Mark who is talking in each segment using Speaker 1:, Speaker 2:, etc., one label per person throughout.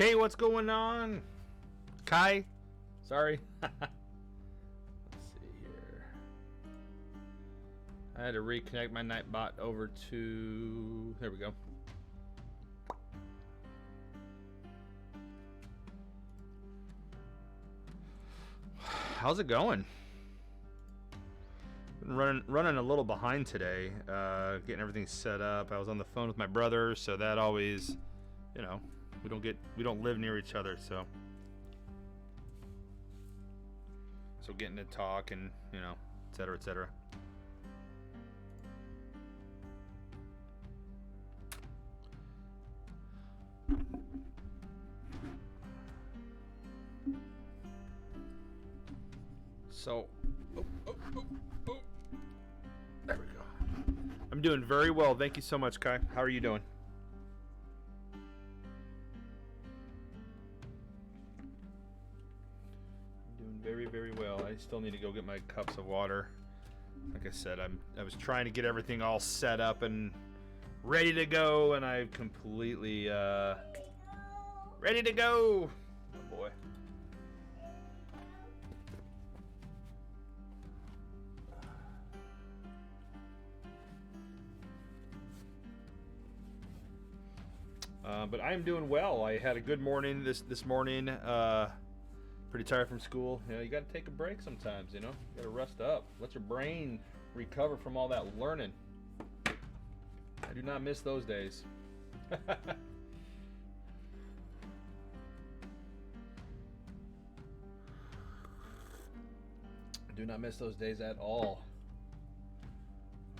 Speaker 1: Kay, what's going on? Kai? Sorry. Let's see here. I had to reconnect my Nightbot over to... There we go. How's it going? Been running a little behind today, getting everything set up. I was on the phone with my brother, so that always, you know, we don't live near each other, so getting to talk and, you know, et cetera, et cetera. So, oh. There we go. I'm doing very well. Thank you so much, Kai. How are you doing? I'm doing very, very well. I still need to go get my cups of water. Like I said, I was trying to get everything all set up and ready to go, and I've completely ready to go. Oh boy. But I am doing well. I had a good morning this morning. Pretty tired from school. You know, you got to take a break sometimes. You know, you got to rest up. Let your brain recover from all that learning. I do not miss those days. I do not miss those days at all.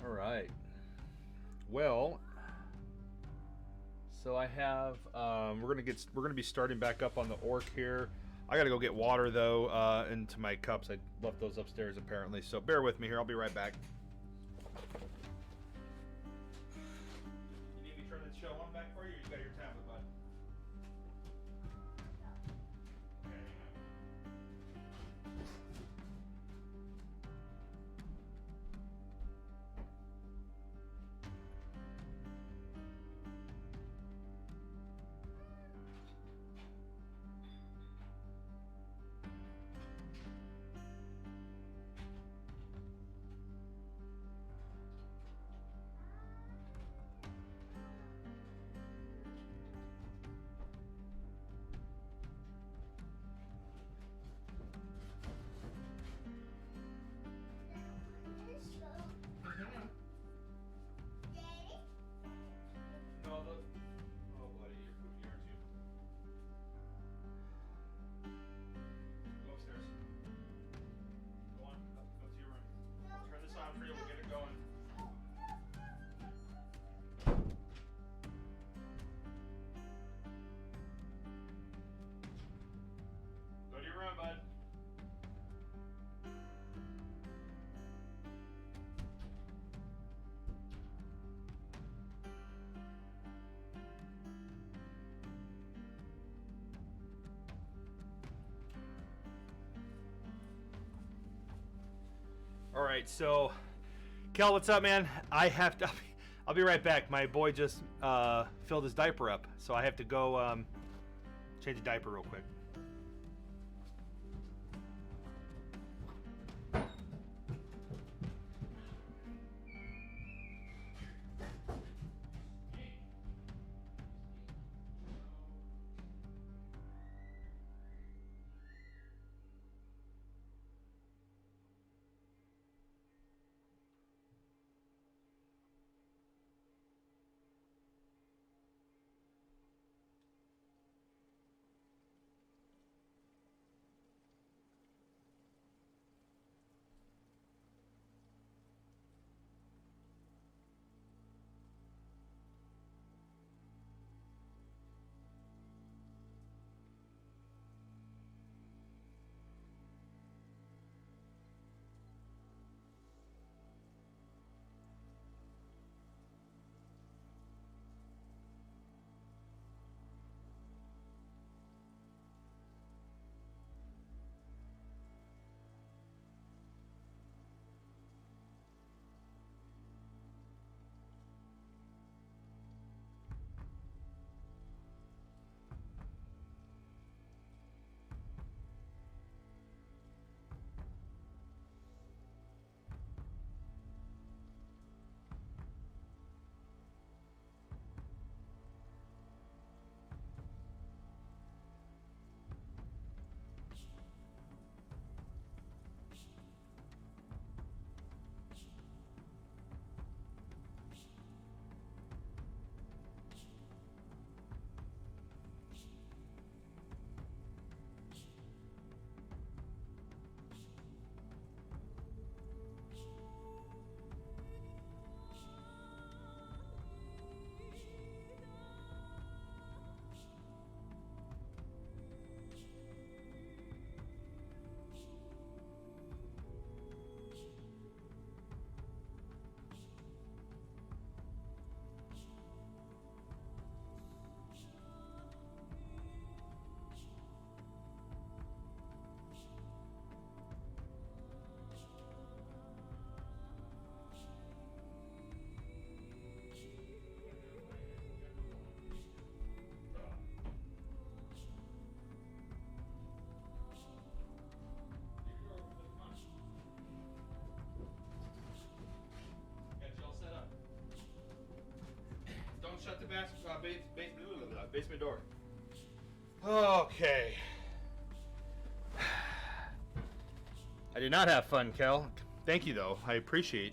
Speaker 1: All right. Well. So I have, we're gonna be starting back up on the Orc here. I gotta go get water though, into my cups. I left those upstairs apparently. So bear with me here. I'll be right back. You need me to turn the show on back for you, or you got your tablet, bud? Okay, hang on. For you, we'll get it going. Go to your room, bud. All right, so Kel, what's up, man? I'll be right back. My boy just filled his diaper up, so I have to go change the diaper real quick. basement door. Okay. I did not have fun, Kel. Thank you, though. I appreciate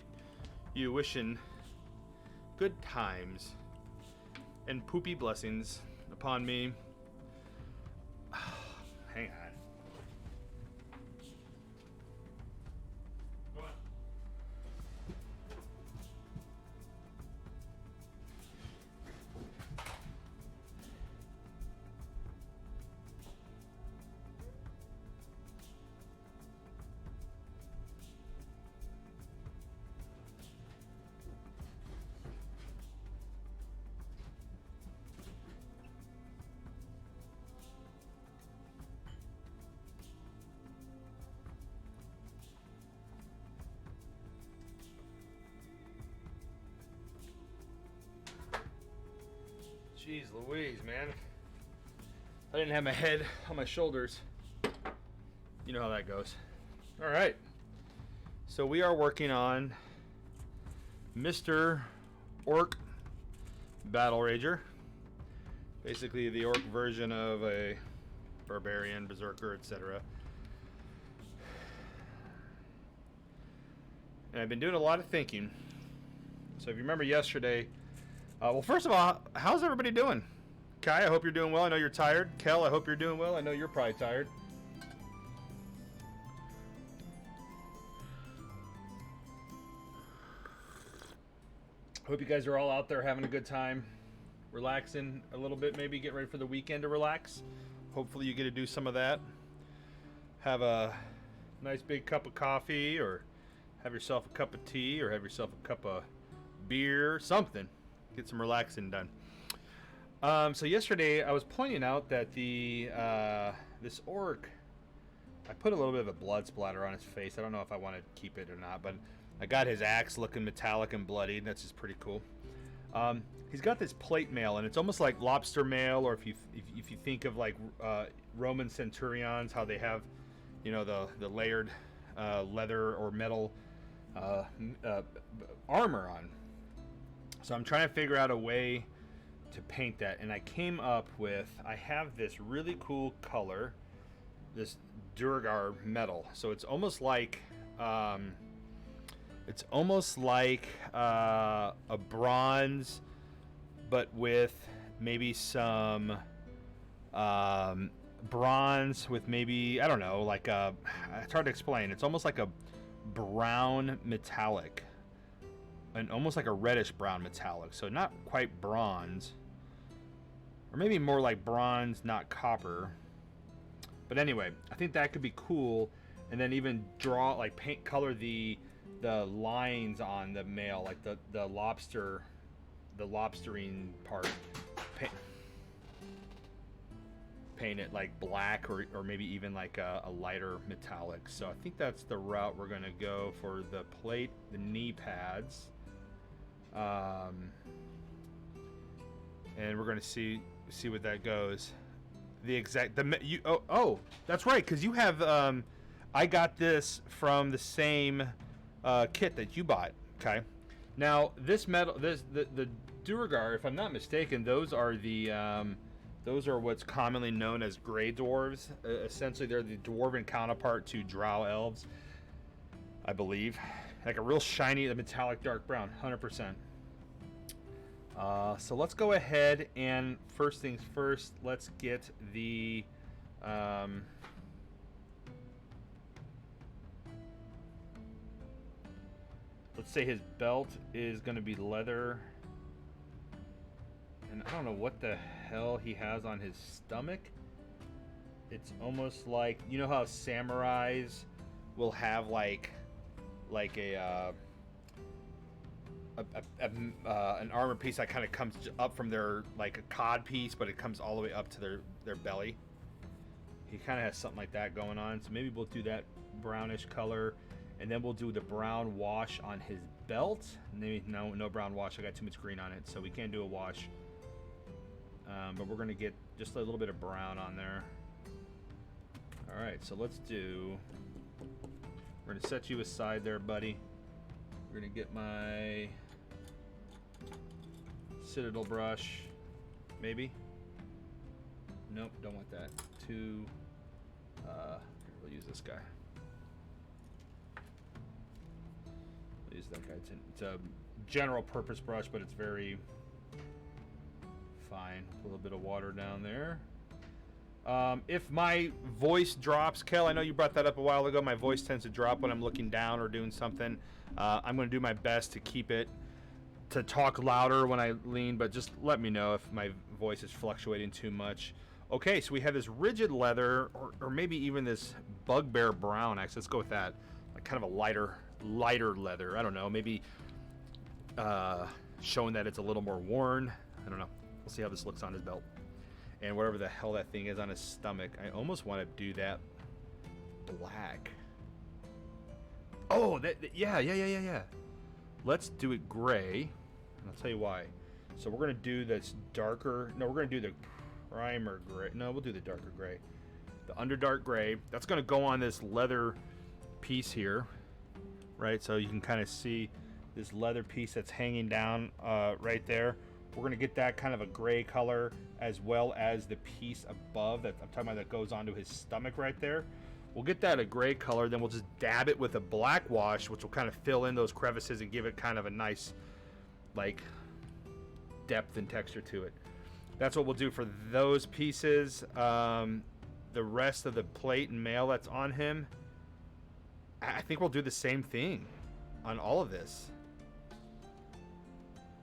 Speaker 1: you wishing good times and poopy blessings upon me. Hang on. Go on. Jeez Louise, man. I didn't have my head on my shoulders. You know how that goes. Alright. So we are working on Mr. Orc Battle Rager. Basically the orc version of a barbarian, berserker, etc. And I've been doing a lot of thinking. So if you remember yesterday, well, first of all, how's everybody doing? Kai, I hope you're doing well. I know you're tired. Kel, I hope you're doing well. I know you're probably tired. Hope you guys are all out there having a good time, relaxing a little bit, maybe get ready for the weekend to relax. Hopefully you get to do some of that. Have a nice big cup of coffee, or have yourself a cup of tea, or have yourself a cup of beer, something. Get some relaxing done. So yesterday I was pointing out that this orc, I put a little bit of a blood splatter on his face. I don't know if I want to keep it or not, but I got his axe looking metallic and bloody. That's just pretty cool. He's got this plate mail, and it's almost like lobster mail, or if you think of like Roman centurions, how they have, you know, the layered leather or metal armor on. So I'm trying to figure out a way to paint that, and I came up with, I have this really cool color, this Durgar metal. So it's almost like a bronze, but with maybe some bronze with maybe, I don't know, like it's hard to explain. It's almost like a brown metallic. And almost like a reddish brown metallic, so not quite bronze, or maybe more like bronze, not copper. But anyway, I think that could be cool, and then even draw, like paint color the lines on the mail, like the lobstering part, paint it like black, or maybe even like a lighter metallic. So I think that's the route we're gonna go for the plate, the knee pads. And we're gonna see what that goes. That's right, because you have I got this from the same kit that you bought. Okay, now this metal, the Durgar, if I'm not mistaken, those are what's commonly known as gray dwarves. Essentially, they're the dwarven counterpart to drow elves, I believe. Like a real shiny, metallic dark brown, 100%. So let's go ahead and first things first, let's get the let's say his belt is going to be leather, and I don't know what the hell he has on his stomach. It's almost like, you know how samurais will have like an armor piece that kind of comes up from their, like a cod piece, but it comes all the way up to their belly. He kind of has something like that going on, so maybe we'll do that brownish color, and then we'll do the brown wash on his belt. Maybe no brown wash, I got too much green on it, so we can't do a wash. But we're gonna get just a little bit of brown on there. All right, so let's do, we're gonna set you aside there, buddy. We're gonna get my Citadel brush. maybe. Nope, don't want that. Two. We'll use this guy. We'll use that guy. It's a general purpose brush, but it's very fine. A little bit of water down there. If my voice drops, Kel, I know you brought that up a while ago. My voice tends to drop when I'm looking down or doing something. I'm going to do my best to keep it, to talk louder when I lean, but just let me know if my voice is fluctuating too much. Okay, so we have this rigid leather, or maybe even this bugbear brown. Actually, let's go with that. Like kind of a lighter leather. I don't know, maybe showing that it's a little more worn. I don't know. We'll see how this looks on his belt. And whatever the hell that thing is on his stomach, I almost want to do that black. Oh, yeah. Let's do it gray, and I'll tell you why. So we're going to do this darker... No, we're going to do the primer gray. No, we'll do the darker gray. The underdark gray. That's going to go on this leather piece here, right? So you can kind of see this leather piece that's hanging down right there. We're going to get that kind of a gray color, as well as the piece above that I'm talking about that goes onto his stomach right there. We'll get that a gray color, then we'll just dab it with a black wash, which will kind of fill in those crevices and give it kind of a nice, like, depth and texture to it. That's what we'll do for those pieces. The rest of the plate and mail that's on him, I think we'll do the same thing on all of this.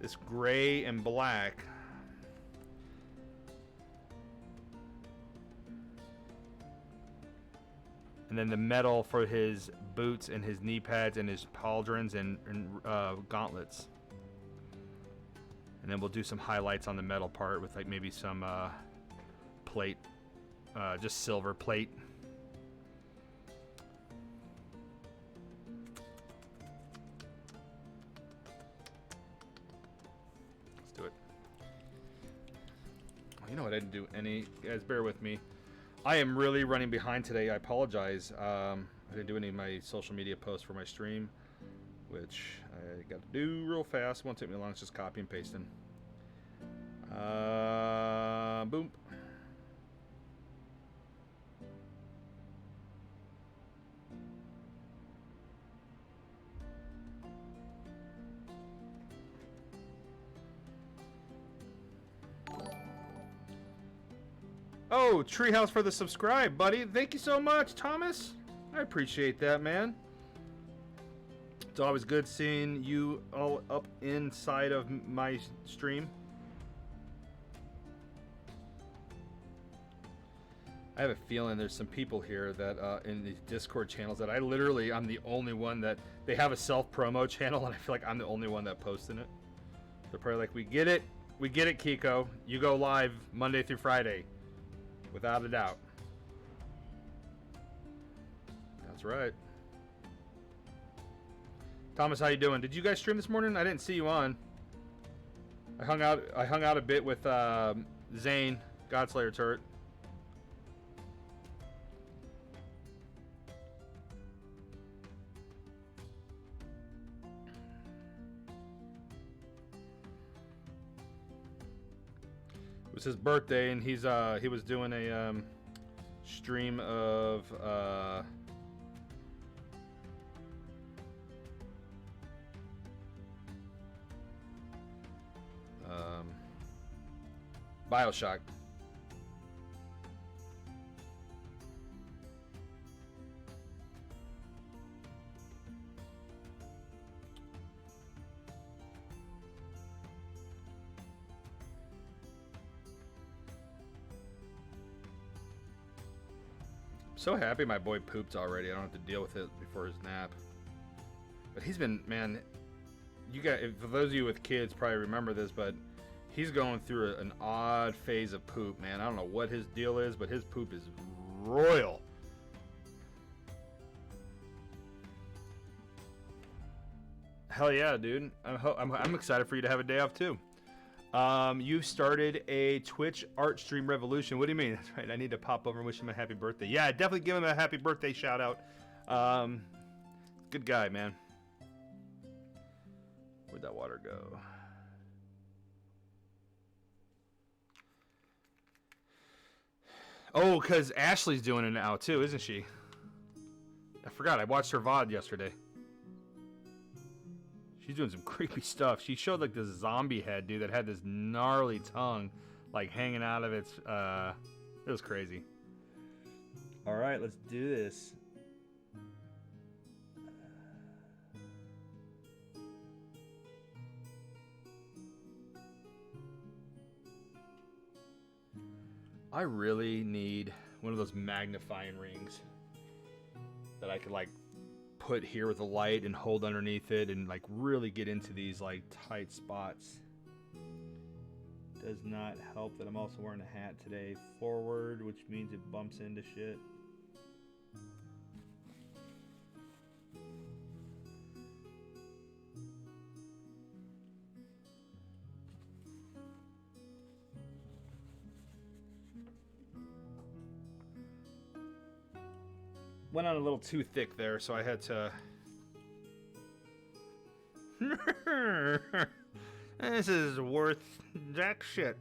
Speaker 1: This gray and black. And then the metal for his boots and his knee pads and his pauldrons and gauntlets. And then we'll do some highlights on the metal part with like maybe some plate, just silver plate. Let's do it. You know what? I didn't do any. Guys, bear with me. I am really running behind today. I apologize. I didn't do any of my social media posts for my stream, which I got to do real fast. Won't take me long. It's just copy and pasting. Boom. Oh, Treehouse for the subscribe, buddy. Thank you so much, Thomas. I appreciate that, man. It's always good seeing you all up inside of my stream. I have a feeling there's some people here that in the Discord channels that I'm the only one that they have a self-promo channel, and I feel like I'm the only one that posting it. They're probably like, we get it, Kiko. You go live Monday through Friday. Without a doubt. That's right. Thomas, how you doing? Did you guys stream this morning? I didn't see you on. I hung out a bit with Zane, Godslayer Turret. It was his birthday, and he was doing a stream of BioShock. So happy my boy pooped already. I don't have to deal with it before his nap. But he's been, man, you got, for those of you with kids probably remember this, but he's going through an odd phase of poop, man. I don't know what his deal is, but his poop is royal. Hell yeah, dude. I'm excited for you to have a day off too. You started a Twitch art stream revolution. What do you mean? That's right. I need to pop over and wish him a happy birthday. Yeah, definitely give him a happy birthday shout out. Good guy, man. Where'd that water go? Oh, because Ashley's doing it now too, isn't she? I forgot. I watched her VOD yesterday. She's doing some creepy stuff. She showed like this zombie head, dude, that had this gnarly tongue, like hanging out of its. It was crazy. All right, let's do this. I really need one of those magnifying rings that I could like put here with a light and hold underneath it and like really get into these like tight spots. Does not help that I'm also wearing a hat today. Forward, which means it bumps into shit. Went on a little too thick there, so I had to... This is worth jack shit.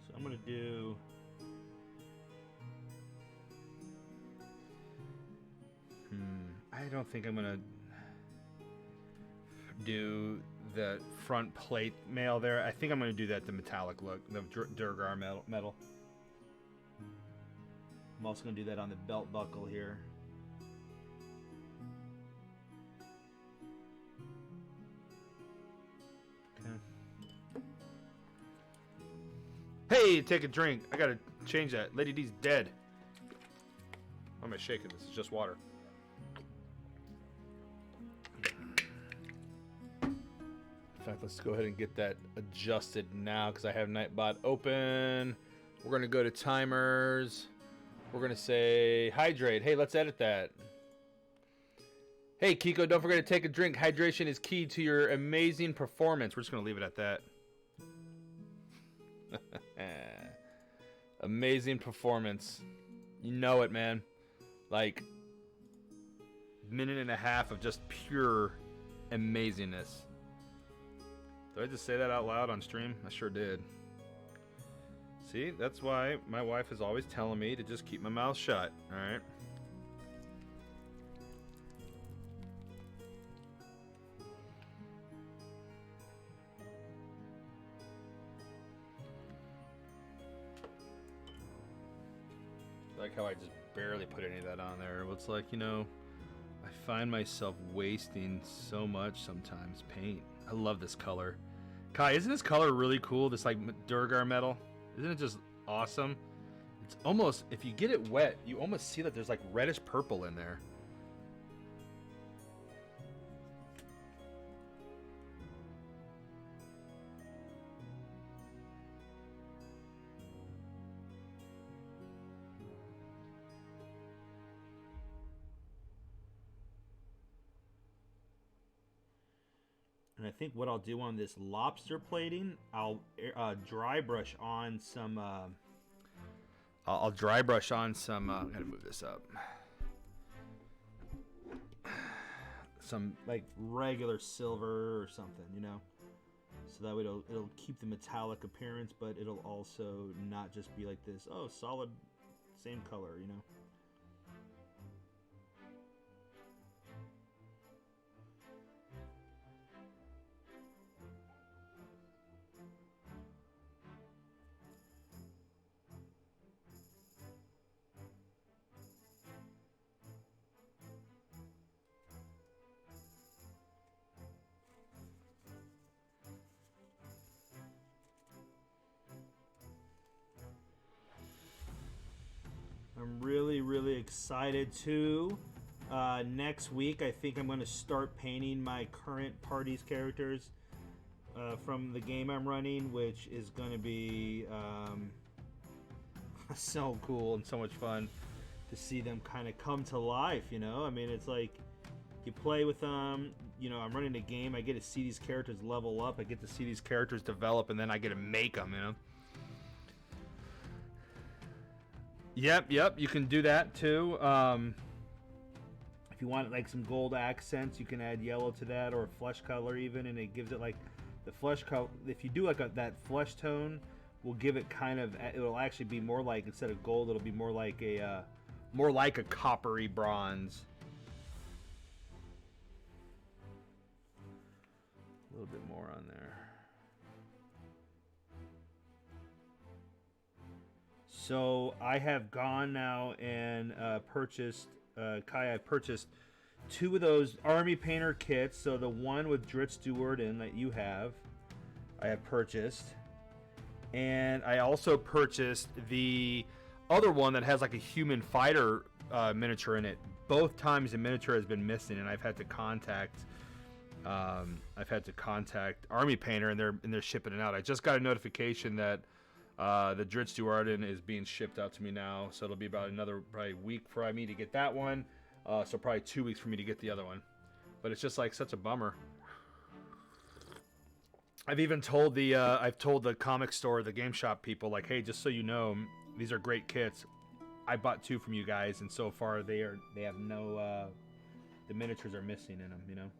Speaker 1: So I'm gonna do... I don't think I'm gonna do the front plate mail there. I think I'm gonna do that the metallic look, the Durgar metal. I'm also gonna do that on the belt buckle here. Okay. Hey, take a drink. I gotta change that. Lady D's dead. Why am I shaking? This is just water. In fact, let's go ahead and get that adjusted now because I have Nightbot open. We're going to go to timers. We're going to say hydrate. Hey, let's edit that. Hey, Kiko, don't forget to take a drink. Hydration is key to your amazing performance. We're just going to leave it at that. Amazing performance. You know it, man. Like, minute and a half of just pure amazingness. Did I just say that out loud on stream? I sure did. See, that's why my wife is always telling me to just keep my mouth shut, alright? Like how I just barely put any of that on there. It's like, you know, I find myself wasting so much sometimes paint. I love this color. Kai, isn't this color really cool? This like Durgar metal? Isn't it just awesome? It's almost, if you get it wet, you almost see that there's like reddish purple in there. And I think what I'll do on this lobster plating, I'll dry brush on some. I'll dry brush on some. I'm gonna move this up. Some like regular silver or something, you know. So that way it'll keep the metallic appearance, but it'll also not just be like this. Oh, solid, same color, you know. I'm really excited too. Next week, I think I'm going to start painting my current party's characters from the game I'm running, which is going to be so cool and so much fun to see them kind of come to life, you know? I mean, it's like you play with them, you know, I'm running a game, I get to see these characters level up, I get to see these characters develop, and then I get to make them, you know? Yep. You can do that too. If you want like some gold accents, you can add yellow to that, or flesh color even, and it gives it like the flesh color. If you do like that flesh tone, will give it kind of. It'll actually be more like, instead of gold, it'll be more like a coppery bronze. A little bit more on there. So I have gone now and purchased, Kai, I purchased 2 of those Army Painter kits. So the one with Dritz Stewart in that you have, I have purchased. And I also purchased the other one that has like a human fighter miniature in it. Both times the miniature has been missing, and I've had to contact Army Painter, and they're shipping it out. I just got a notification that the Dritz Stewart is being shipped out to me now, so it'll be about another probably week for me to get that one. So probably 2 weeks for me to get the other one. But it's just like such a bummer. I've even told the comic store, the game shop people, like, hey, just so you know, these are great kits. I bought 2 from you guys, and so far they have no the miniatures are missing in them, you know.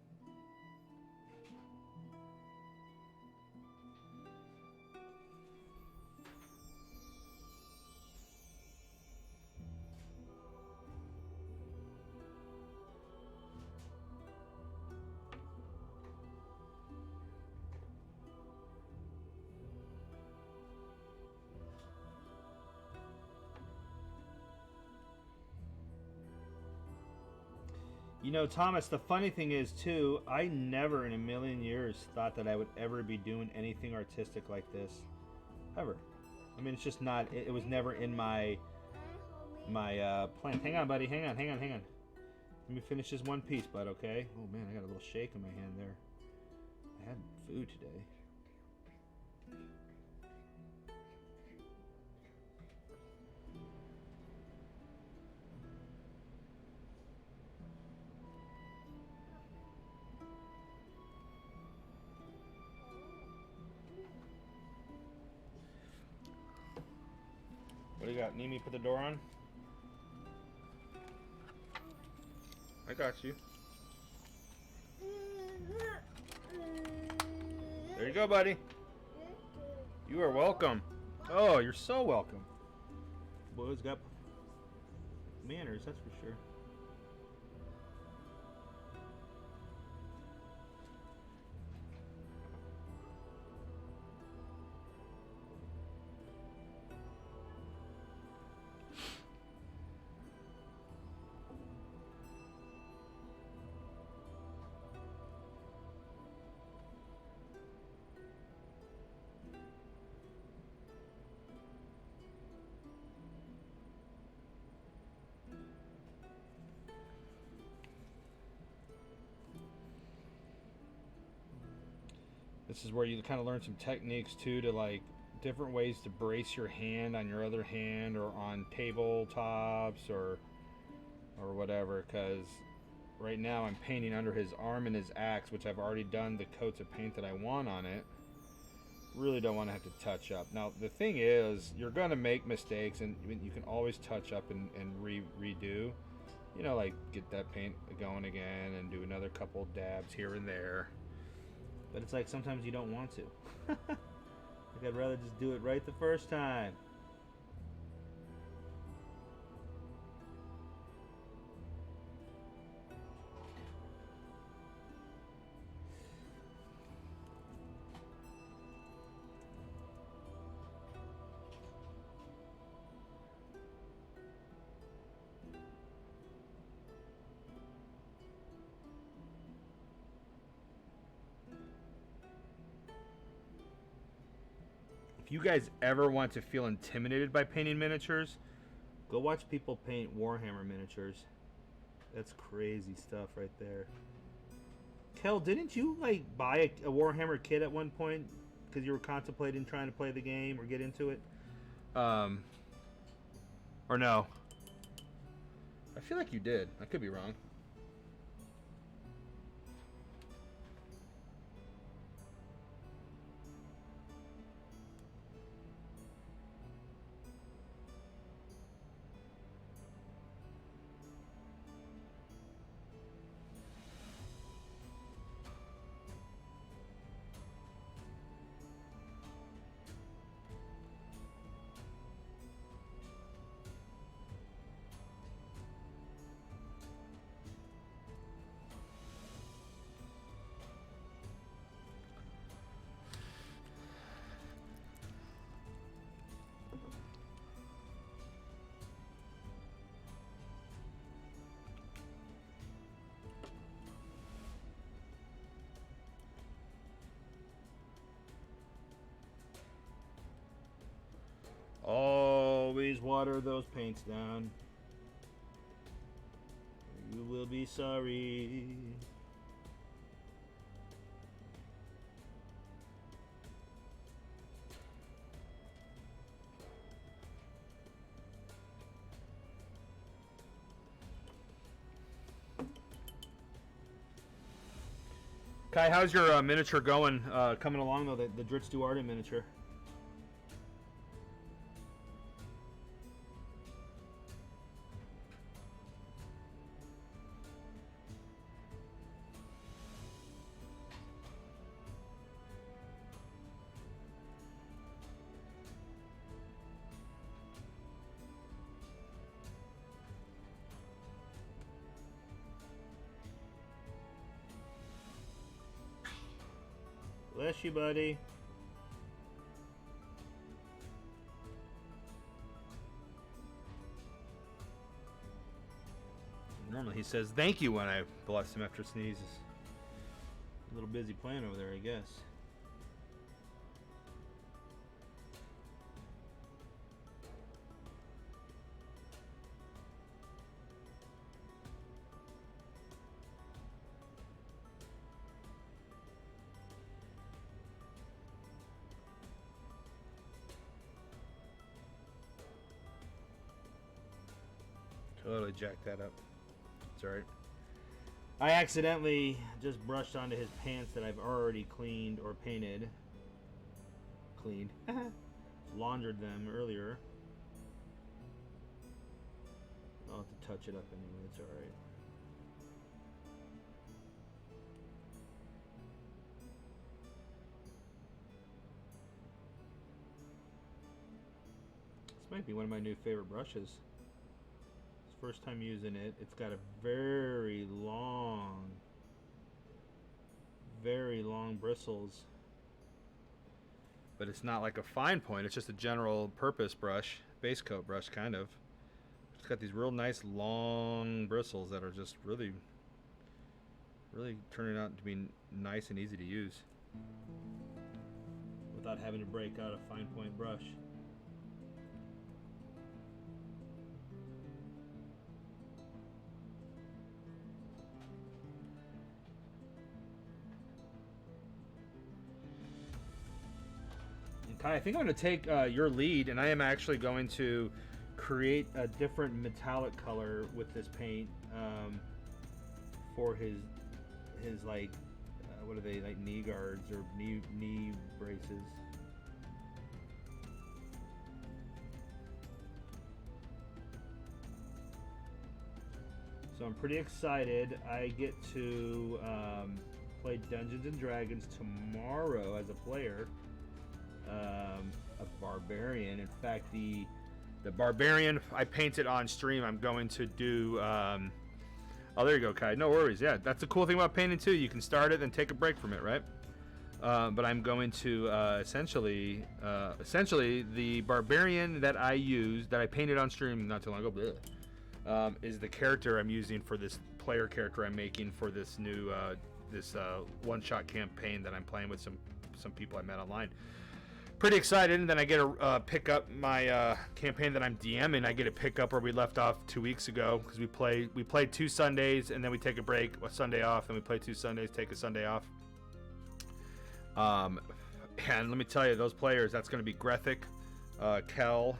Speaker 1: You know, Thomas, the funny thing is, too, I never in a million years thought that I would ever be doing anything artistic like this. Ever. I mean, it's just not, it was never in my plan. Hang on, buddy, hang on. Let me finish this one piece, bud, okay? Oh, man, I got a little shake in my hand there. I had food today. What do you got? Need me to put the door on? I got you. There you go, buddy. You are welcome. Oh, you're so welcome. Boy's got manners, that's for sure. This is where you kind of learn some techniques too, to like different ways to brace your hand on your other hand, or on tabletops, or whatever. Because right now I'm painting under his arm and his axe, which I've already done the coats of paint that I want on it. Really don't want to have to touch up. Now the thing is, you're gonna make mistakes, and you can always touch up and redo. You know, like get that paint going again and do another couple dabs here and there. But it's like sometimes you don't want to. Like I'd rather just do it right the first time. If you guys ever want to feel intimidated by painting miniatures, go watch people paint Warhammer miniatures. That's crazy stuff right there. Kel, didn't you like buy a Warhammer kit at one point because you were contemplating trying to play the game or get into it? Or no? I feel like you did. I could be wrong. water those paints down. You will be sorry. Kai, how's your miniature going? Coming along though, the Dritz Duarte miniature. Bless you, buddy. Normally he says thank you when I bless him after sneezes. A little busy playing over there, I guess. Totally jacked that up. It's alright. I accidentally just brushed onto his pants that I've already cleaned or painted. Cleaned. Laundered them earlier. I'll have to touch it up anyway, it's alright. This might be one of my new favorite brushes. First time using it. It's got a very long bristles, but it's not like a fine point. It's just a general purpose brush, base coat brush kind of. It's got these real nice long bristles that are just really turning out to be nice and easy to use without having to break out a fine point brush. I think I'm going to take your lead, and I am actually going to create a different metallic color with this paint for his like what are they, like knee guards or knee braces. So I'm pretty excited. I get to play Dungeons and Dragons tomorrow as a player. A barbarian. In fact, the barbarian I painted on stream. I'm going to do. Oh, there you go, Kai. No worries. Yeah, that's the cool thing about painting too. You can start it and take a break from it, right? But I'm going to essentially the barbarian that I used, that I painted on stream not too long ago, is the character I'm using for this player character I'm making for this new one-shot campaign that I'm playing with some people I met online. Pretty excited, and then I get to pick up my campaign that I'm DMing. I get to pick up where we left off 2 weeks ago, because we played 2 Sundays, and then we take a break, a Sunday off, and we play 2 Sundays, take a Sunday off. And let me tell you, those players, that's going to be Grethic, Kel.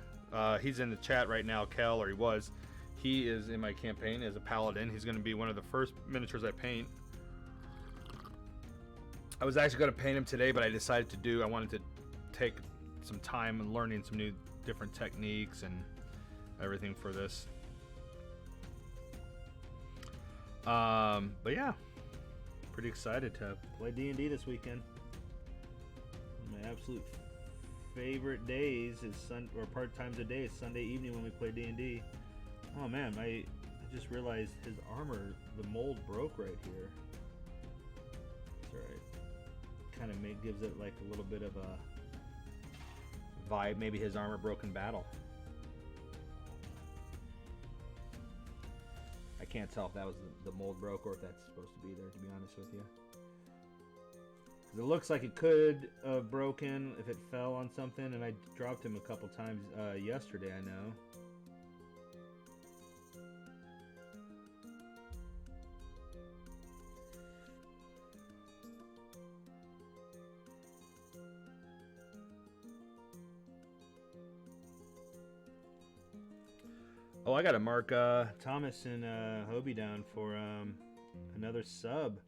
Speaker 1: He's in the chat right now, Kel, or he was. He is in my campaign as a paladin. He's going to be one of the first miniatures I paint. I was actually going to paint him today, but I decided I wanted to take some time and learning some new different techniques and everything for this. But yeah, pretty excited to play D&D this weekend. My absolute favorite days is part times a day is Sunday evening when we play D&D. Oh man, I just realized his armor, the mold broke right here. It's alright. Kind of gives it like a little bit of a vibe. Maybe his armor broke in battle. I can't tell if that was the mold broke or if that's supposed to be there, to be honest with you. It looks like it could have broken if it fell on something, and I dropped him a couple times yesterday, I know. Oh, I gotta mark Thomas and Hobie down for another sub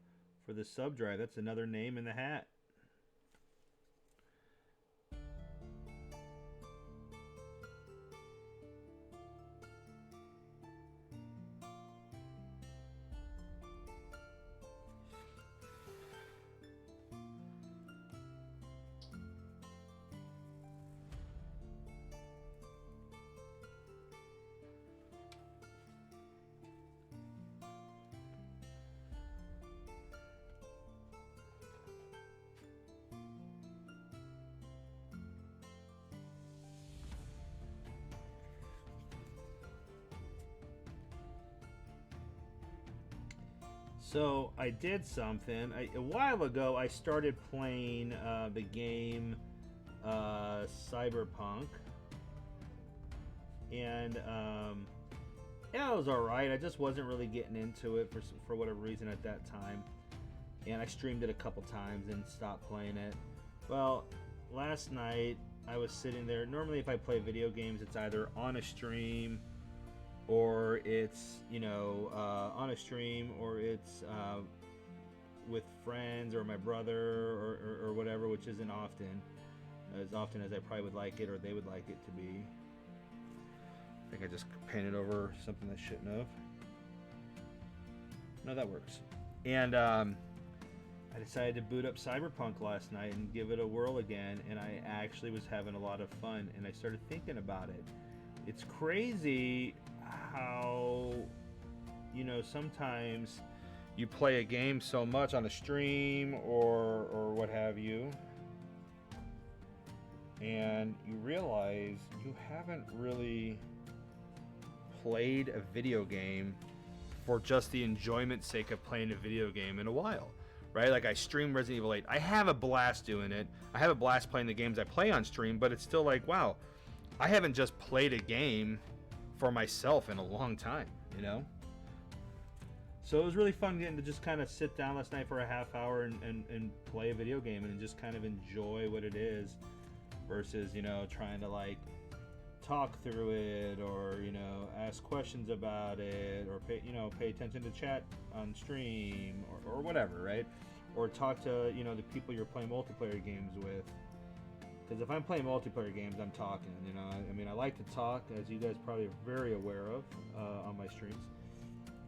Speaker 1: for the sub drive. That's another name in the hat. So I did something. A while ago, I started playing the game Cyberpunk, and yeah, it was all right. I just wasn't really getting into it for whatever reason at that time, and I streamed it a couple times and stopped playing it. Well, last night I was sitting there. Normally, if I play video games, it's either on a stream, or it's, you know, on a stream, or it's with friends or my brother or whatever, which isn't often as I probably would like it or they would like it to be. I think I just painted over something I shouldn't have. No, that works. And I decided to boot up Cyberpunk last night and give it a whirl again, and I actually was having a lot of fun, and I started thinking about it. It's crazy how, you know, sometimes you play a game so much on a stream or what have you, and you realize you haven't really played a video game for just the enjoyment's sake of playing a video game in a while, right? Like, I stream Resident Evil 8. I have a blast doing it. I have a blast playing the games I play on stream, but it's still like, wow, I haven't just played a game for myself in a long time, you know? So it was really fun getting to just kind of sit down last night for a half hour and play a video game and just kind of enjoy what it is, versus, you know, trying to like talk through it or, you know, ask questions about it, or pay attention to chat on stream or whatever, right? Or talk to, you know, the people you're playing multiplayer games with. Because if I'm playing multiplayer games, I'm talking, you know. I mean, I like to talk, as you guys probably are very aware of on my streams.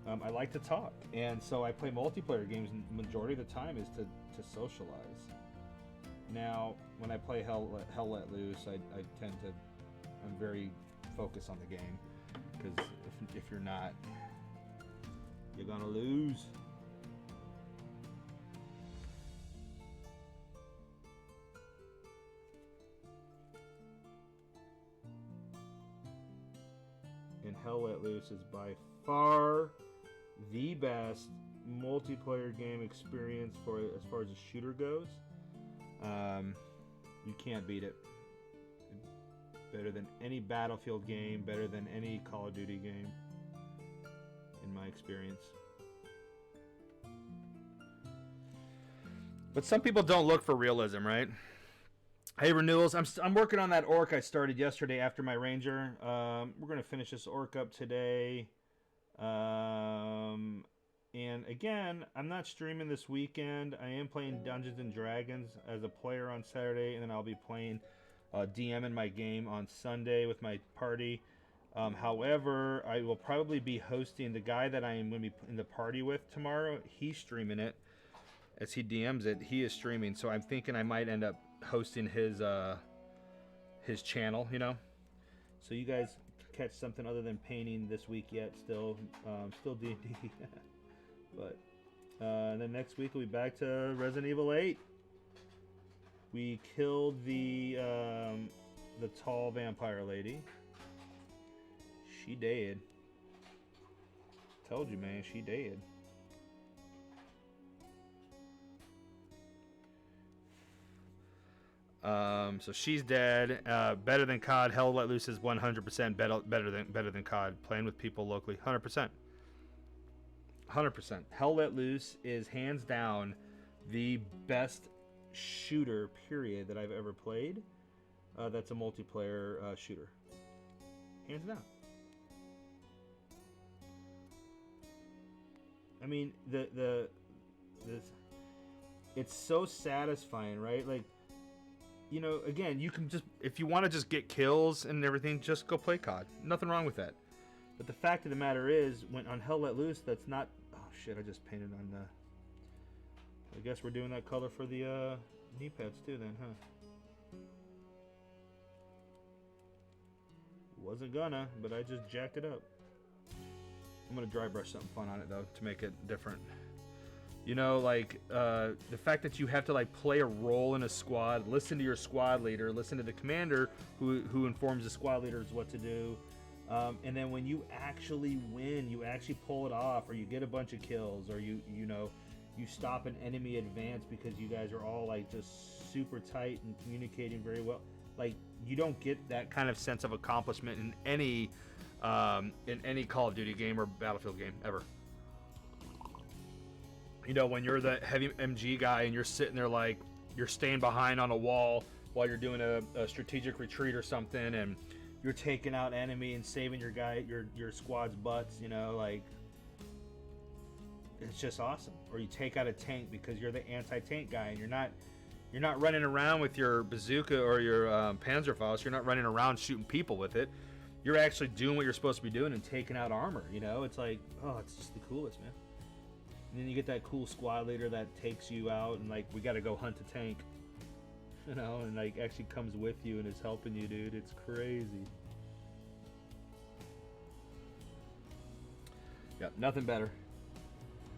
Speaker 1: I like to talk, and so I play multiplayer games, and the majority of the time is to socialize. Now, when I play Hell Let Loose, I'm very focused on the game, because if you're not, you're gonna lose. And Hell Let Loose is by far the best multiplayer game experience as far as a shooter goes. You can't beat it. Better than any Battlefield game, better than any Call of Duty game, in my experience. But some people don't look for realism, right? Hey, Renewals, I'm working on that orc I started yesterday after my ranger. We're going to finish this orc up today. And again, I'm not streaming this weekend. I am playing Dungeons and Dragons as a player on Saturday, and then I'll be playing DM in my game on Sunday with my party. However, I will probably be hosting the guy that I am going to be in the party with tomorrow. He's streaming it. As he DMs it, he is streaming. So I'm thinking I might end up hosting his channel, you know. So you guys catch something other than painting this week yet. Still D&D. But then next week we'll be back to Resident Evil 8. We killed the tall vampire lady. She dead. Told you, man, she dead. So she's dead. Better than COD. Hell Let Loose is 100% better than COD. Playing with people locally, 100%. 100%. Hell Let Loose is hands down the best shooter period that I've ever played. That's a multiplayer shooter. Hands down. I mean, it's so satisfying, right? Like, you know, again, you can just, if you want to just get kills and everything, just go play COD. Nothing wrong with that. But the fact of the matter is, when on Hell Let Loose, that's not. Oh shit! I just painted on the. I guess we're doing that color for the knee pads too, then, huh? Wasn't gonna, but I just jacked it up. I'm gonna dry brush something fun on it though to make it different. You know, like the fact that you have to like play a role in a squad, listen to your squad leader, listen to the commander who informs the squad leaders what to do, and then when you actually win, you actually pull it off, or you get a bunch of kills, or you stop an enemy advance because you guys are all like just super tight and communicating very well. Like, you don't get that kind of sense of accomplishment in any Call of Duty game or Battlefield game ever. You know, when you're the heavy MG guy and you're sitting there like you're staying behind on a wall while you're doing a strategic retreat or something, and you're taking out enemy and saving your squad's butts, you know, like, it's just awesome. Or you take out a tank because you're the anti-tank guy and you're not running around with your bazooka or your Panzerfaust. You're not running around shooting people with it. You're actually doing what you're supposed to be doing and taking out armor, you know? It's like, oh, it's just the coolest, man. And then you get that cool squad leader that takes you out and, like, we got to go hunt a tank, you know, and, like, actually comes with you and is helping you, dude. It's crazy. Yeah, nothing better.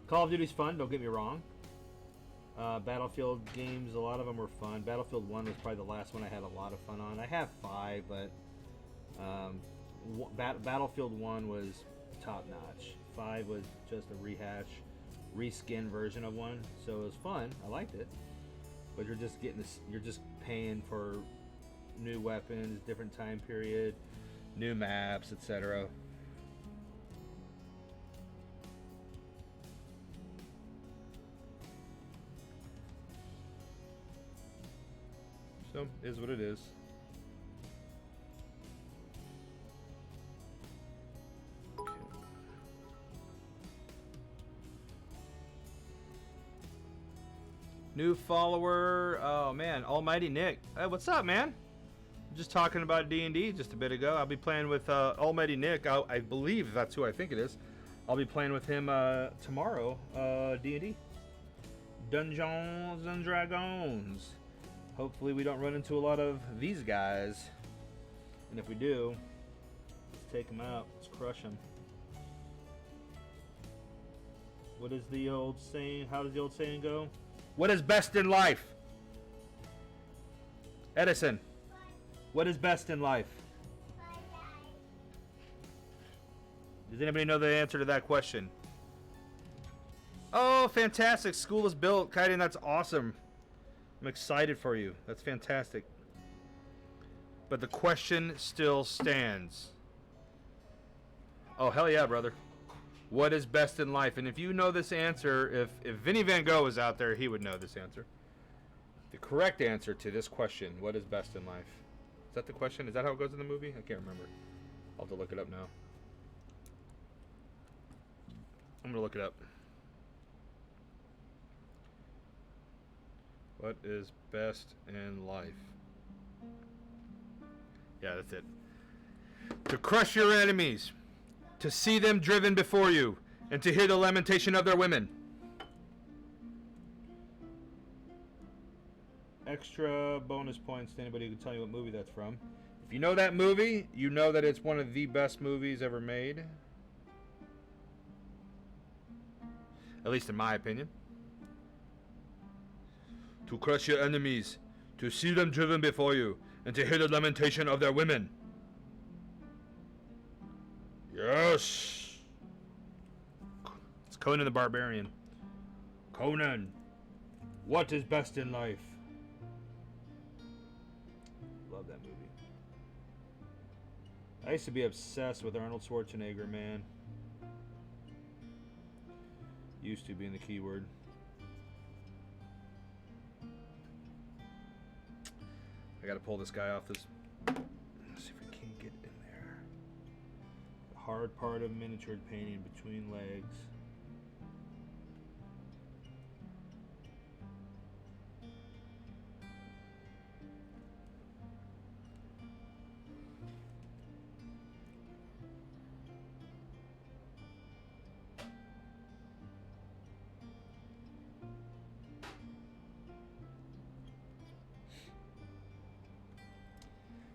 Speaker 1: Call of Duty's fun, don't get me wrong. Battlefield games, a lot of them were fun. Battlefield 1 was probably the last one I had a lot of fun on. I have 5, but Battlefield 1 was top notch. 5 was just a reskin version of 1, so it was fun. I liked it, but you're just getting this. You're just paying for new weapons, different time period, new maps, etc. So, is what it is. Okay. New follower. Oh man, Almighty Nick. Hey, what's up, man? Just talking about D&D just a bit ago. I'll be playing with Almighty Nick. I believe that's who I think it is. I'll be playing with him tomorrow. D&D. Dungeons and Dragons. Hopefully we don't run into a lot of these guys. And if we do, let's take them out. Let's crush them. What is the old saying? How does the old saying go? What is best in life? Edison. What is best in life? Does anybody know the answer to that question? Oh, fantastic. School is built. Kaiden, that's awesome. I'm excited for you. That's fantastic. But the question still stands. Oh, hell yeah, brother. What is best in life? And if you know this answer, if Vinny Van Gogh was out there, he would know this answer. The correct answer to this question, what is best in life? Is that the question? Is that how it goes in the movie? I can't remember. I'll have to look it up now. I'm going to look it up. What is best in life? Yeah, that's it. To crush your enemies, to see them driven before you, and to hear the lamentation of their women. Extra bonus points to anybody who can tell you what movie that's from. If you know that movie, you know that it's one of the best movies ever made. At least in my opinion. To crush your enemies, to see them driven before you, and to hear the lamentation of their women. Yes! It's Conan the Barbarian. Conan, what is best in life? love that movie. I used to be obsessed with Arnold Schwarzenegger, man. Used to being the key word. I gotta pull this guy off this. Let's see if we can't get in there. The hard part of miniature painting, between legs.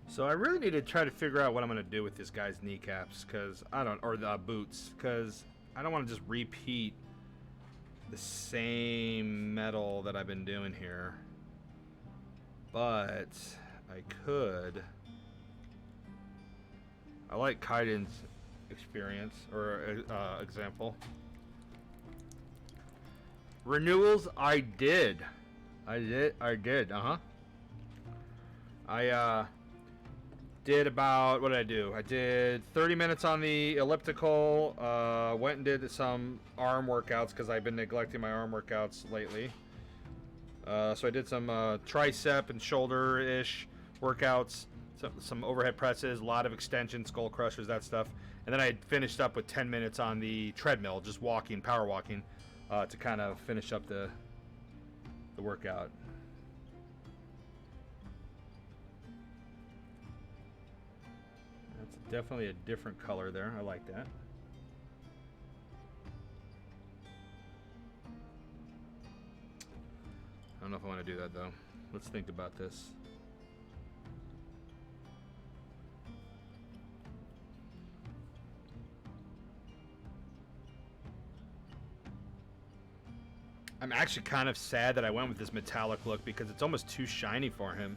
Speaker 1: So I really need to try to figure out what I'm going to do with this guy's kneecaps, or the boots, because I don't want to just repeat the same metal that I've been doing here. But I could. I like Kaiden's experience, or example. Renewals, I did, uh-huh. I did about, what did I do? I did 30 minutes on the elliptical, went and did some arm workouts because I've been neglecting my arm workouts lately. So I did some tricep and shoulder-ish workouts, some overhead presses, a lot of extensions, skull crushers, that stuff. And then I had finished up with 10 minutes on the treadmill, just walking, power walking, to kind of finish up the workout. That's definitely a different color there. I like that. I don't know if I want to do that though. Let's think about this. I'm actually kind of sad that I went with this metallic look because it's almost too shiny for him.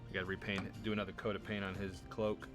Speaker 1: I gotta repaint, do another coat of paint on his cloak.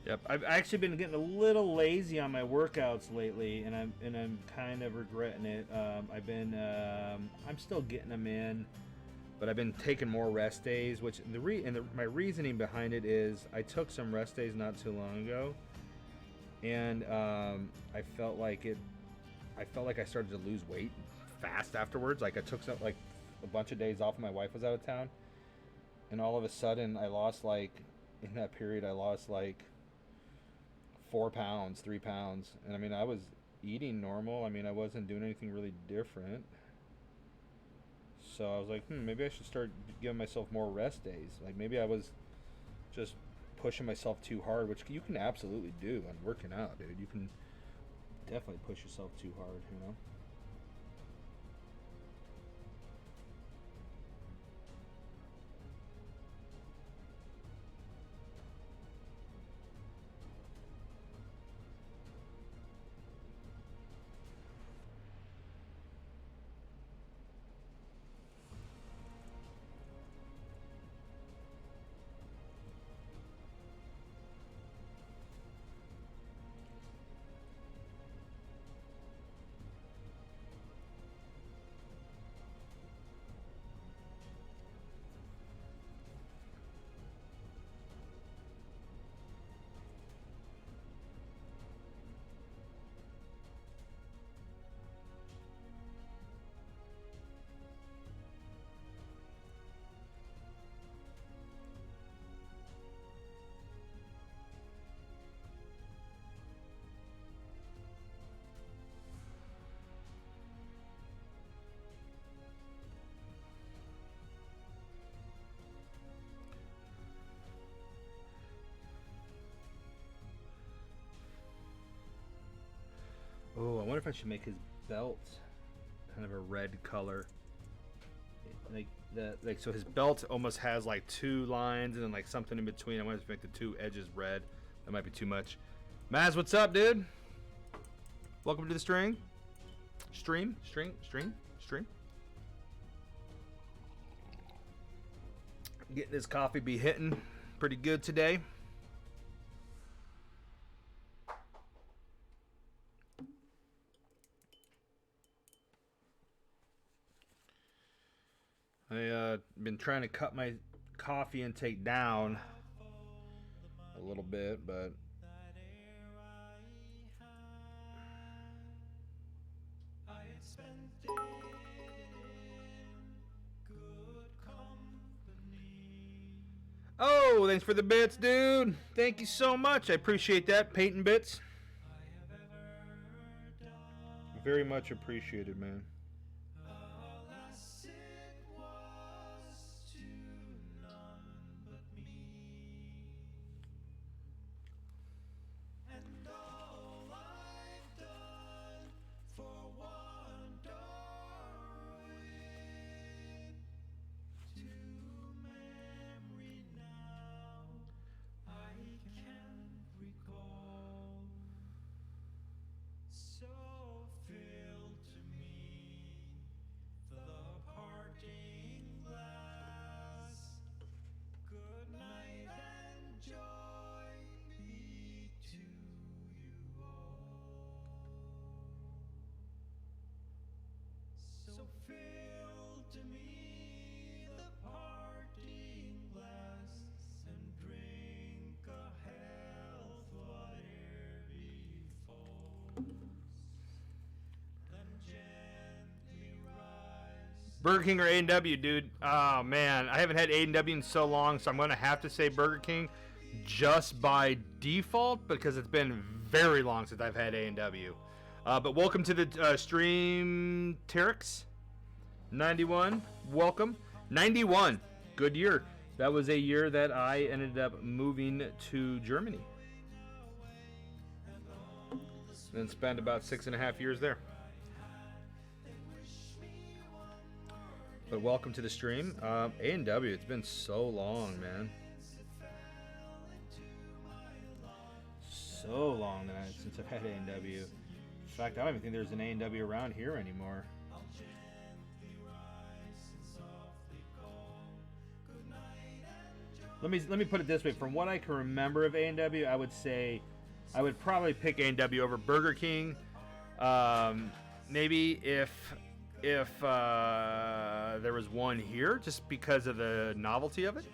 Speaker 1: Yep, I've actually been getting a little lazy on my workouts lately, and I'm kind of regretting it. I'm still getting them in, but I've been taking more rest days. Which my reasoning behind it is I took some rest days not too long ago, and I felt like I started to lose weight fast afterwards. Like I took a bunch of days off. My wife was out of town, and all of a sudden I lost in that period 4 pounds, 3 pounds. And I mean, I was eating normal. I mean, I wasn't doing anything really different. So I was like, maybe I should start giving myself more rest days. Like maybe I was just pushing myself too hard, which you can absolutely do on working out, dude. You can definitely push yourself too hard, you know? if I should make his belt kind of a red color. Like so his belt almost has like 2 lines and then like something in between. I want to make the 2 edges red. That might be too much. Maz, what's up, dude? Welcome to the stream. Stream. Getting this coffee be hitting pretty good today. I been trying to cut my coffee intake down a little bit, but oh, thanks for the bits, dude. Thank you so much. I appreciate that, Peyton Bits. Very much appreciated, man. Burger King or A&W, dude? Oh, man. I haven't had A&W in so long, so I'm going to have to say Burger King just by default because it's been very long since I've had A&W. But welcome to the stream, Terex. 91, welcome. 91, good year. That was a year that I ended up moving to Germany. Then spent about 6.5 years there. But welcome to the stream. A&W, it's been so long, man. So long since I've had A&W. In fact, I don't even think there's an A&W around here anymore. Let me put it this way. From what I can remember of A&W, I would say I would probably pick A&W over Burger King. Maybe if there was one here, just because of the novelty of it.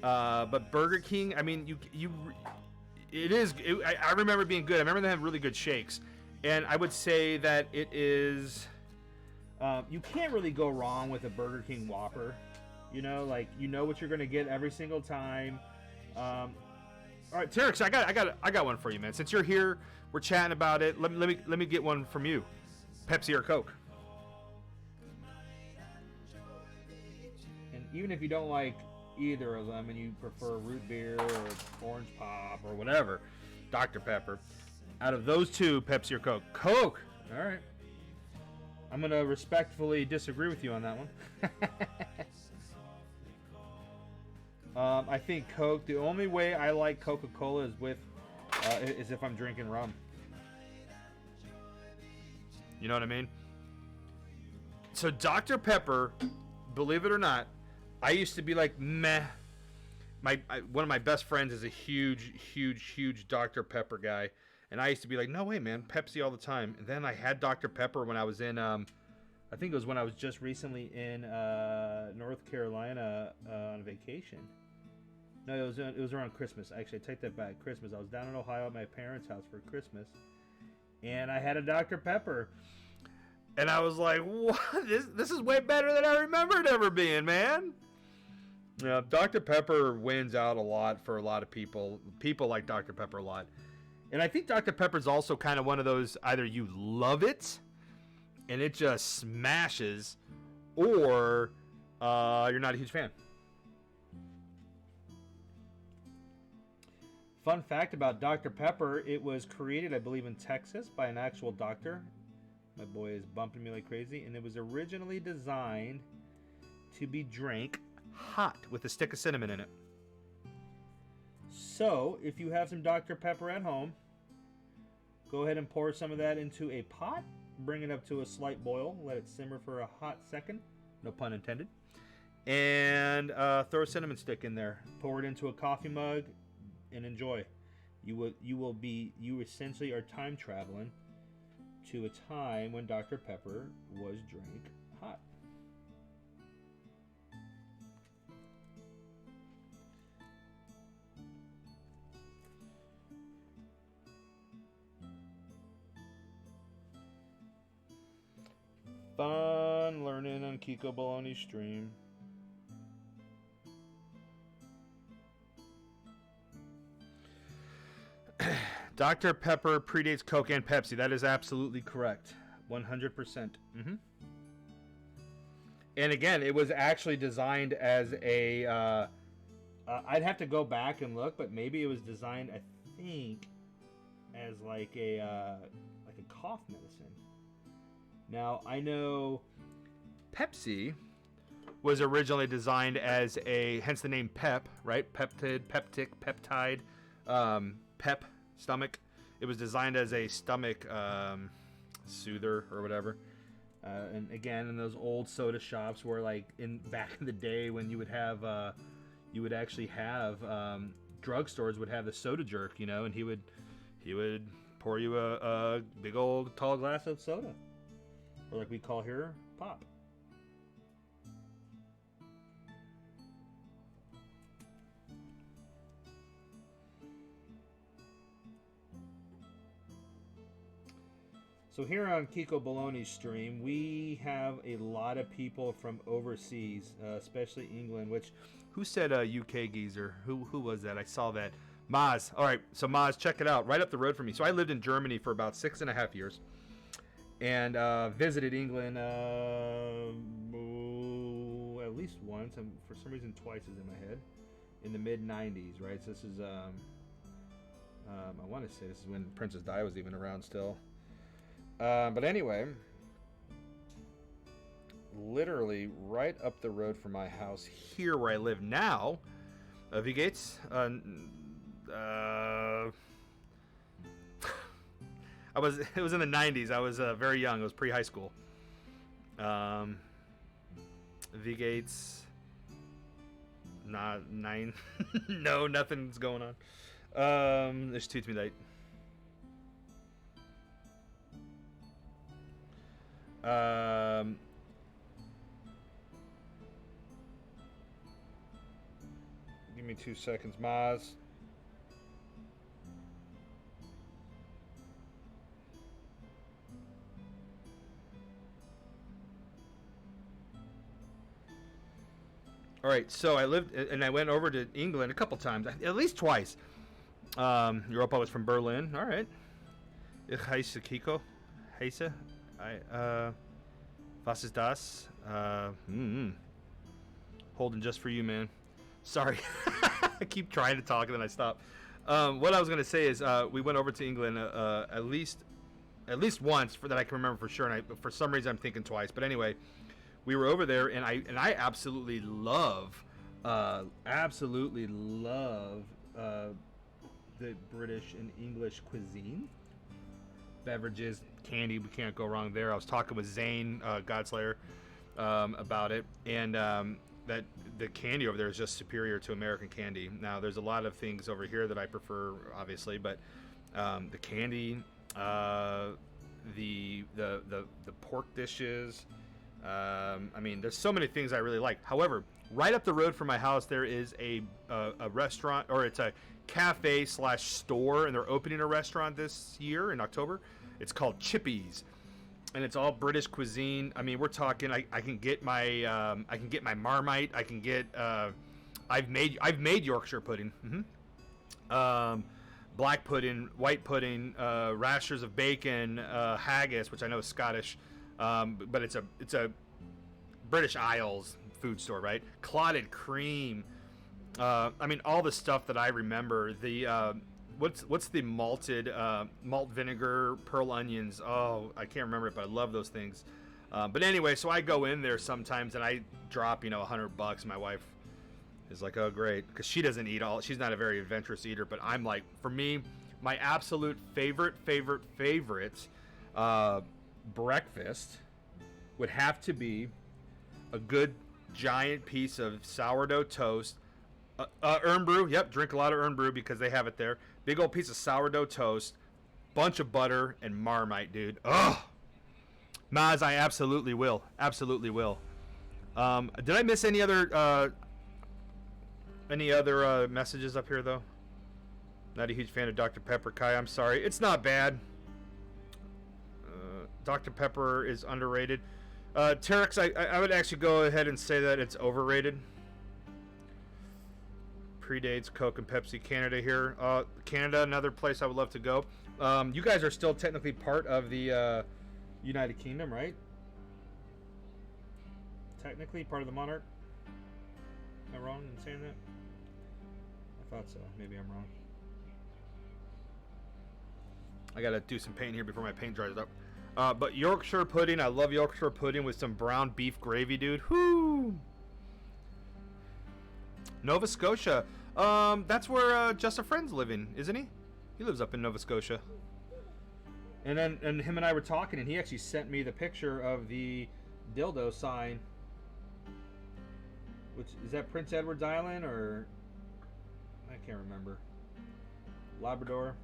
Speaker 1: But Burger King, I mean, I remember it being good. I remember they had really good shakes, and I would say that it is. You can't really go wrong with a Burger King Whopper. You know, like you know what you're gonna get every single time. All right, Terex, I got one for you, man. Since you're here, we're chatting about it. Let me get one from you. Pepsi or Coke? And even if you don't like either of them and you prefer root beer or orange pop or whatever, Dr. Pepper, out of those two, Pepsi or Coke? Coke. All right. I'm gonna respectfully disagree with you on that one. I think Coke. The only way I like Coca-Cola is if I'm drinking rum. You know what I mean? So Dr. Pepper, believe it or not, I used to be like meh. One of my best friends is a huge Dr. Pepper guy, and I used to be like, no way, man, Pepsi all the time. And then I had Dr. Pepper when I was in, I think it was when I was just recently in North Carolina on vacation. No, it was around Christmas. Actually, I take that back. Christmas. I was down in Ohio at my parents' house for Christmas, and I had a Dr. Pepper, and I was like, "What? This is way better than I remember it ever being, man." Yeah, Dr. Pepper wins out a lot for a lot of people. People like Dr. Pepper a lot, and I think Dr. Pepper's also kind of one of those either you love it, and it just smashes, or you're not a huge fan. Fun fact about Dr. Pepper, it was created, I believe, in Texas by an actual doctor. My boy is bumping me like crazy. And it was originally designed to be drank hot with a stick of cinnamon in it. So, if you have some Dr. Pepper at home, go ahead and pour some of that into a pot. Bring it up to a slight boil. Let it simmer for a hot second. No pun intended. And throw a cinnamon stick in there. Pour it into a coffee mug and enjoy. You essentially are time traveling to a time when Dr. Pepper was drank hot. Fun learning on Kiko Baloney stream. Dr. Pepper predates Coke and Pepsi. That is absolutely correct. 100%. Mm-hmm. And again, it was actually designed as a... I'd have to go back and look, but maybe it was designed, I think, as like a cough medicine. Now, I know Pepsi was originally designed as hence the name PEP, right? Peptid, peptic, peptide, pep, stomach. It was designed as a stomach soother or whatever. And again, in those old soda shops where like back in the day when you would have, you would actually have, drugstores would have the soda jerk, you know, and he would pour you a big old tall glass of soda. Or like we call here, pop. So here on Kiko Baloney's stream, we have a lot of people from overseas, especially England, who said UK geezer? Who was that? I saw that. Maz. All right, so Maz, check it out. Right up the road from me. So I lived in Germany for about 6.5 years. And visited England at least once, and for some reason twice is in my head, in the mid-90s, right? So this is, I want to say this is when Princess Di was even around still. But anyway, literally right up the road from my house here where I live now, V Gates, it was in the 90s. I was very young. It was pre-high school. V Gates. Not 9. No, nothing's going on. There's toots me late. Give me 2 seconds, Maz. All right, so I lived and I went over to England a couple times, at least twice. Europa was from Berlin. All right. Ich heiße Kiko. Heiße. Was ist das? Holding just for you, man. Sorry. I keep trying to talk and then I stop. What I was going to say is we went over to England at least once that I can remember for sure, and for some reason I'm thinking twice. But anyway, we were over there, and I absolutely love the British and English cuisine. Beverages, candy, we can't go wrong there. I was talking with Zane, Godslayer, about it, and that the candy over there is just superior to American candy. Now, there's a lot of things over here that I prefer, obviously, but the candy, the pork dishes. I mean, there's so many things I really like. However, right up the road from my house, there is a restaurant, or it's a cafe/store, and they're opening a restaurant this year in October. It's called Chippy's, and it's all British cuisine. I mean, we're talking. I can get my Marmite. I can get. I've made Yorkshire pudding. Mm-hmm. Black pudding, white pudding, rashers of bacon, haggis, which I know is Scottish. But it's a British Isles food store, right? Clotted cream. I mean, all the stuff that I remember. what's the malted malt vinegar pearl onions? Oh, I can't remember it, but I love those things. But anyway, so I go in there sometimes and I drop, you know, $100. My wife is like, oh great, because she doesn't eat all. She's not a very adventurous eater, but I'm like, for me, my absolute favorite breakfast would have to be a good giant piece of sourdough toast. Earn brew, yep, drink a lot of Earn brew because they have it there. Big old piece of sourdough toast, bunch of butter, and Marmite, dude. Ugh. Maz, I absolutely will. Absolutely will. Did I miss any other messages up here, though? Not a huge fan of Dr. Pepper, Kai. I'm sorry. It's not bad. Dr. Pepper is underrated. Terex, I would actually go ahead and say that it's overrated. Predates Coke and Pepsi Canada here. Canada, another place I would love to go. You guys are still technically part of the United Kingdom, right? Technically part of the monarch. Am I wrong in saying that? I thought so. Maybe I'm wrong. I gotta do some paint here before my paint dries up. But Yorkshire pudding, I love Yorkshire pudding with some brown beef gravy, dude. Whoo! Nova Scotia. That's where Just a Friend's living, isn't he? He lives up in Nova Scotia. And him and I were talking, and he actually sent me the picture of the dildo sign. Which is that Prince Edward's Island, or I can't remember. Labrador.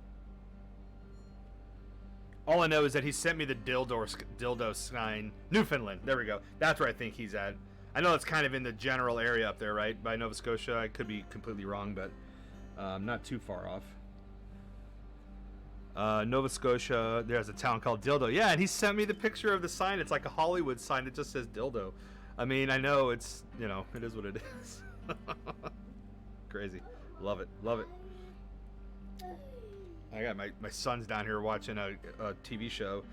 Speaker 1: All I know is that he sent me the dildo sign. Newfoundland. There we go. That's where I think he's at. I know it's kind of in the general area up there, right? By Nova Scotia. I could be completely wrong, but not too far off. Nova Scotia, there's a town called Dildo. Yeah, and he sent me the picture of the sign. It's like a Hollywood sign that just says Dildo. I mean, I know it's, you know, it is what it is. Crazy. Love it. Love it. I got my son's down here watching a TV show,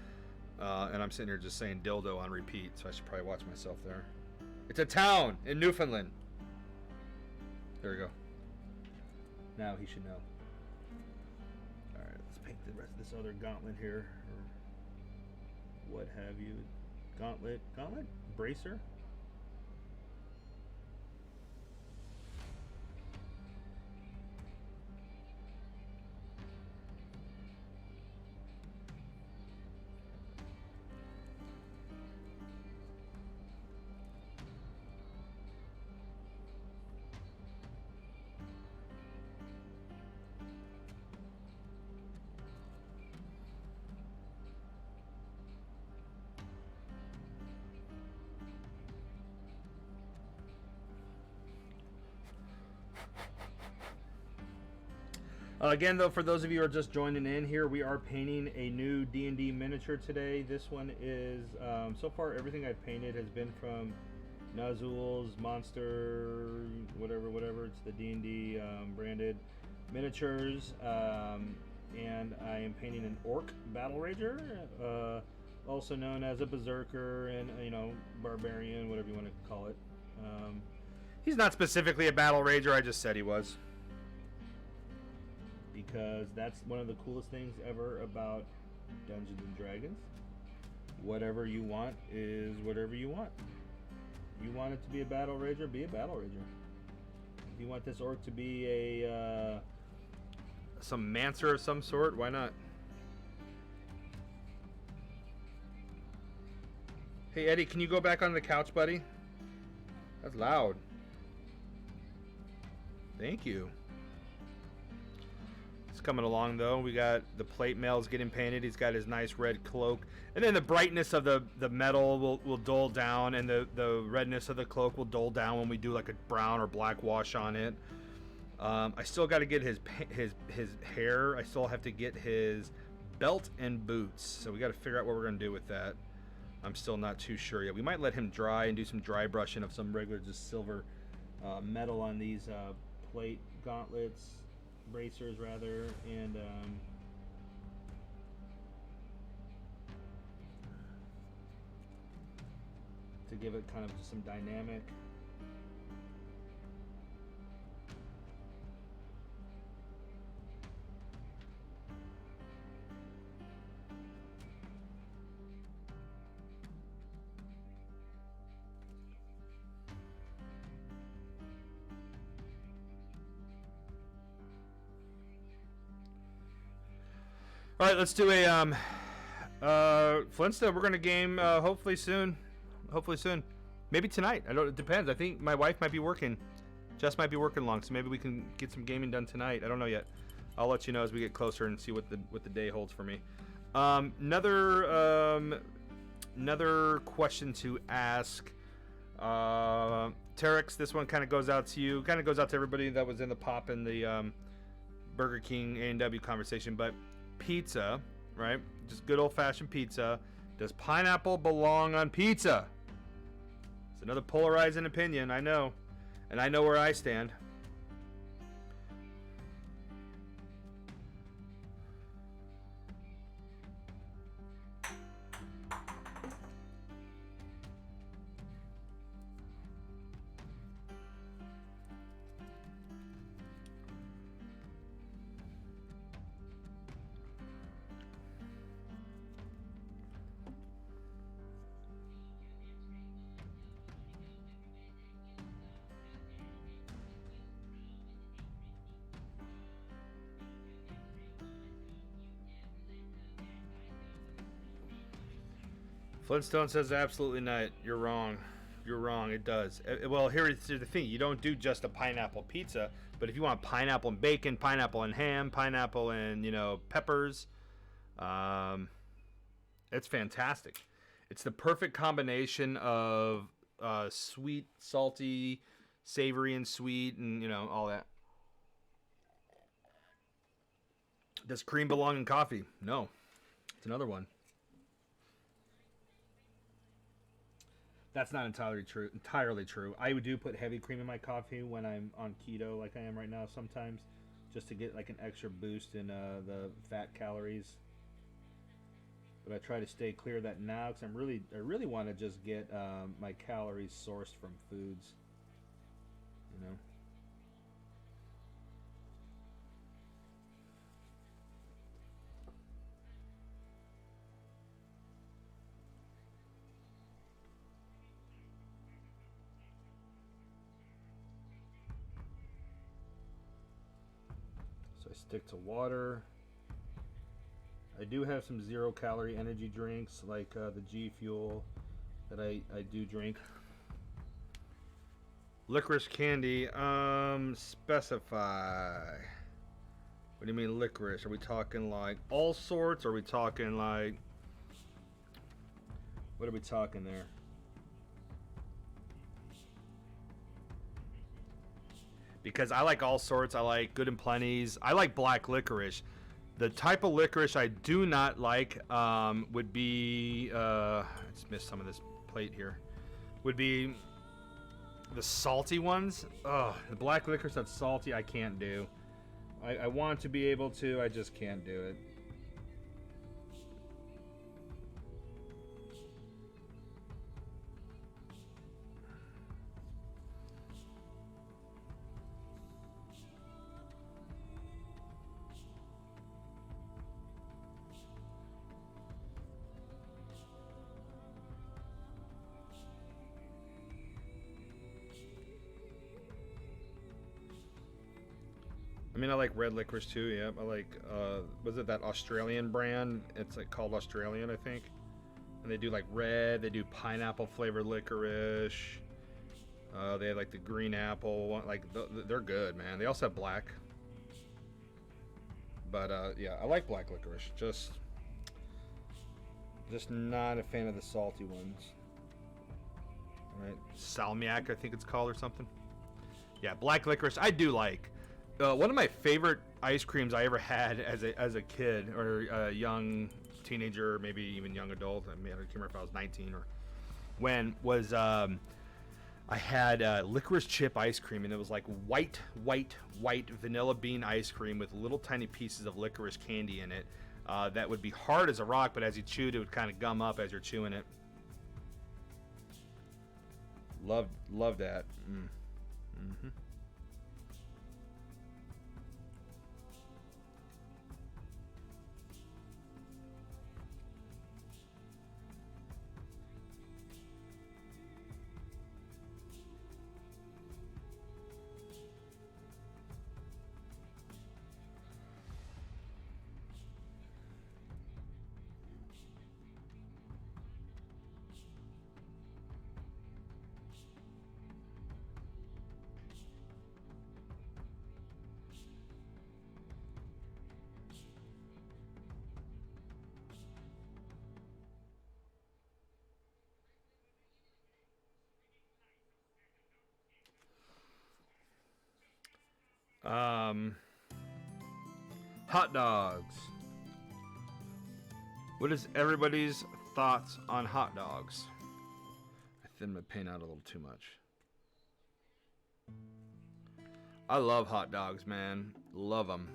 Speaker 1: and I'm sitting here just saying dildo on repeat, so I should probably watch myself there. It's a town in Newfoundland. There we go. Now he should know. Alright, let's paint the rest of this other gauntlet here, or what have you. Gauntlet? Bracer? Again, though, for those of you who are just joining in here, we are painting a new D&D miniature today. This one is, so far everything I've painted has been from Nazul's Monster, whatever. It's the D&D branded miniatures. And I am painting an Orc Battle Rager, also known as a Berserker and, you know, Barbarian, whatever you want to call it. He's not specifically a Battle Rager, I just said he was. Because that's one of the coolest things ever about Dungeons and Dragons. Whatever you want is whatever you want. You want it to be a Battle Rager, be a Battle Rager. If you want this orc to be a some Mancer of some sort, why not? Hey Eddie, can you go back on the couch, buddy? That's loud. Thank you. Coming along though, we got the plate mail's getting painted. He's got his nice red cloak, and then the brightness of the metal will dull down, and the redness of the cloak will dull down when we do like a brown or black wash on it. I still got to get his hair. I still have to get his belt and boots, so we got to figure out what we're gonna do with that. I'm still not too sure yet. We might let him dry and do some dry brushing of some regular just silver metal on these plate gauntlets. Bracers rather, and to give it kind of just some dynamic. All right, let's do a Flintstone. We're gonna game hopefully soon. Hopefully soon. Maybe tonight. I don't. It depends. I think my wife might be working. Jess might be working long, so maybe we can get some gaming done tonight. I don't know yet. I'll let you know as we get closer and see what the day holds for me. Another question to ask. Terex, this one kind of goes out to you. Kind of goes out to everybody that was in the Pop and the Burger King A&W conversation. But pizza, right? Just good old-fashioned pizza. Does pineapple belong on pizza? It's another polarizing opinion, I know. And I know where I stand. Flintstone says absolutely not. You're wrong. You're wrong. It does. Well, here's the thing. You don't do just a pineapple pizza, but if you want pineapple and bacon, pineapple and ham, pineapple and, peppers, it's fantastic. It's the perfect combination of sweet, salty, savory, and sweet, and, all that. Does cream belong in coffee? No. It's another one. That's not entirely true. I do put heavy cream in my coffee when I'm on keto, like I am right now sometimes, just to get like an extra boost in the fat calories. But I try to stay clear of that now because I really want to just get my calories sourced from foods. So I stick to water. I do have some 0-calorie energy drinks like the G Fuel that I do drink. Licorice candy, specify. What do you mean licorice? Are we talking like all sorts? Or are we talking like, what are we talking there? Because I like all sorts. I like Good and Plenty's. I like black licorice. The type of licorice I do not like would be, I just missed some of this plate here, would be the salty ones. Ugh, the black licorice that's salty I can't do. I want to be able to, I just can't do it. I mean, I like red licorice too. Yeah, I like. Was it that Australian brand? It's like called Australian, I think. And they do like red. They do pineapple flavored licorice. They have like the green apple one. Like they're good, man. They also have black. But yeah, I like black licorice. Just not a fan of the salty ones. All right, salmiak, I think it's called or something. Yeah, black licorice I do like. One of my favorite ice creams I ever had as a kid or a young teenager, maybe even young adult. I can't remember if I was 19 or when was. I had licorice chip ice cream, and it was like white vanilla bean ice cream with little tiny pieces of licorice candy in it. That would be hard as a rock, but as you chewed, it would kind of gum up as you're chewing it. Loved that. Mm-hmm. Hot dogs. What is everybody's thoughts on hot dogs? I thinned my paint out a little too much. I love hot dogs, man. Love them.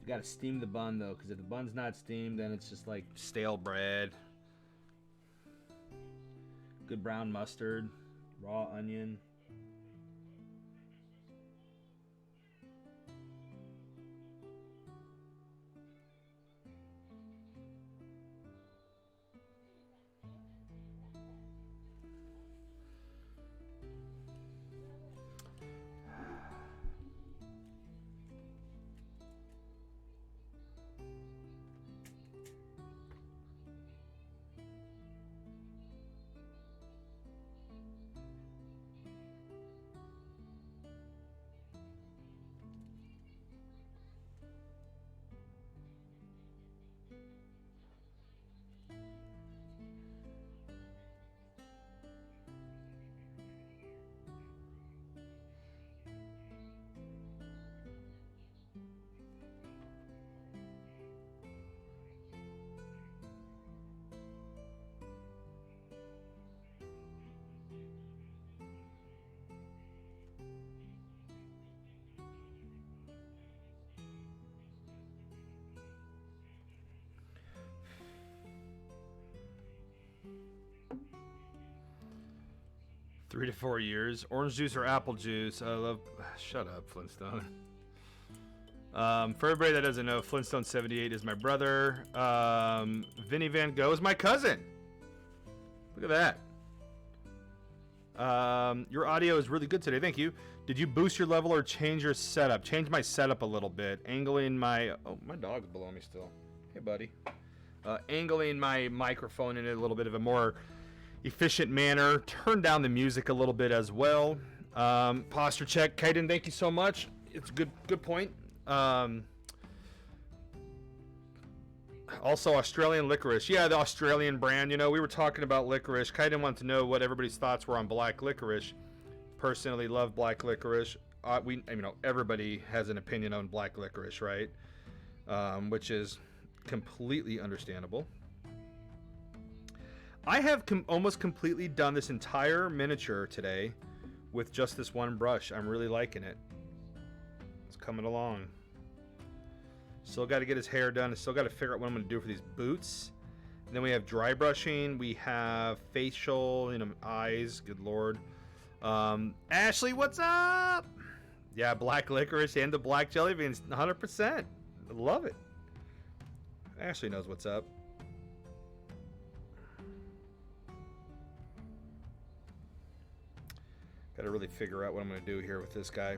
Speaker 1: You gotta steam the bun though, because if the bun's not steamed, then it's just like stale bread. Good brown mustard, raw onion. Three to 4 years. Orange juice or apple juice? I love. Shut up, Flintstone. For everybody that doesn't know, Flintstone 78 is my brother. Vinny Van Gogh is my cousin. Look at that. Your audio is really good today. Thank you. Did you boost your level or change your setup? Change my setup a little bit. Angling my. Oh, my dog's below me still. Hey, buddy. Angling my microphone in a little bit of a more efficient manner. Turn down the music a little bit as well. Posture check. Kaiden, thank you so much. It's a good point. Also, Australian licorice. Yeah, the Australian brand. You know, we were talking about licorice. Kaiden wanted to know what everybody's thoughts were on black licorice. Personally, love black licorice. Everybody has an opinion on black licorice, right? Which is completely understandable. I have almost completely done this entire miniature today with just this one brush. I'm really liking it. It's coming along. Still got to get his hair done. I still got to figure out what I'm going to do for these boots. And then we have dry brushing. We have facial, eyes. Good Lord. Ashley, what's up? Yeah, black licorice and the black jelly beans. 100%. I love it. Ashley knows what's up. Got to really figure out what I'm going to do here with this guy.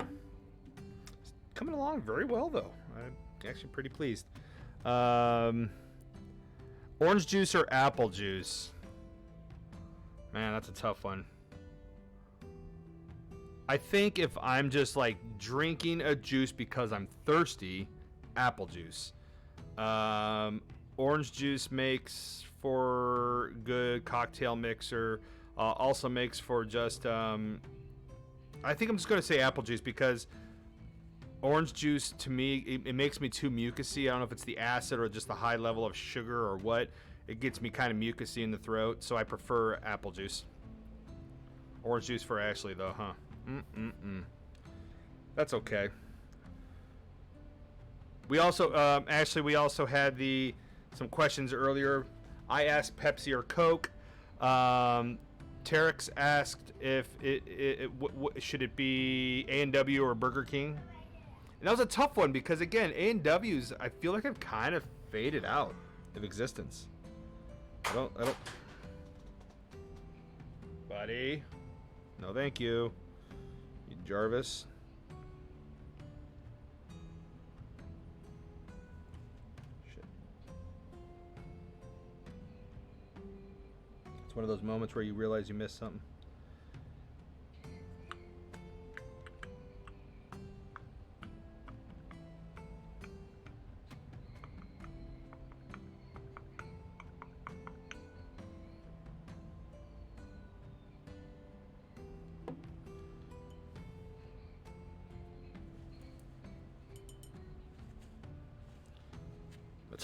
Speaker 1: It's coming along very well, though. I'm actually pretty pleased. Orange juice or apple juice? Man, that's a tough one. I think if I'm just like drinking a juice because I'm thirsty, apple juice. Orange juice makes for good cocktail mixer. Also makes for just... I think I'm just going to say apple juice because orange juice, to me, it makes me too mucusy. I don't know if it's the acid or just the high level of sugar or what. It gets me kind of mucusy in the throat, so I prefer apple juice. Orange juice for Ashley, though, huh? That's okay. We also, Ashley, we also had some questions earlier. I asked Pepsi or Coke. Terex asked if should it be A&W or Burger King. And that was a tough one because, again, A&W's, I feel like have kind of faded out of existence. I don't... Buddy. No, thank you. You Jarvis. Shit. It's one of those moments where you realize you missed something.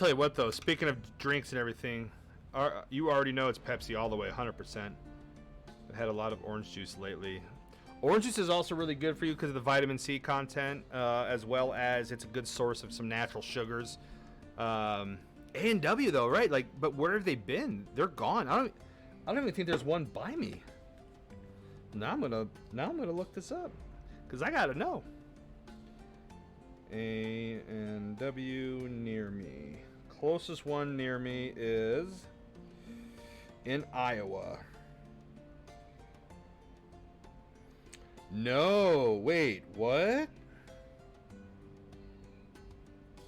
Speaker 1: Tell you what though, speaking of drinks and everything, you already know it's Pepsi all the way, 100%. I've had a lot of orange juice lately. Orange juice is also really good for you because of the vitamin C content, as well as it's a good source of some natural sugars. A&W though, right? Like, but where have they been? They're gone. I don't even think there's one by me. Now I'm gonna look this up because I gotta know. A&W near me. Closest one near me is in Iowa. No, wait, what?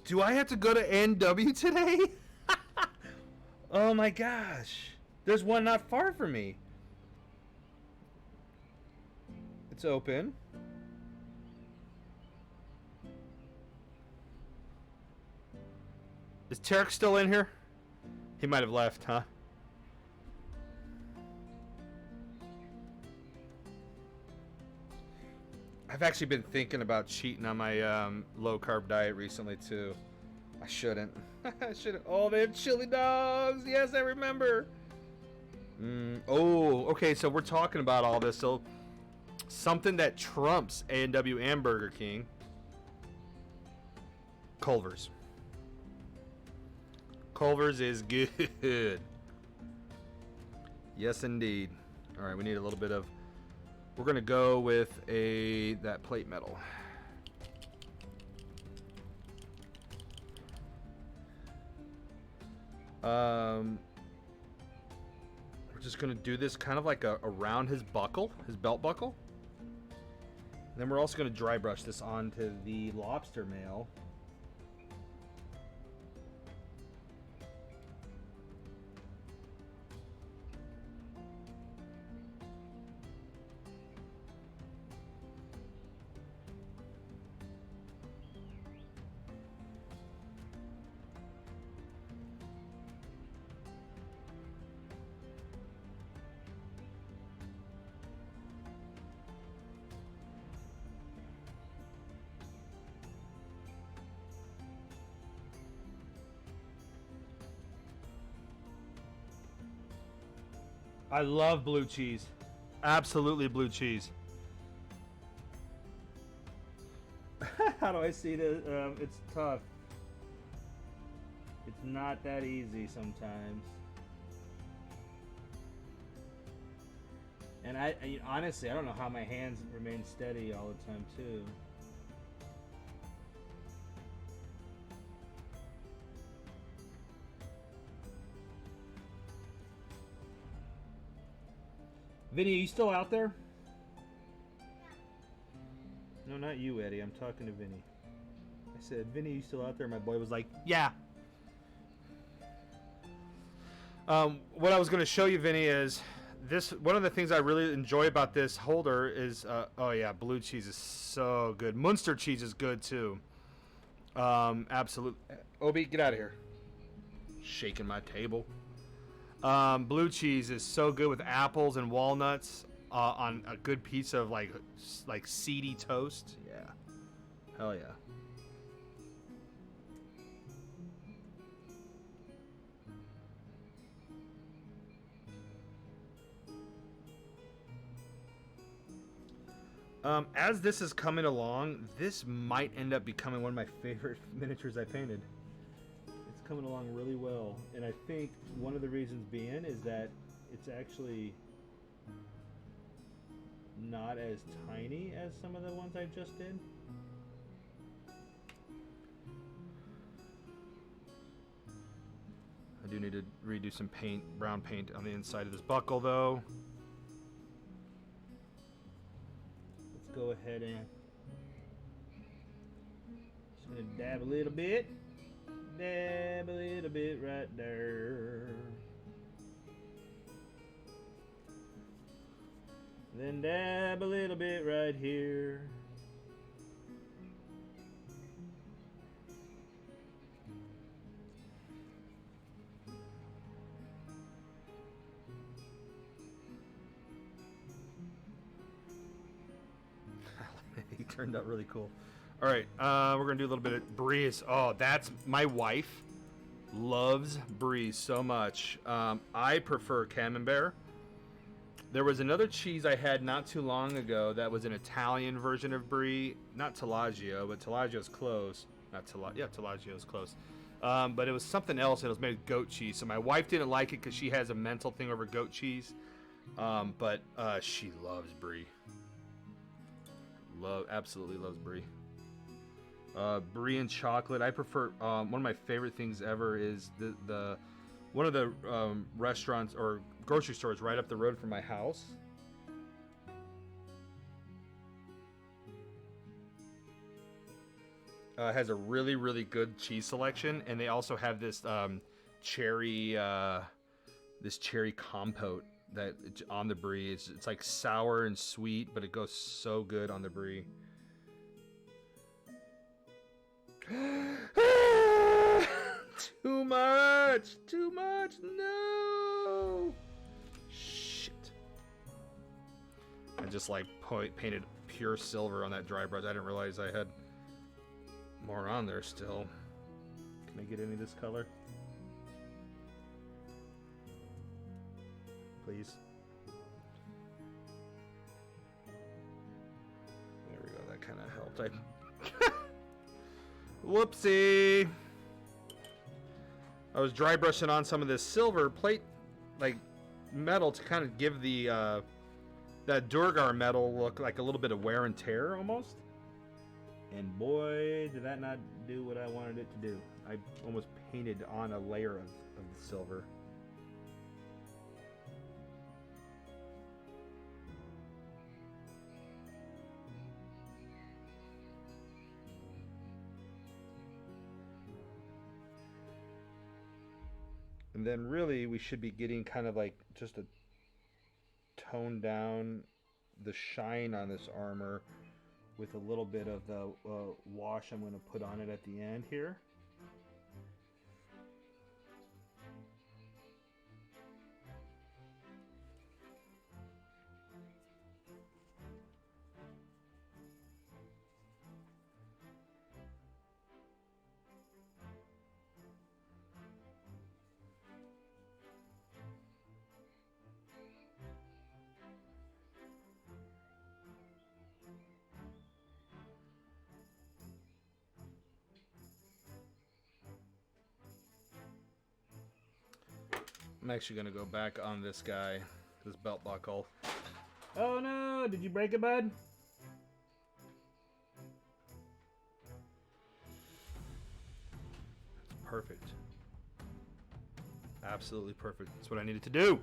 Speaker 1: Do I have to go to A&W today? Oh my gosh. There's one not far from me. It's open. Is Tarek still in here? He might have left, huh? I've actually been thinking about cheating on my low-carb diet recently, too. I shouldn't. I shouldn't. Oh, they have chili dogs. Yes, I remember. Oh, okay, so we're talking about all this. So, something that trumps A&W and Burger King. Culver's. Culver's is good. Yes, indeed. All right, we need a little bit of... We're going to go with that plate metal. We're just going to do this kind of like around his buckle, his belt buckle. And then we're also going to dry brush this onto the lobster mail. I love blue cheese. Absolutely blue cheese. How do I see this? It's tough. It's not that easy sometimes. And I honestly, I don't know how my hands remain steady all the time too. Vinny, are you still out there? No, not you, Eddie. I'm talking to Vinny. I said, Vinny, you still out there? My boy was like, yeah. What I was going to show you, Vinny, is this. One of the things I really enjoy about this holder is, oh yeah, blue cheese is so good. Munster cheese is good too. Absolutely. Obi, get out of here. Shaking my table. Blue cheese is so good with apples and walnuts on a good piece of like seedy toast. Yeah, hell yeah. As this is coming along, this might end up becoming one of my favorite miniatures I painted. Coming along really well, and I think one of the reasons being is that it's actually not as tiny as some of the ones I just did. I do need to redo some paint, brown paint on the inside of this buckle though. Let's go ahead and just gonna dab a little bit. Dab a little bit right there. Then dab a little bit right here. He turned out really cool. All right, we're gonna do a little bit of breeze. Oh, that's my wife. loves brie so much. I prefer camembert. There was another cheese I had not too long ago that was an Italian version of brie. Not Telaggio, but Telaggio's close. Not Telaggio. Yeah, Telaggio's close. But it was something else, and it was made with goat cheese. So my wife didn't like it because she has a mental thing over goat cheese. But she loves brie. Absolutely loves brie. Brie and chocolate. I prefer. One of my favorite things ever is the one of the restaurants or grocery stores right up the road from my house. Has a really, really good cheese selection, and they also have this cherry compote that on the brie. It's like sour and sweet, but it goes so good on the brie. Too much! Too much! No! Shit. I just like painted pure silver on that dry brush. I didn't realize I had more on there still. Can I get any of this color? Please. There we go. That kind of helped. Whoopsie! I was dry brushing on some of this silver plate, like metal, to kind of give the that Durgar metal look like a little bit of wear and tear almost. And boy, did that not do what I wanted it to do. I almost painted on a layer of the silver. And then really we should be getting kind of like just a tone down the shine on this armor with a little bit of the wash I'm going to put on it at the end here. I'm actually going to go back on this guy, this belt buckle. Oh no, did you break it, bud? Perfect. Absolutely perfect. That's what I needed to do.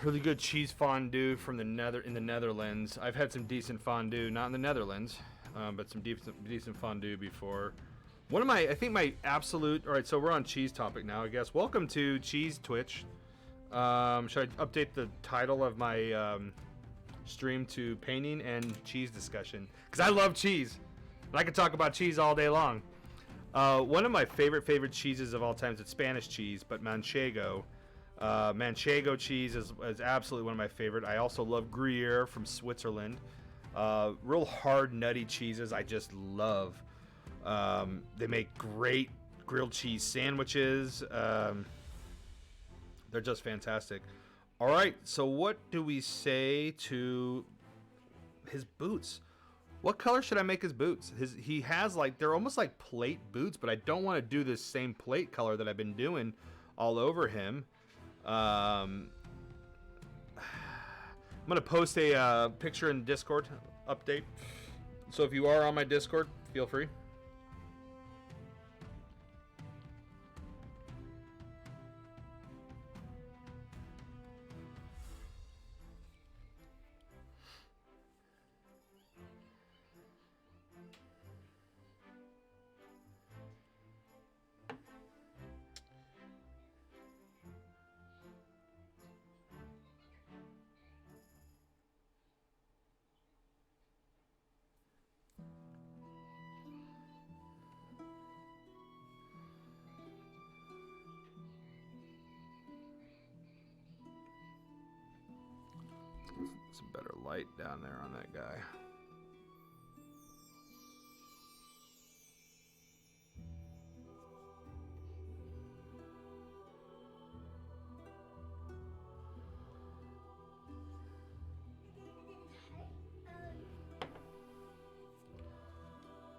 Speaker 1: Really good cheese fondue from in the Netherlands. I've had some decent fondue, not in the Netherlands, but some decent fondue before. One of I think my absolute, all right, so we're on cheese topic now, I guess. Welcome to Cheese Twitch. Should I update the title of my stream to painting and cheese discussion? Because I love cheese. And I could talk about cheese all day long. One of my favorite cheeses of all time is Spanish cheese, but Manchego. Manchego cheese is absolutely one of my favorite. I also love Gruyere from Switzerland. Real hard, nutty cheeses I just love. They make great grilled cheese sandwiches. They're just fantastic. All right, so what do we say to his boots? What color should I make his boots? He has like, they're almost like plate boots, but I don't want to do this same plate color that I've been doing all over him. I'm gonna post a picture in Discord update. So if you are on my Discord, feel free. Some better light down there on that guy.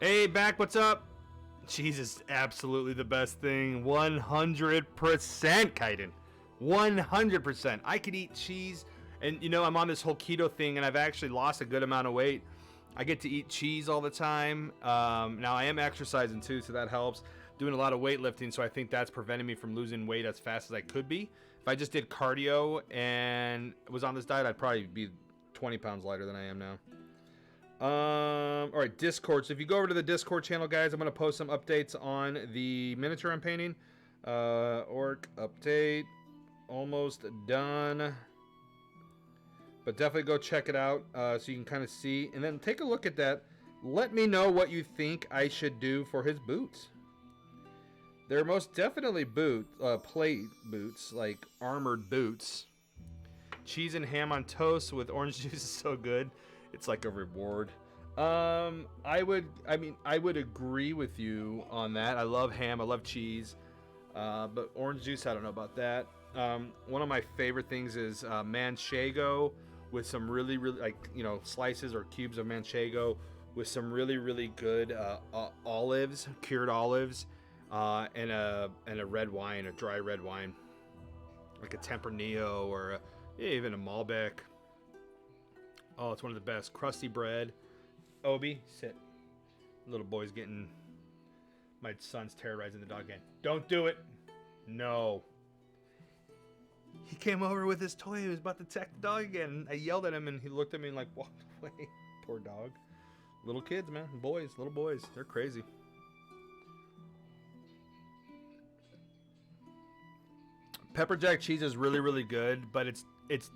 Speaker 1: Hey, back, what's up? Cheese is absolutely the best thing. 100%, Kaiden. 100%. I could eat cheese, and you know, I'm on this whole keto thing, and I've actually lost a good amount of weight. I get to eat cheese all the time. Now, I am exercising too, so that helps. Doing a lot of weightlifting, so I think that's preventing me from losing weight as fast as I could be. If I just did cardio and was on this diet, I'd probably be 20 pounds lighter than I am now. All right, Discord. So if you go over to the Discord channel, guys, I'm going to post some updates on the miniature I'm painting. Orc update. Almost done. But definitely go check it out so you can kind of see. And then take a look at that. Let me know what you think I should do for his boots. They're most definitely plate boots, like armored boots. Cheese and ham on toast with orange juice is so good. It's like a reward. I would agree with you on that. I love ham. I love cheese. But orange juice, I don't know about that. One of my favorite things is manchego with some really, slices or cubes of manchego with some really, really good olives, cured olives, and a red wine, a dry red wine, like a Tempranillo or even a Malbec. Oh, it's one of the best. Crusty bread. Obi, sit. Little boy's getting... My son's terrorizing the dog again. Don't do it. No. He came over with his toy. He was about to attack the dog again. I yelled at him, and he looked at me and walked away. Poor dog. Little kids, man. Boys. Little boys. They're crazy. Pepper jack cheese is really, really good, but it's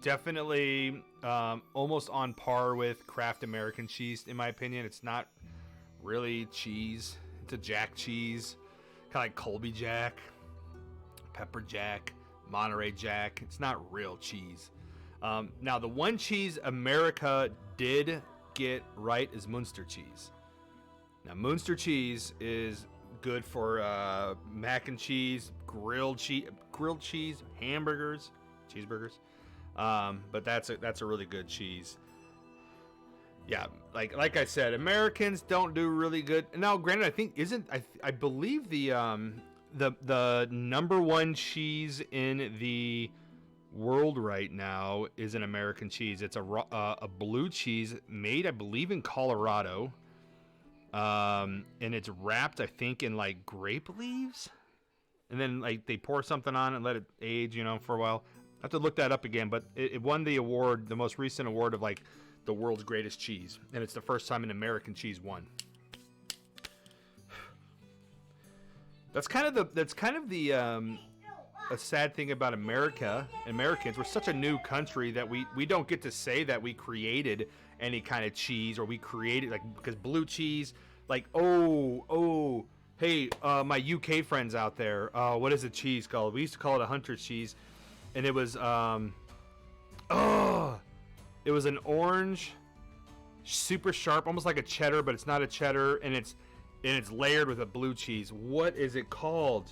Speaker 1: definitely almost on par with Kraft American cheese, in my opinion. It's not really cheese. It's a jack cheese, kind of like Colby Jack, Pepper Jack, Monterey Jack. It's not real cheese. Now, the one cheese America did get right is Munster cheese. Now, Munster cheese is good for mac and cheese, grilled cheese, hamburgers, cheeseburgers. But that's a really good cheese. Yeah, like I said, Americans don't do really good. Now, granted, I believe the number one cheese in the world right now is an American cheese. It's a blue cheese made, I believe, in Colorado. And it's wrapped, I think, in grape leaves, and then they pour something on it and let it age, for a while. I have to look that up again, but it won the award, the most recent award of the world's greatest cheese, and it's the first time an American cheese won. That's kind of the a sad thing about Americans. We're such a new country that we don't get to say that we created any kind of cheese, or we created because blue cheese, hey, my UK friends out there, what is the cheese called? We used to call it a Hunter's cheese, and it was it was an orange, super sharp, almost like a cheddar, but it's not a cheddar, and it's layered with a blue cheese. What is it called?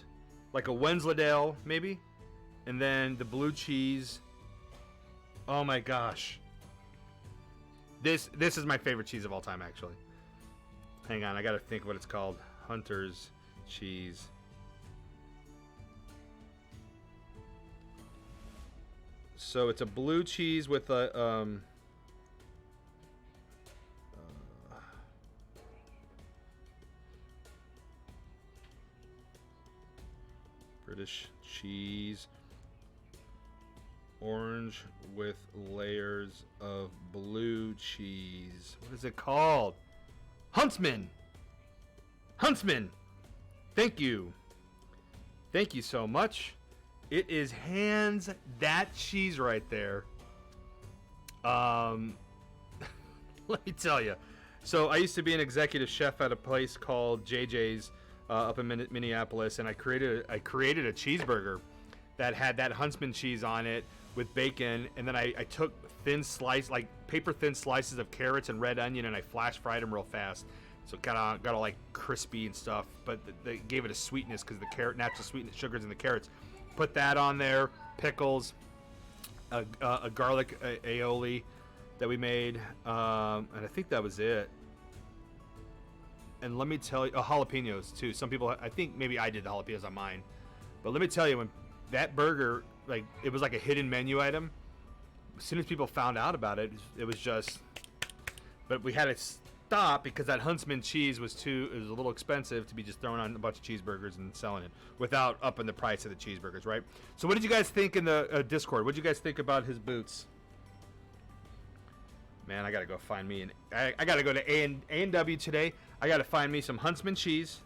Speaker 1: Like a Wensleydale, maybe? And then the blue cheese. Oh my gosh. This is my favorite cheese of all time, actually. Hang on, I gotta think what it's called. Hunter's cheese. So it's a blue cheese with a British cheese, orange with layers of blue cheese. What is it called? Huntsman. Thank you so much. It is hands that cheese right there. Let me tell you. So I used to be an executive chef at a place called JJ's up in Minneapolis, and I created a cheeseburger that had that Huntsman cheese on it with bacon, and then I took paper thin slices of carrots and red onion, and I flash fried them real fast. So it got all crispy and stuff, but they gave it a sweetness because the natural sweetness, sugars in the carrots. Put that on there, pickles, a garlic aioli that we made, and I think that was it. And let me tell you, jalapenos too. Some people, I think maybe I did the jalapenos on mine, but let me tell you, when that burger, like, it was like a hidden menu item. As soon as people found out about it, it was just. But we had to stop because that Huntsman cheese was it was a little expensive to be just throwing on a bunch of cheeseburgers and selling it without upping the price of the cheeseburgers, right? So what did you guys think in the Discord? What did you guys think about his boots? Man, I gotta go find me I gotta go to A&W today. I gotta find me some Huntsman cheese.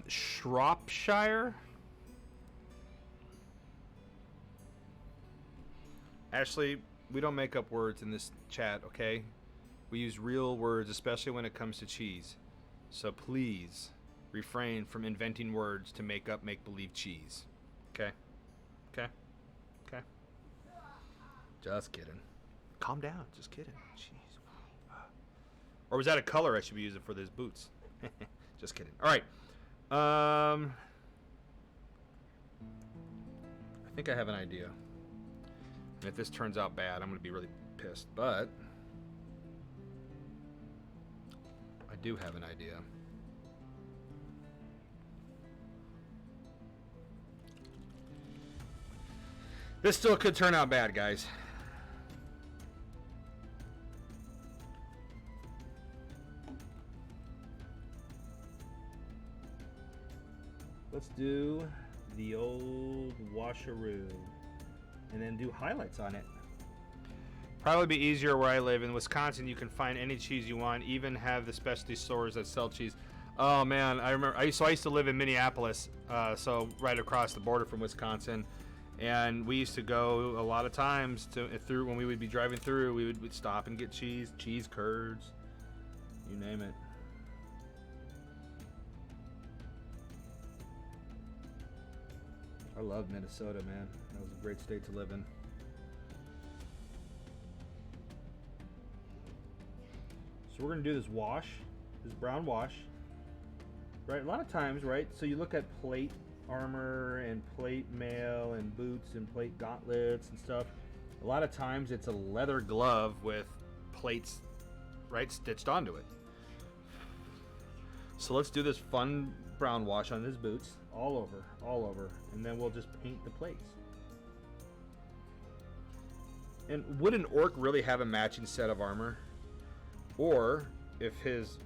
Speaker 1: Shropshire. Ashley, we don't make up words in this chat, okay? We use real words, especially when it comes to cheese. So please refrain from inventing words to make up make-believe cheese. Okay? Okay? Okay? Just kidding. Calm down. Just kidding. Jeez. Or was that a color I should be using for these boots? Just kidding. All right. I think I have an idea. And if this turns out bad, I'm going to be really pissed. But I do have an idea. This still could turn out bad, guys. Let's do the old washaroo and then do highlights on it. Probably be easier where I live. In Wisconsin, you can find any cheese you want, even have the specialty stores that sell cheese. Oh man, I remember. I used to live in Minneapolis, so right across the border from Wisconsin, and we used to go a lot of times through when we would be driving through. We'd stop and get cheese curds, you name it. I love Minnesota, man. That was a great state to live in. So we're gonna do this wash, this brown wash, right? A lot of times, right? So you look at plate armor and plate mail and boots and plate gauntlets and stuff. A lot of times it's a leather glove with plates, right, stitched onto it. So let's do this fun brown wash on his boots, all over, and then we'll just paint the plates. And would an orc really have a matching set of armor? Or if his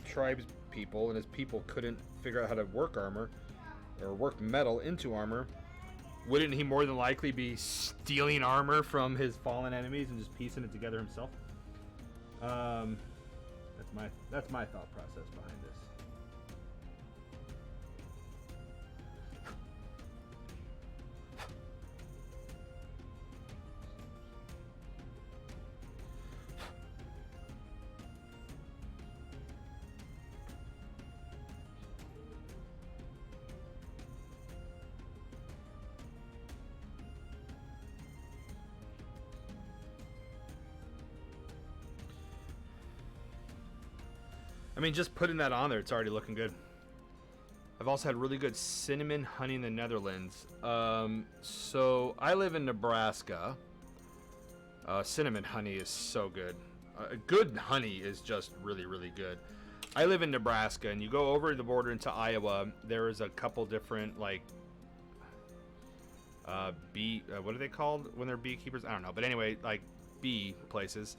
Speaker 1: tribe's people and his people couldn't figure out how to work armor or work metal into armor, wouldn't he more than likely be stealing armor from his fallen enemies and just piecing it together himself? That's my thought process behind this. I mean, just putting that on there, it's already looking good. I've also had really good cinnamon honey in the Netherlands. So I live in Nebraska. Cinnamon honey is so good. Good honey is just really, really good. I live in Nebraska, and you go over the border into Iowa. There is a couple different, like, what are they called when they're beekeepers? I don't know, but anyway, like bee places.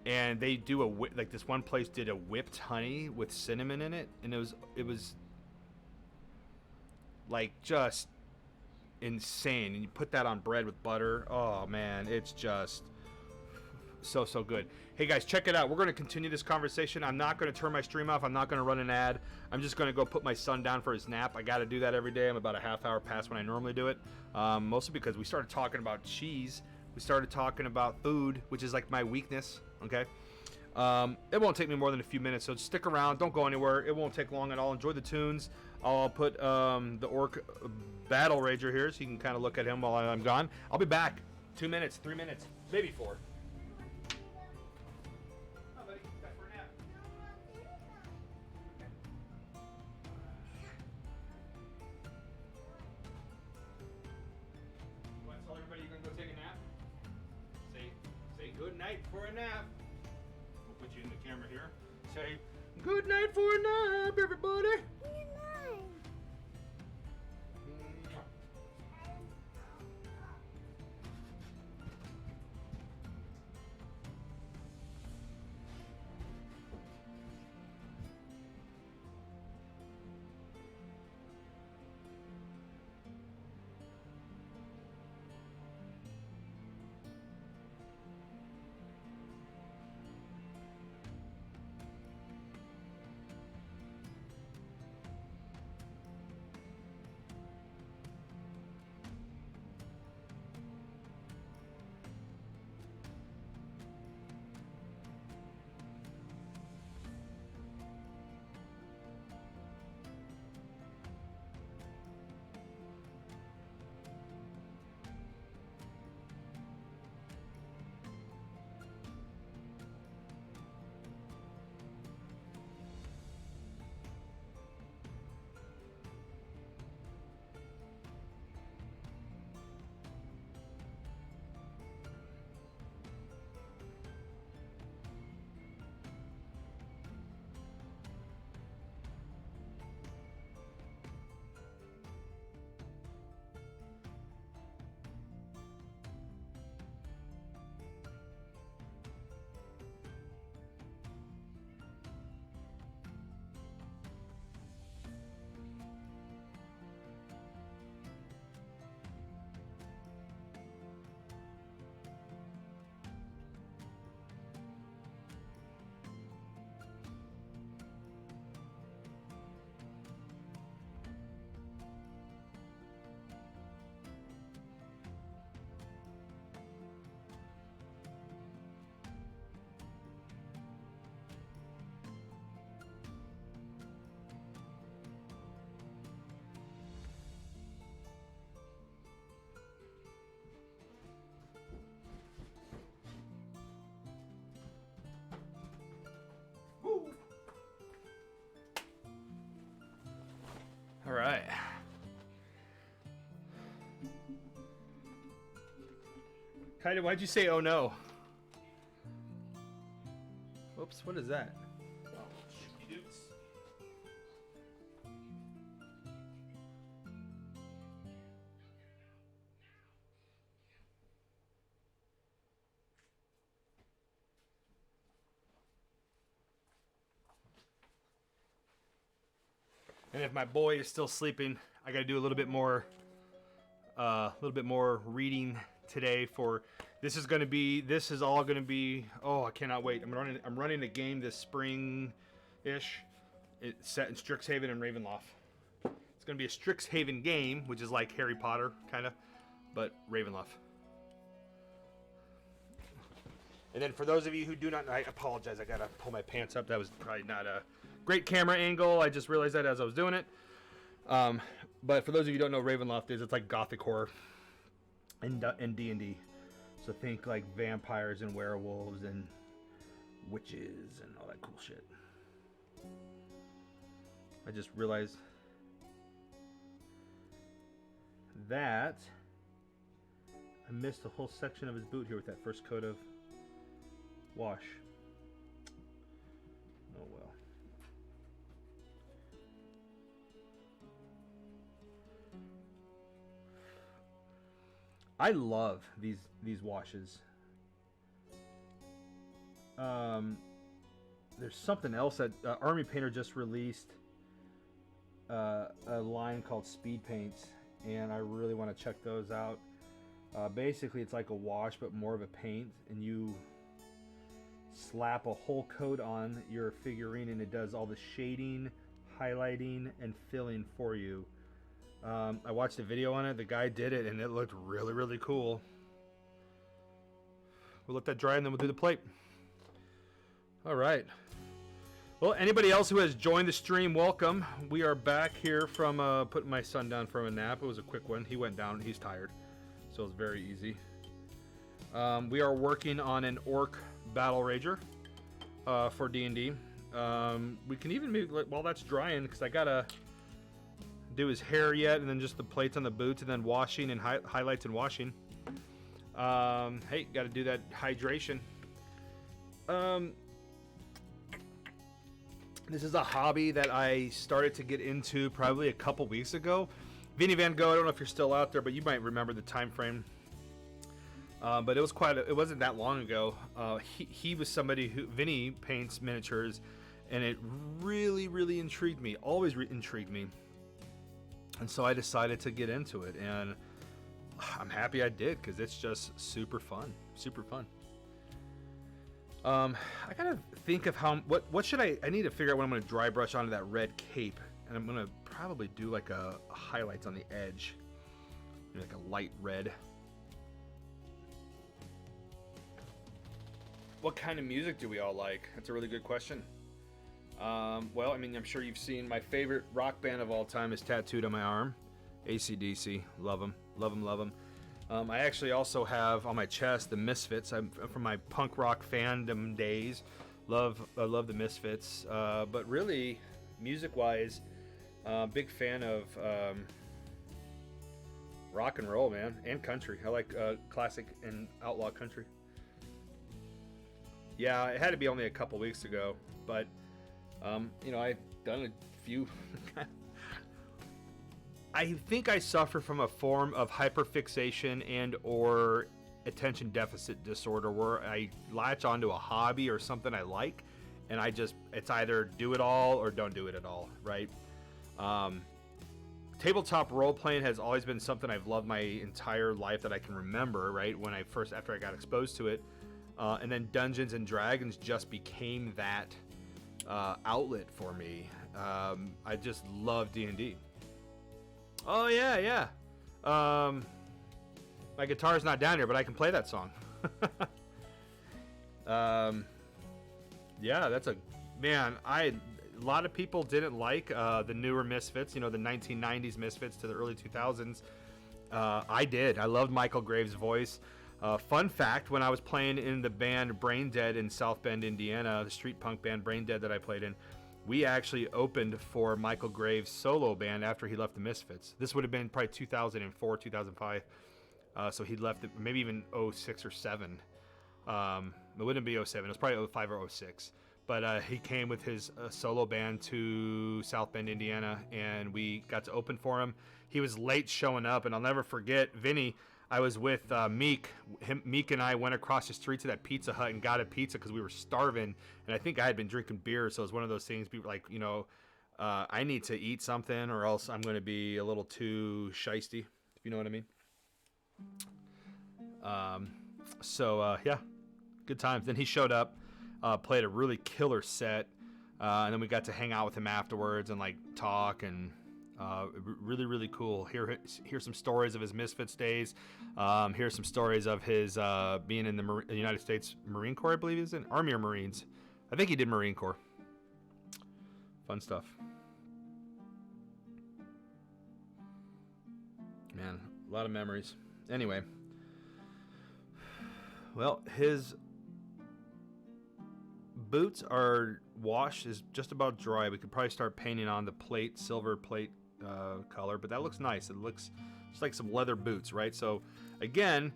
Speaker 1: And they do like this one place did a whipped honey with cinnamon in it, and it was like just insane. And you put that on bread with butter. Oh man, it's just so good. Hey guys, check it out. We're going to continue this conversation. I'm not going to turn my stream off. I'm not going to run an ad. I'm just going to go put my son down for his nap. I got to do that every day. I'm about a half hour past when I normally do it. Mostly because we started talking about cheese. We started talking about food, which is like my weakness. Okay, it won't take me more than a few minutes, so stick around. Don't go anywhere. It won't take long at all. Enjoy the tunes. I'll put the Orc Battle Rager here, so you can kind of look at him while I'm gone. I'll be back. 2 minutes, 3 minutes, maybe 4. night for a nap. We'll put you in the camera here. Say, good night for a nap, everybody.
Speaker 2: Good night.
Speaker 1: All right. Kaida, why'd you say oh no? Whoops, what is that? And if my boy is still sleeping, I gotta do a little bit more reading today. For this is all gonna be. Oh, I cannot wait! I'm running a game this spring-ish. It's set in Strixhaven and Ravenloft. It's gonna be a Strixhaven game, which is like Harry Potter kind of, but Ravenloft. And then for those of you who do not know, I apologize. I gotta pull my pants up. That was probably not a great camera angle. I just realized that as I was doing it. But for those of you who don't know, Ravenloft it's like gothic horror in D&D. So think like vampires and werewolves and witches and all that cool shit. I just realized that I missed a whole section of his boot here with that first coat of wash. Oh well. I love these washes. There's something else that Army Painter just released a line called Speed Paints, and I really want to check those out. Basically, it's like a wash, but more of a paint, and you slap a whole coat on your figurine, and it does all the shading, highlighting, and filling for you. I watched a video on it. The guy did it, and it looked really, really cool. We'll let that dry, and then we'll do the plate. All right. Well, anybody else who has joined the stream, welcome. We are back here from putting my son down from a nap. It was a quick one. He went down. He's tired, so it's very easy. We are working on an Orc Battle Rager for D&D. We can even maybe, while that's drying, because I gotta do his hair yet, and then just the plates on the boots, and then washing and highlights and washing. Hey, gotta do that hydration. This is a hobby that I started to get into probably a couple weeks ago. Vinny Van Gogh, I don't know if you're still out there, but you might remember the time frame. But it was it wasn't that long ago. He was somebody who, Vinny paints miniatures, and it really, really intrigued me, always intrigued me. And so I decided to get into it, and I'm happy I did, because it's just super fun, super fun. I gotta think of what should I need to figure out when I'm gonna dry brush onto that red cape, and I'm gonna probably do like a highlights on the edge, like a light red. What kind of music do we all like? That's a really good question. Well, I mean, I'm sure you've seen my favorite rock band of all time is tattooed on my arm, AC/DC. Love them, love them, love them. I actually also have on my chest the Misfits. I'm from my punk rock fandom days. I love the Misfits. But really, music-wise, big fan of rock and roll, man, and country. I like classic and outlaw country. Yeah, it had to be only a couple weeks ago, but you know, I've done a few. I think I suffer from a form of hyperfixation and or attention deficit disorder where I latch onto a hobby or something I like, and it's either do it all or don't do it at all, right? Tabletop role playing has always been something I've loved my entire life that I can remember, right? After I got exposed to it, and then Dungeons and Dragons just became that outlet for me. I just love D&D. Oh yeah. My guitar's not down here, but I can play that song. Yeah, that's a lot of people didn't like the newer Misfits, you know, the 1990s Misfits to the early 2000s. I did. I loved Michael Graves' voice. Fun fact, when I was playing in the band Brain Dead in South Bend, Indiana, the street punk band Brain Dead that I played in, we actually opened for Michael Graves' solo band after he left the Misfits. This would have been probably 2004, 2005. So he left it, maybe even 06 or 07. It wouldn't be 07. It was probably 05 or 06. But he came with his solo band to South Bend, Indiana, and we got to open for him. He was late showing up, and I'll never forget, Vinny, I was with Meek. Meek and I went across the street to that Pizza Hut and got a pizza because we were starving. And I think I had been drinking beer, so it was one of those things. People like, you know, I need to eat something or else I'm going to be a little too shisty, if you know what I mean. Yeah, good times. Then he showed up, played a really killer set, and then we got to hang out with him afterwards and like talk and. Really, really cool. Hear some stories of his Misfits days. Hear some stories of his being in the United States Marine Corps, I believe he's in. Army or Marines. I think he did Marine Corps. Fun stuff. Man, a lot of memories. Anyway. Well, his boots are washed, is just about dry. We could probably start painting on the plate, silver plate color, but that looks nice. It looks just like some leather boots, right? So again,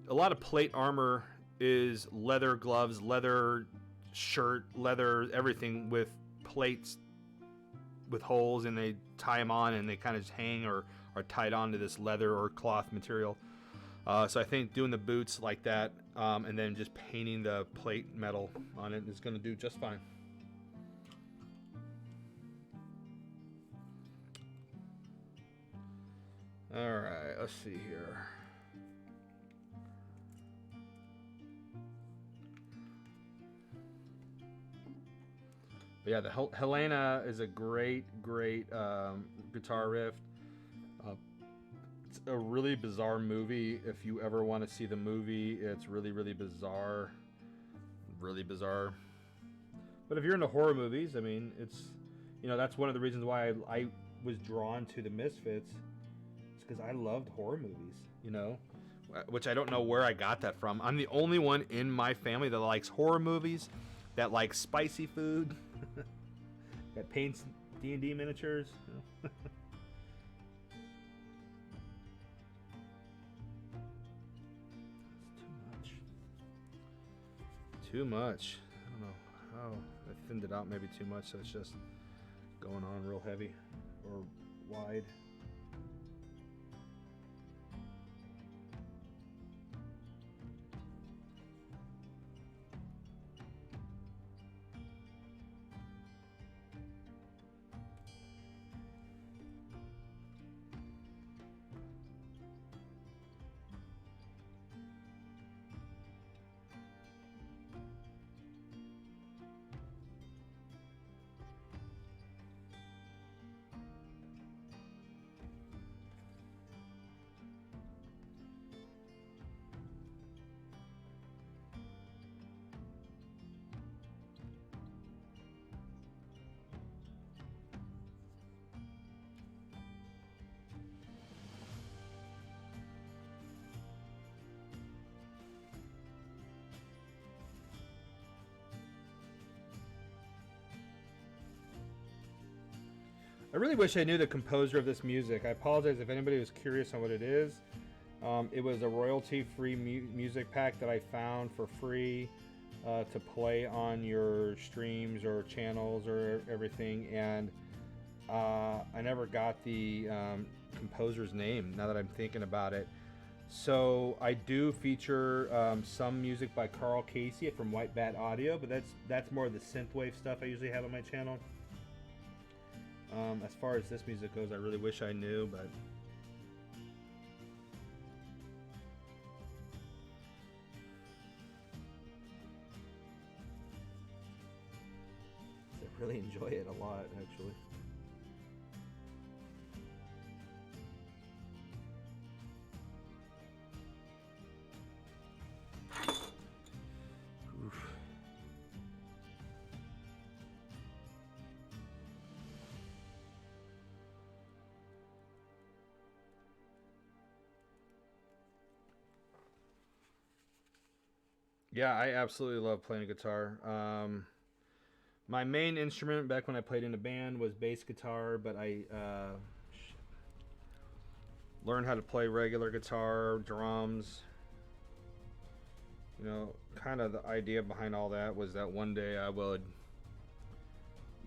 Speaker 1: a lot of plate armor is leather gloves, leather shirt, leather everything with plates with holes, and they tie them on and they kind of just hang or are tied onto this leather or cloth material. So I think doing the boots like that and then just painting the plate metal on it is going to do just fine. Alright, let's see here. But yeah, the Helena is a great guitar riff. It's a really bizarre movie. If you ever want to see the movie, it's really bizarre. Really bizarre. But if you're into horror movies, I mean, it's, you know, that's one of the reasons why I was drawn to the Misfits. Because I loved horror movies, you know, which I don't know where I got that from. I'm the only one in my family that likes horror movies, that likes spicy food, that paints D&D miniatures. You know? It's too much. don't know how I thinned it out maybe too much, so it's just going on real heavy or wide. I really wish I knew the composer of this music. I apologize if anybody was curious on what it is. It was a royalty-free music pack that I found for free to play on your streams or channels or everything, and I never got the composer's name, now that I'm thinking about it. So I do feature some music by Carl Casey from White Bat Audio, but that's more of the synthwave stuff I usually have on my channel. As far as this music goes, I really wish I knew, but I really enjoy it a lot, actually. Oof. Yeah, I absolutely love playing guitar. My main instrument back when I played in a band was bass guitar, but I learned how to play regular guitar, drums. You know, kind of the idea behind all that was that one day I would,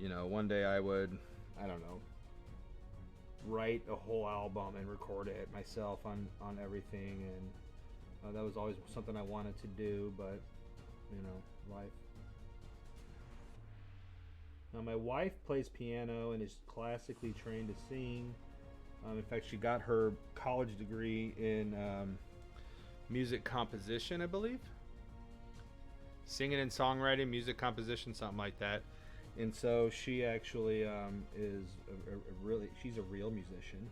Speaker 1: I don't know, write a whole album and record it myself on everything, and that was always something I wanted to do, but life. Now my wife plays piano and is classically trained to sing. In fact, she got her college degree in music composition, I believe. Singing and songwriting, music composition, something like that. And so she actually is she's a real musician,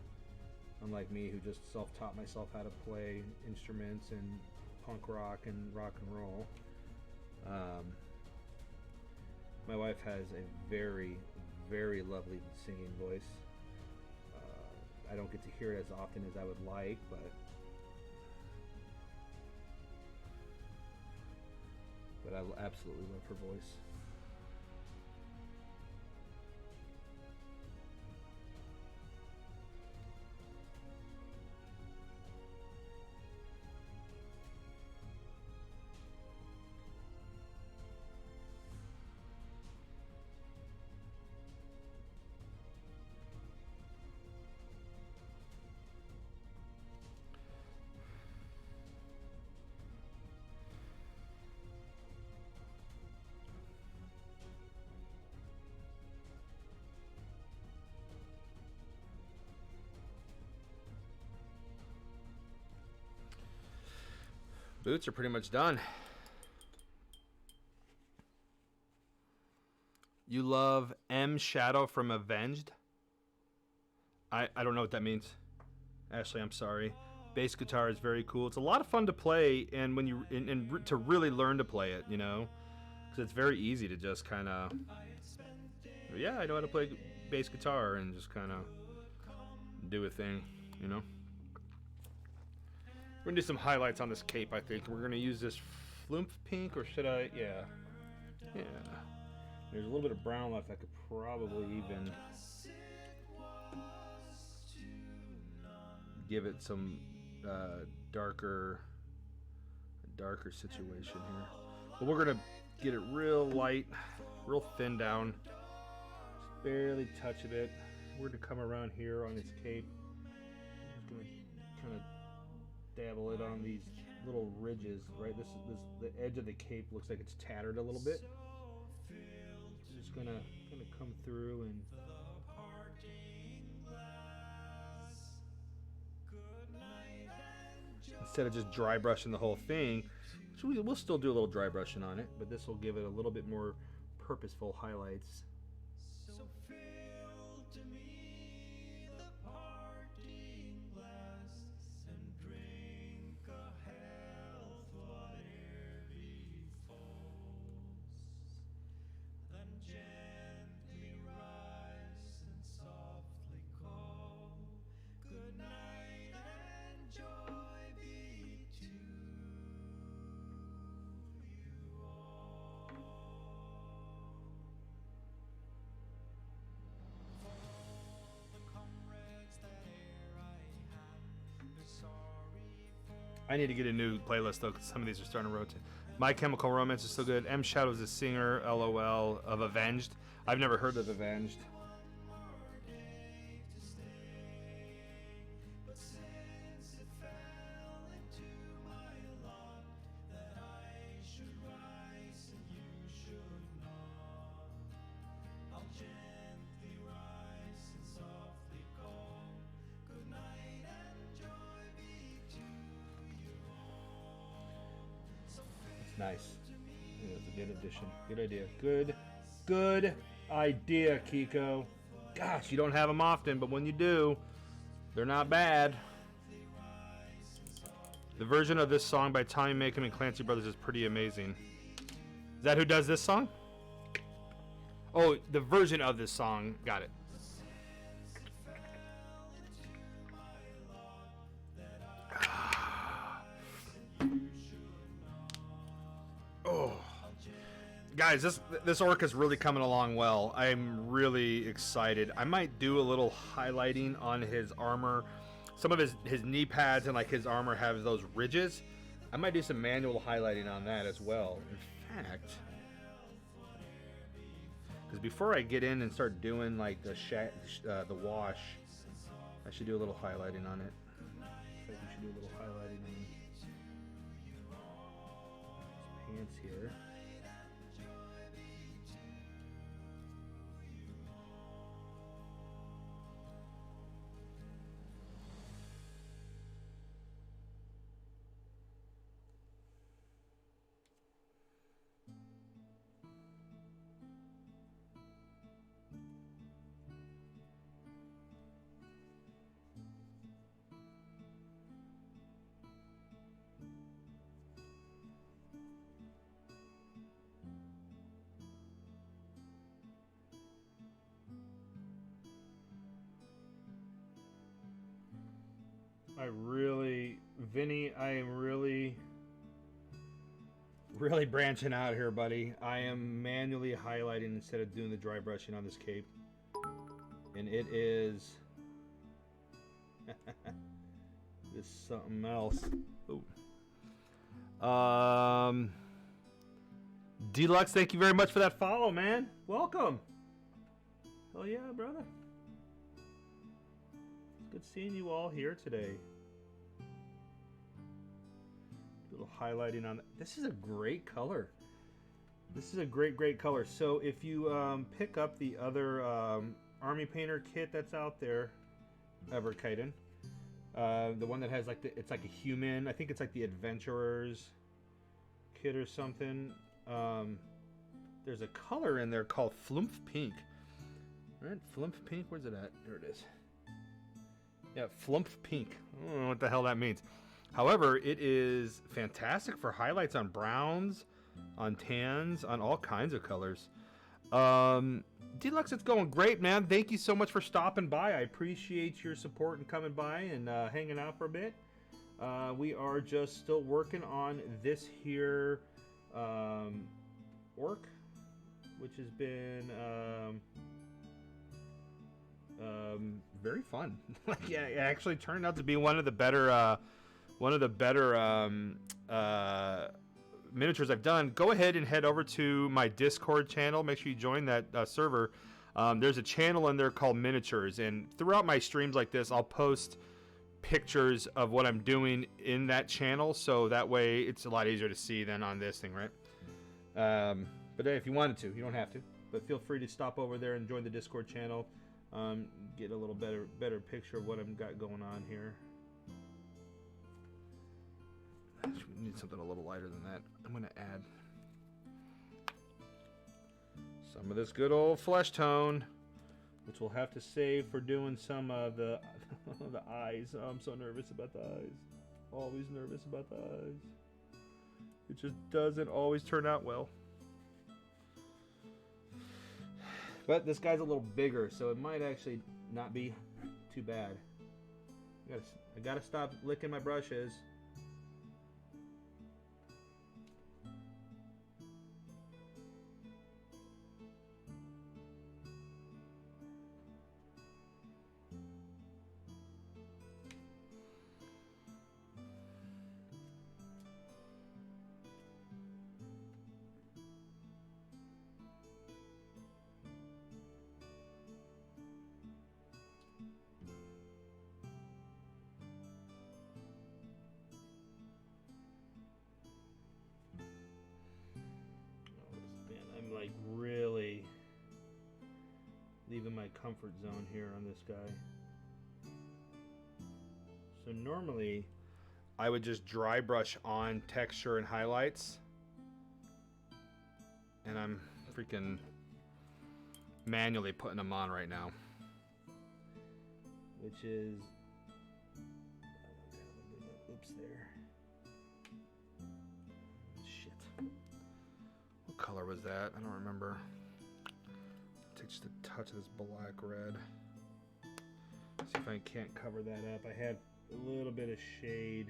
Speaker 1: unlike me, who just self-taught myself how to play instruments and punk rock and rock and roll. My wife has a very, very lovely singing voice. I don't get to hear it as often as I would like, but I absolutely love her voice. Boots are pretty much done. You love M Shadow from Avenged? I don't know what that means. Ashley, I'm sorry. Bass guitar is very cool. It's a lot of fun to play, and when you to really learn to play it, because it's very easy to just kind of, yeah, I know how to play bass guitar and just kind of do a thing, We're gonna do some highlights on this cape, I think. We're gonna use this Flumph pink, or should I? Yeah. There's a little bit of brown left. I could probably even give it some darker situation here. But we're gonna get it real light, real thin down. Just barely touch a bit. We're to come around here on its cape. I'm just gonna kind of dabble it on these little ridges, right? This the edge of the cape looks like it's tattered a little bit. Just gonna come through and instead of just dry brushing the whole thing, which we'll still do a little dry brushing on it, but this will give it a little bit more purposeful highlights. I need to get a new playlist though, because some of these are starting to rotate. My Chemical Romance is so good. M Shadow's a singer, LOL, of Avenged. I've never heard of Avenged. Nice. Yeah, that's a good addition. Good idea. Good idea, Kiko. Gosh, you don't have them often, but when you do, they're not bad. The version of this song by Tommy Makem and Clancy Brothers is pretty amazing. Is that who does this song? Oh, the version of this song. Got it. Oh, guys, this orc is really coming along well. I'm really excited. I might do a little highlighting on his armor. Some of his knee pads and like his armor have those ridges. I might do some manual highlighting on that as well. In fact, because before I get in and start doing like the wash, I should do a little highlighting on it. I think we should do a little highlighting on his pants here. Vinny, I am really branching out here, buddy. I am manually highlighting instead of doing the dry brushing on this cape. And it is... this is something else. Ooh. Deluxe, thank you very much for that follow, man. Welcome. Hell yeah, brother. It's good seeing you all here today. Little highlighting on that. This is a great color. This is a great color. So if you pick up the other Army Painter kit that's out there, Everkaiden, the one that has like it's like a human. I think it's like the Adventurers kit or something. There's a color in there called Flumph Pink. Right, Flumph Pink. Where's it at? There it is. Yeah, Flumph Pink. I don't know what the hell that means. However, it is fantastic for highlights on browns, on tans, on all kinds of colors. Deluxe, it's going great, man. Thank you so much for stopping by. I appreciate your support and coming by and hanging out for a bit. We are just still working on this here orc, which has been very fun. Yeah, it actually turned out to be one of the better miniatures I've done, go ahead and head over to my Discord channel. Make sure you join that server. There's a channel in there called Miniatures, and throughout my streams like this, I'll post pictures of what I'm doing in that channel, so that way it's a lot easier to see than on this thing, right? But if you wanted to, you don't have to. But feel free to stop over there and join the Discord channel. Get a little better picture of what I've got going on here. We need something a little lighter than that. I'm going to add some of this good old flesh tone, which we'll have to save for doing some of the the eyes. Oh, I'm so nervous about the eyes. Always nervous about the eyes. It just doesn't always turn out well. But this guy's a little bigger, so it might actually not be too bad. I gotta stop licking my brushes. Like really leaving my comfort zone here on this guy. So normally I would just dry brush on texture and highlights, and I'm freaking manually putting them on right now, which is oops there. Color was that? I don't remember. Take just a touch of this black red. See if I can't cover that up. I had a little bit of shade.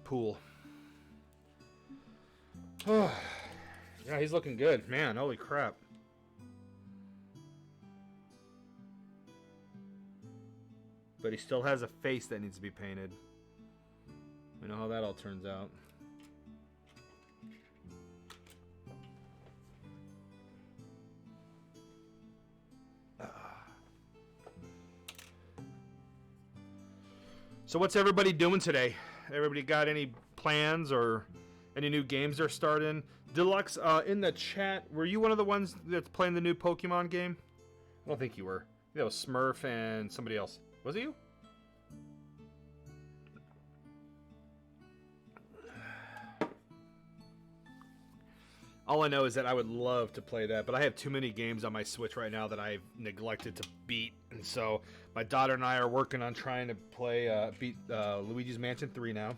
Speaker 1: Pool. Oh, yeah, he's looking good, man. Holy crap. But he still has a face that needs to be painted. We know how that all turns out. So what's everybody doing today? Everybody got any plans or any new games they're starting? Deluxe, in the chat, were you one of the ones that's playing the new Pokemon game? I don't think you were. That was Smurf and somebody else. Was it you? All I know is that I would love to play that, but I have too many games on my Switch right now that I've neglected to beat. And so my daughter and I are working on trying to play beat Luigi's Mansion 3 now.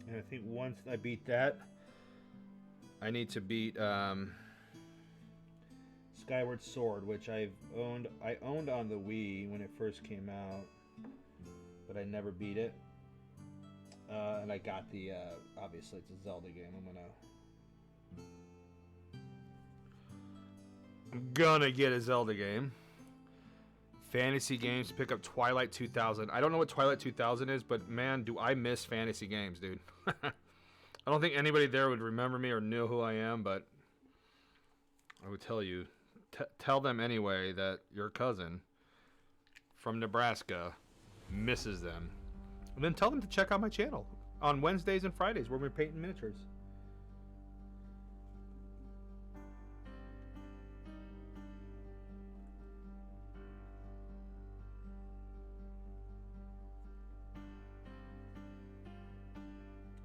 Speaker 1: And I think once I beat that, I need to beat Skyward Sword, which I owned on the Wii when it first came out, but I never beat it. And I got the obviously it's a Zelda game. I'm gonna get a Zelda game. Fantasy games, pick up Twilight 2000. I don't know what Twilight 2000 is, but man, do I miss fantasy games, dude. I don't think anybody there would remember me or know who I am, but I would tell you, tell them anyway that your cousin from Nebraska misses them. And then tell them to check out my channel on Wednesdays and Fridays where we're painting miniatures.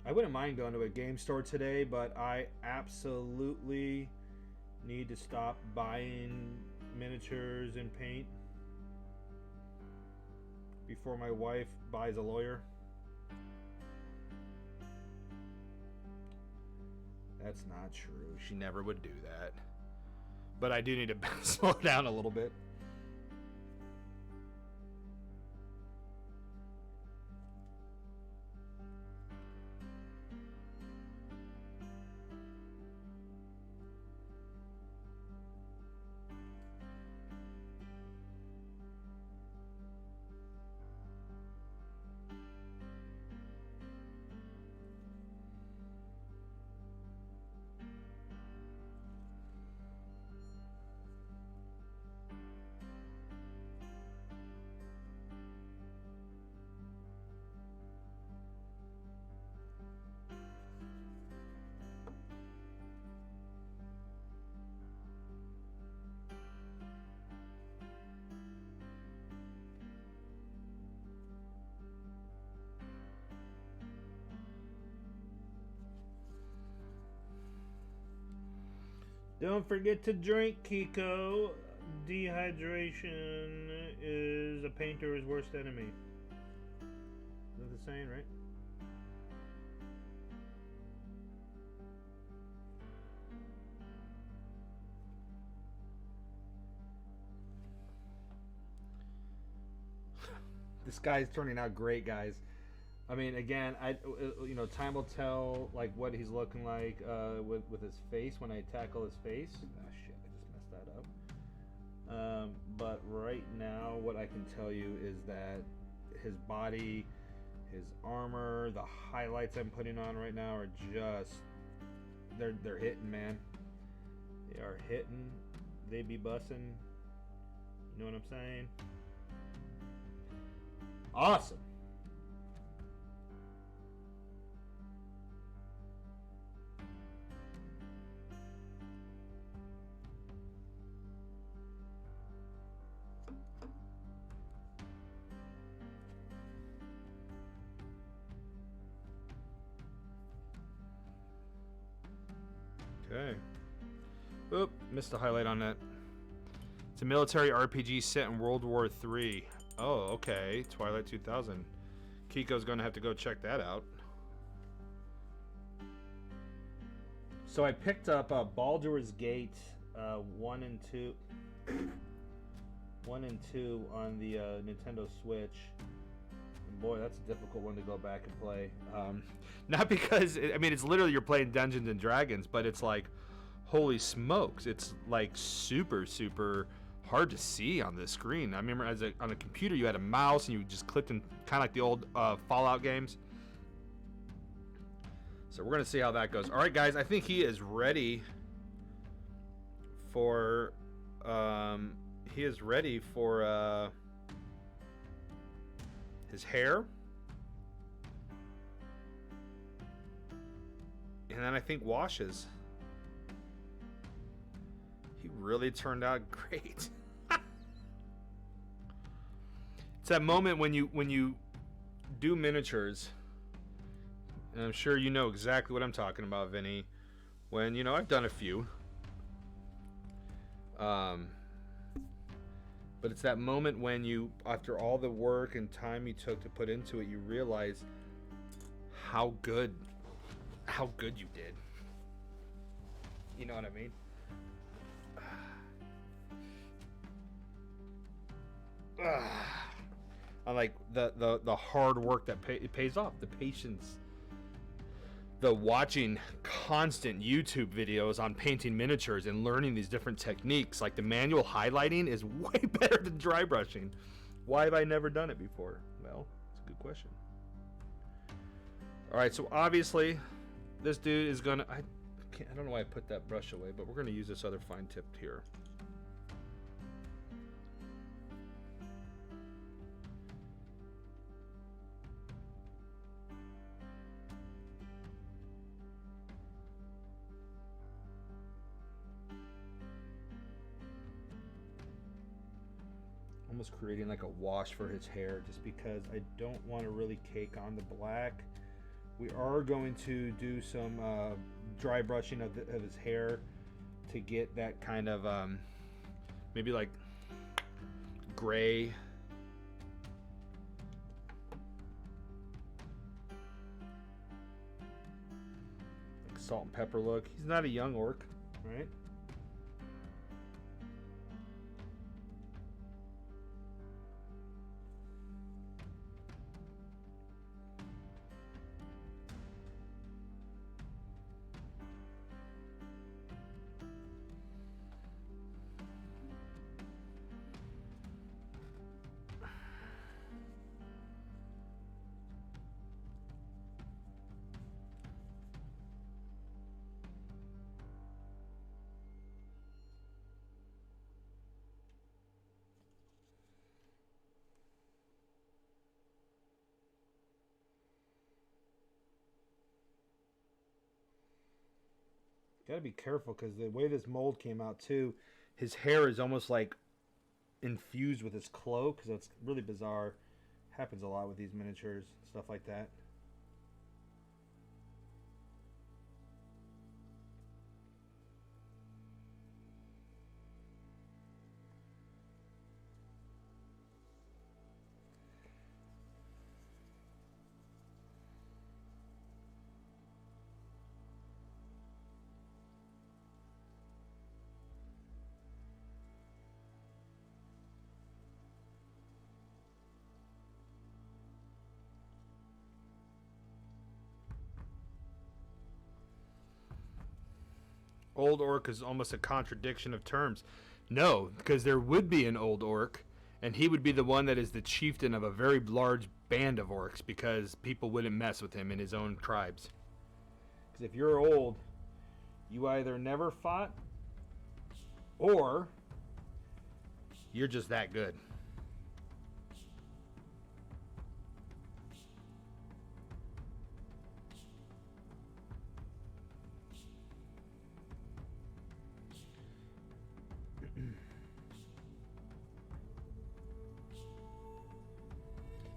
Speaker 1: I wouldn't mind going to a game store today, but I absolutely need to stop buying miniatures and paint before my wife buys a lawyer. That's not true. She never would do that. but I do need to slow down a little bit. Don't forget to drink, Kiko. Dehydration is a painter's worst enemy. Is that the saying, right? This guy's turning out great, guys. I mean, again, time will tell like what he's looking like with his face when I tackle his face. Ah, shit, I just messed that up. But right now, what I can tell you is that his body, his armor, the highlights I'm putting on right now are just they're hitting, man. They are hitting. They be bussing. You know what I'm saying? Awesome. Okay. Oop, missed a highlight on that. It's a military RPG set in World War III. Oh, okay. Twilight 2000. Kiko's going to have to go check that out. So I picked up Baldur's Gate 1 and 2. 1 and 2 on the Nintendo Switch. And boy, that's a difficult one to go back and play. Not because, I mean, it's literally you're playing Dungeons and Dragons, but it's like, holy smokes, it's like super, super hard to see on the screen. I remember on a computer you had a mouse and you just clicked in, kind of like the old Fallout games. So we're gonna see how that goes. All right, guys, I think he is ready for his hair. And then I think washes. He really turned out great. It's that moment when you do miniatures, and I'm sure you know exactly what I'm talking about, Vinny. When, I've done a few. But it's that moment when you, after all the work and time you took to put into it, you realize how good you did. You know what I mean? I like the hard work that it pays off, the patience, the watching constant YouTube videos on painting miniatures and learning these different techniques. Like the manual highlighting is way better than dry brushing. Why have I never done it before? Well, it's a good question. All right, so obviously this dude is gonna, I don't know why I put that brush away, but we're gonna use this other fine tip here. Almost creating like a wash for his hair, just because I don't want to really cake on the black. We are going to do some dry brushing of his hair to get that kind of maybe like gray. Like salt and pepper look. He's not a young orc, right? Gotta be careful because the way this mold came out too, his hair is almost like infused with his cloak, so it's really bizarre. Happens a lot with these miniatures, stuff like that. Old orc is almost a contradiction of terms. No, because there would be an old orc, and he would be the one that is the chieftain of a very large band of orcs because people wouldn't mess with him in his own tribes. Because if you're old, you either never fought or you're just that good.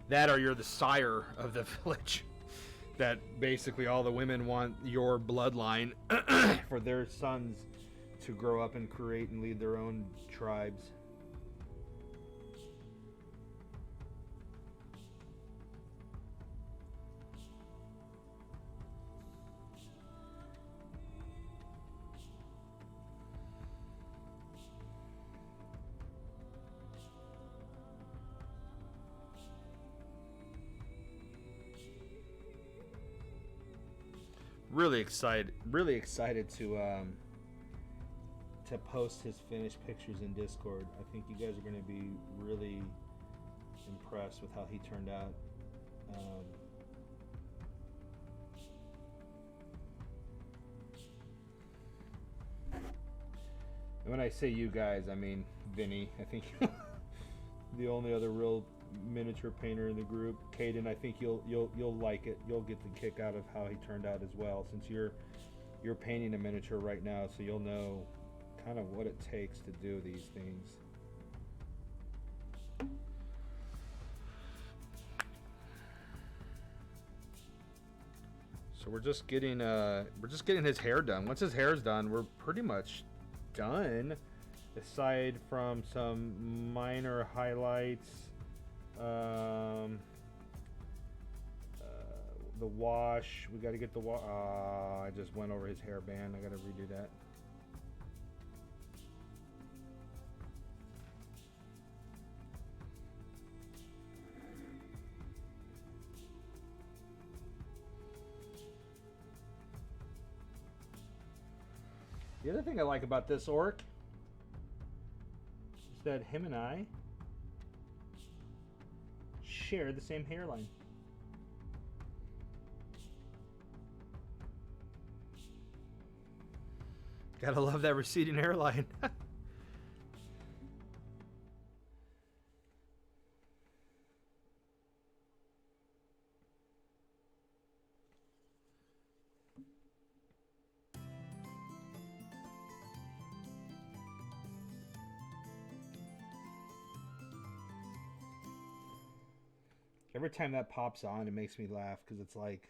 Speaker 1: That or you're the sire of the village. That basically all the women want your bloodline for their sons to grow up and create and lead their own tribes. Really excited to post his finished pictures in Discord. I think you guys are going to be really impressed with how he turned out. And when I say you guys, I mean Vinny. I think the only other real miniature painter in the group. Caden, I think you'll like it. You'll get the kick out of how he turned out as well, since you're painting a miniature right now, so you'll know kind of what it takes to do these things. So we're just getting his hair done. Once his hair's done, we're pretty much done, aside from some minor highlights. The wash, we got to get the wash. I just went over his hairband. I got to redo that. The other thing I like about this orc is that him and I share the same hairline. Gotta love that receding hairline. Every time that pops on, it makes me laugh because it's like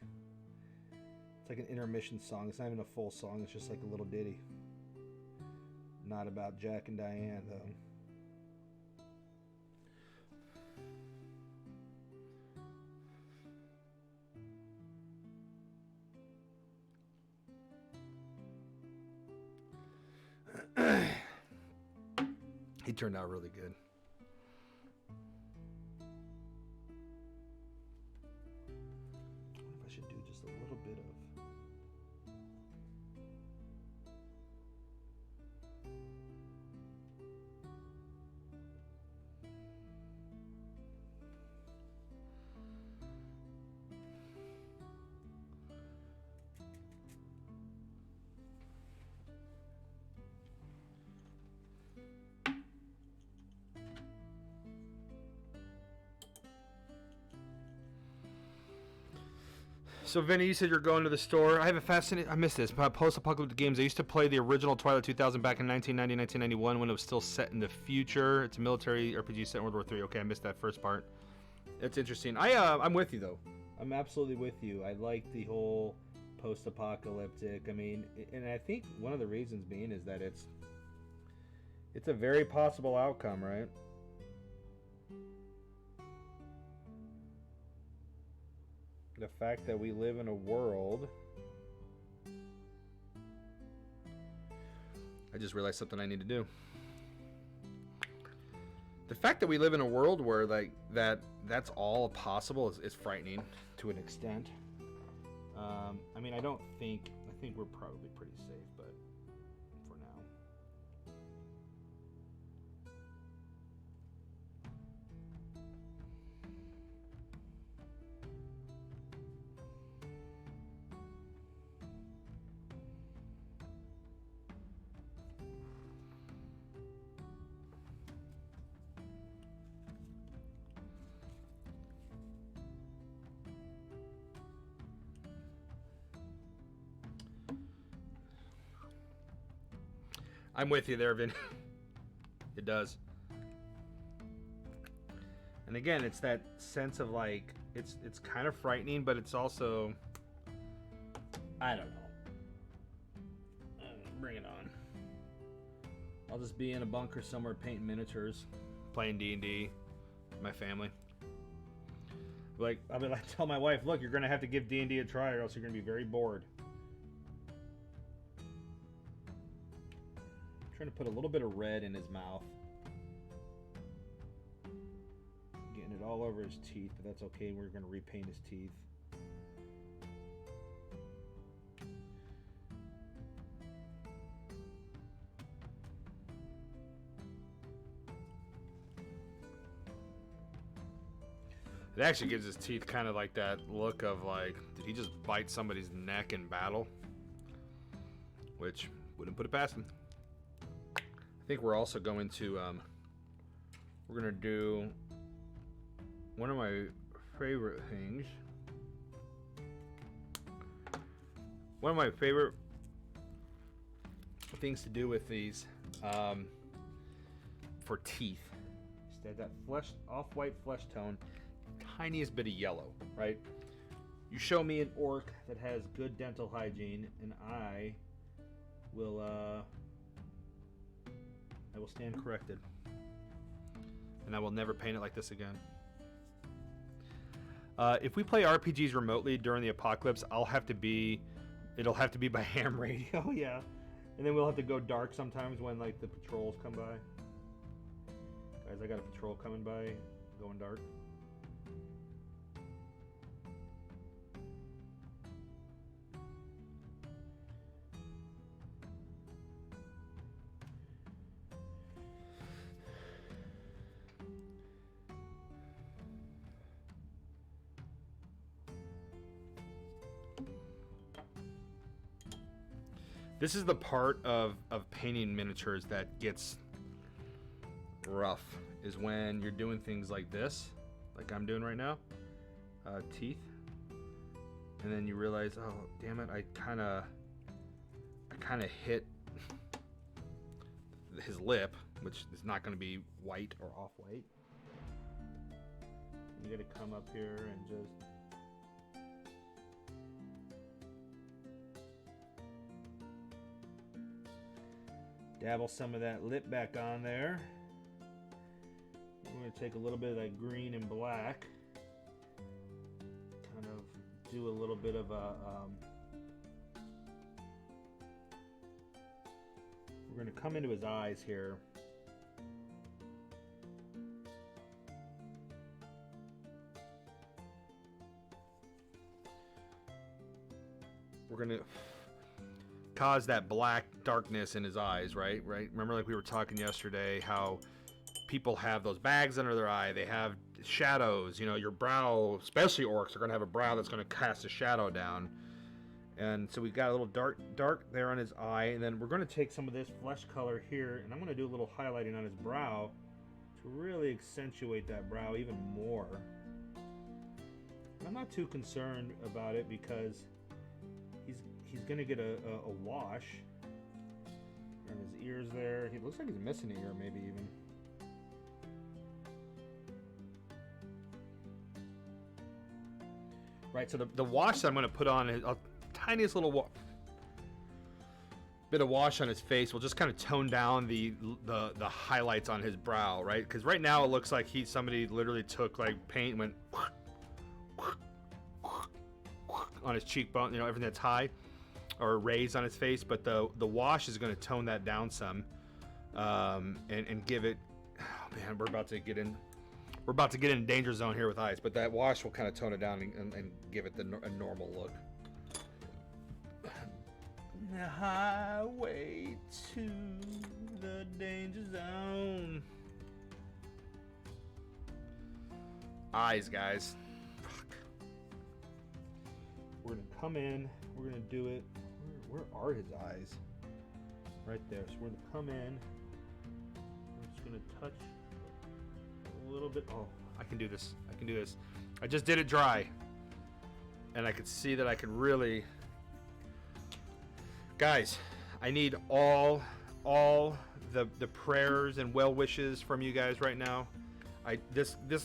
Speaker 1: an intermission song. It's not even a full song. It's just like a little ditty. Not about Jack and Diane, though. He turned out really good. I wonder if I should do just a little bit of... So, Vinny, you said you're going to the store. I have a fascinating... I missed this. Post-apocalyptic games. I used to play the original Twilight 2000 back in 1990, 1991 when it was still set in the future. It's a military RPG set in World War III. Okay, I missed that first part. It's interesting. I'm with you, though. I'm absolutely with you. I like the whole post-apocalyptic. I mean, and I think one of the reasons being is that it's a very possible outcome, right? The fact that we live in a world... I just realized something I need to do. The fact that we live in a world where like that's all possible is frightening to an extent. I mean, I think we're probably pretty safe, but for now. I'm with you there, Vin. It does. And again, it's that sense of like, it's kind of frightening, but it's also, I don't know. Bring it on. I'll just be in a bunker somewhere painting miniatures, playing D&D, my family. Like, I mean, I tell my wife, look, you're going to have to give D&D a try or else you're going to be very bored. Trying to put a little bit of red in his mouth. Getting it all over his teeth, but that's okay. We're going to repaint his teeth. It actually gives his teeth kind of like that look of like, did he just bite somebody's neck in battle? Which wouldn't put it past him. I think we're also going to we're gonna do one of my favorite things. One of my favorite things to do with these for teeth. Instead, that flesh, off-white flesh tone, tiniest bit of yellow, right? You show me an orc that has good dental hygiene, and I will stand corrected. And I will never paint it like this again. If we play RPGs remotely during the apocalypse, it'll have to be by ham radio, yeah. And then we'll have to go dark sometimes when like the patrols come by. Guys, I got a patrol coming by, going dark. This is the part of painting miniatures that gets rough, is when you're doing things like this, like I'm doing right now, teeth, and then you realize, oh damn it, I kind of hit his lip, which is not going to be white or off-white. You got to come up here and just dabble some of that lip back on there. We're going to take a little bit of that green and black. Kind of do a little bit of a... we're going to come into his eyes here. We're going to cause that black darkness in his eyes, right? Remember, like we were talking yesterday, how people have those bags under their eye. They have shadows. You know, your brow, especially orcs, are going to have a brow that's going to cast a shadow down. And so we've got a little dark there on his eye. And then we're going to take some of this flesh color here, and I'm going to do a little highlighting on his brow to really accentuate that brow even more. I'm not too concerned about it because he's gonna get a wash. And his ears there. He looks like he's missing an ear, maybe even. Right, so the wash that I'm gonna put on is a tiniest little bit of wash on his face will just kind of tone down the highlights on his brow, right? Because right now it looks like somebody literally took like paint and went on his cheekbone, you know, everything that's high or raised on his face. But the wash is going to tone that down some, and give it. Oh man, we're about to get in danger zone here with eyes. But that wash will kind of tone it down and give it a normal look. The highway to the danger zone. Eyes, guys. Fuck. We're gonna come in. We're gonna do it. Where are his eyes? Right there. So we're gonna come in. I'm just gonna touch a little bit. Oh, I can do this. I can do this. I just did it dry, and I could see that I could really. Guys, I need all the prayers and well wishes from you guys right now.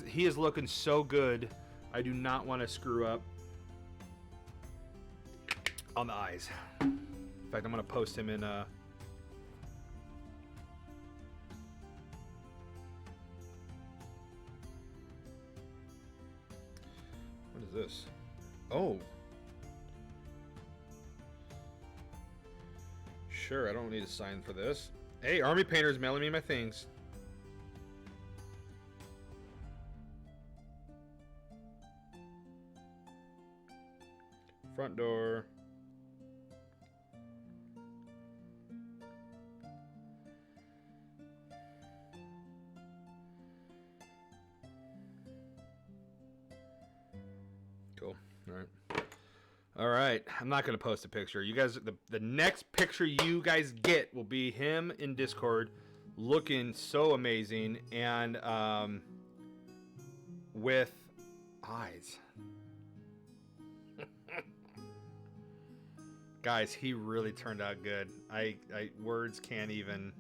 Speaker 1: He is looking so good. I do not want to screw up on the eyes. In fact, I'm gonna post him in what is this? Oh. Sure, I don't need a sign for this. Hey, Army Painter's mailing me my things. Front door. Cool. All right. All right, I'm not going to post a picture. You guys, the next picture you guys get will be him in Discord looking so amazing and with eyes. Guys, he really turned out good. I words can't even.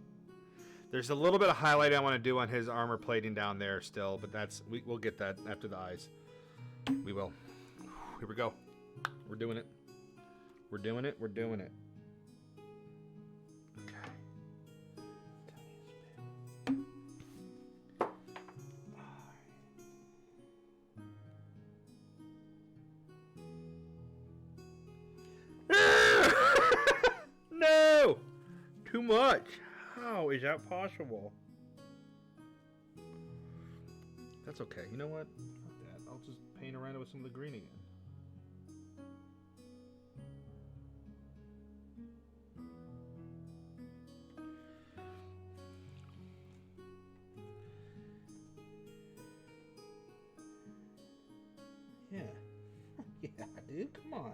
Speaker 1: There's a little bit of highlight I want to do on his armor plating down there still, but we'll get that after the eyes. We will. Here we go. We're doing it. We're doing it. We're doing it. Okay. No! Too much. How is that possible? That's okay. You know what? Fuck that. I'll just paint around it with some of the green again. Yeah. Yeah, dude, come on.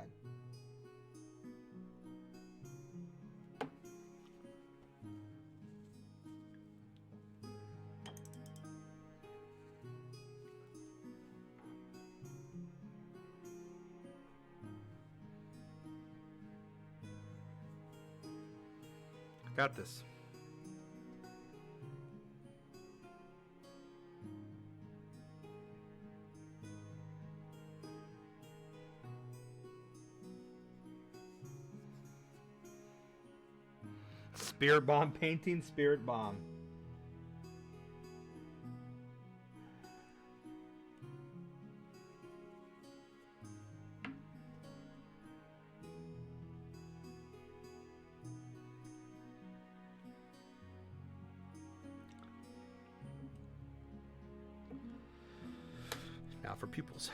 Speaker 1: Got this. Spirit Bomb painting, Spirit Bomb. Now for pupils.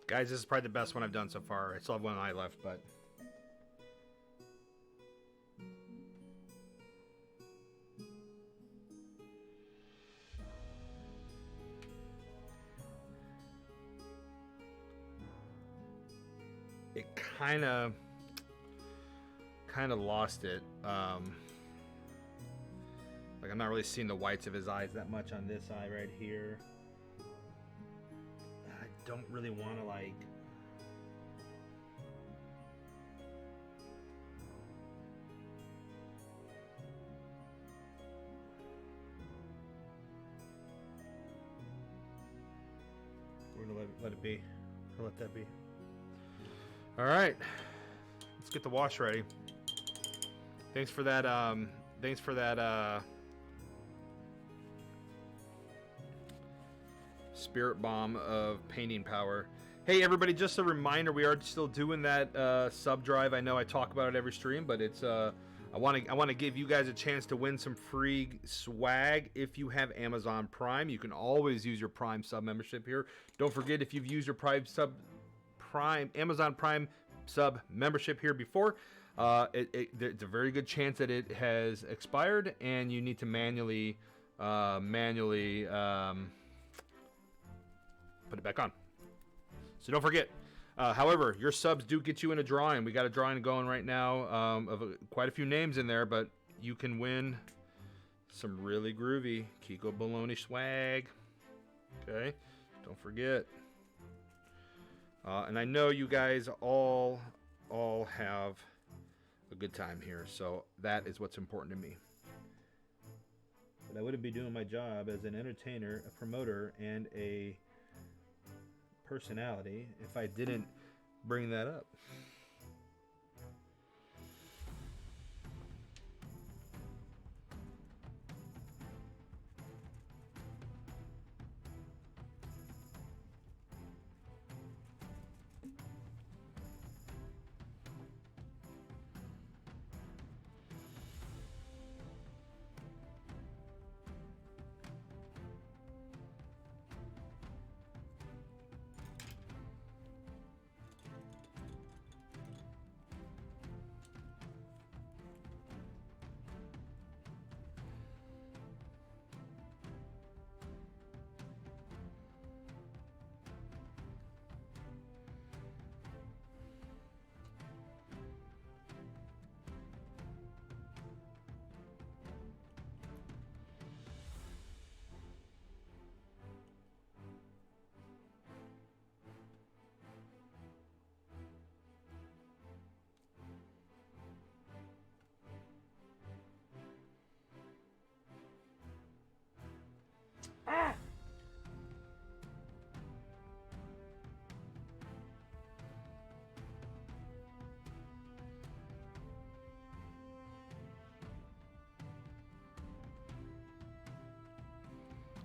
Speaker 1: Guys, this is probably the best one I've done so far. I still have one eye left, but... kind of lost it. Like I'm not really seeing the whites of his eyes that much on this eye right here. I don't really want to like. We're gonna let it be. I'll let that be. All right, let's get the wash ready. Thanks for that. Thanks for that. Spirit bomb of painting power. Hey everybody, just a reminder, we are still doing that sub drive. I know I talk about it every stream, but it's I want to give you guys a chance to win some free swag if you have Amazon Prime. You can always use your Prime sub membership here. Don't forget, if you've used your Amazon Prime sub membership here before, there's a very good chance that it has expired and you need to manually put it back on. So don't forget. However, your subs do get you in a drawing. We got a drawing going right now of quite a few names in there, but you can win some really groovy Kiko Baloney swag. Okay, don't forget. And I know you guys all have a good time here, so that is what's important to me. But I wouldn't be doing my job as an entertainer, a promoter, and a personality if I didn't bring that up.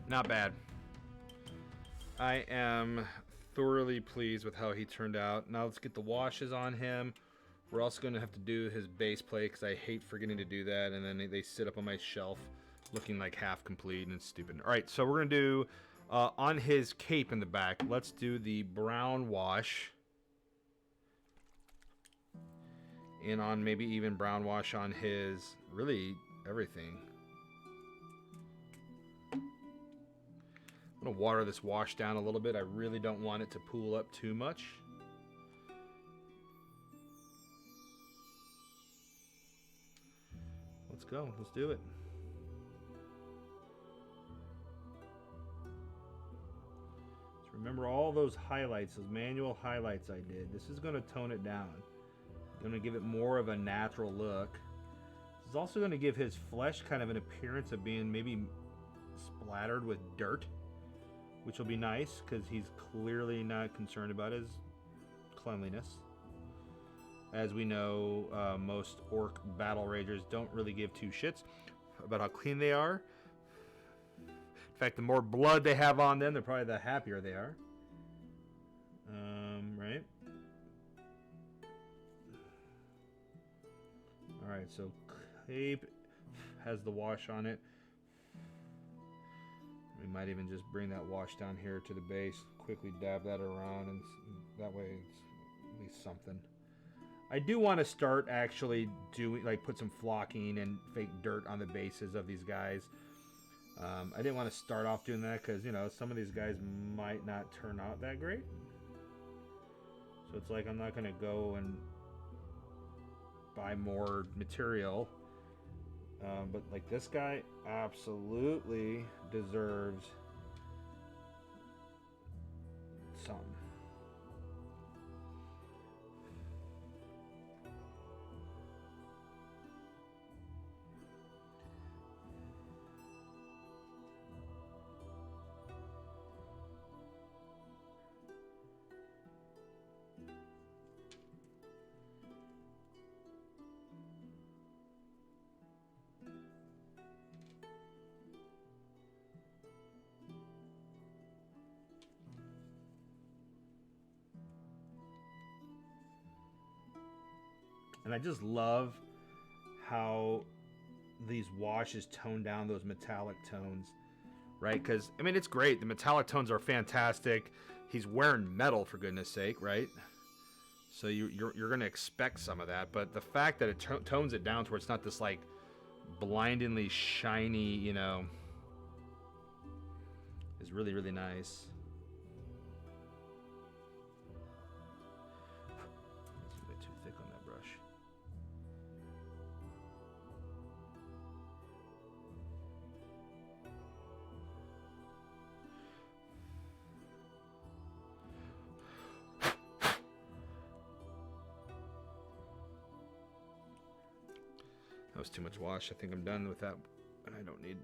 Speaker 1: Not bad. I am thoroughly pleased with how he turned out. Now let's get the washes on him. We're also going to have to do his base plate because I hate forgetting to do that, and then they sit up on my shelf looking like half complete and stupid. All right, so we're going to do on his cape in the back, let's do the brown wash. And on maybe even brown wash on his, really everything. I'm going to water this wash down a little bit. I really don't want it to pool up too much. Let's go. Let's do it. So remember all those highlights, those manual highlights I did. This is going to tone it down. Going to give it more of a natural look. This is also going to give his flesh kind of an appearance of being maybe splattered with dirt, which will be nice because he's clearly not concerned about his cleanliness. As we know, most Orc Battle Ragers don't really give two shits about how clean they are. In fact, the more blood they have on them, the probably the happier they are. Right? Alright, so cape has the wash on it. We might even just bring that wash down here to the base, quickly dab that around, and that way it's at least something. I do want to start actually doing, like, put some flocking and fake dirt on the bases of these guys. I didn't want to start off doing that because, you know, some of these guys might not turn out that great. So it's like I'm not gonna go and buy more material. But like this guy absolutely deserves some. And I just love how these washes tone down those metallic tones, right? Because, I mean, it's great. The metallic tones are fantastic. He's wearing metal, for goodness sake, right? So you're going to expect some of that. But the fact that it tones it down to where it's not this, like, blindingly shiny, you know, is really, really nice. It's a bit too thick on that brush. That was too much wash. I think I'm done with that, and I don't need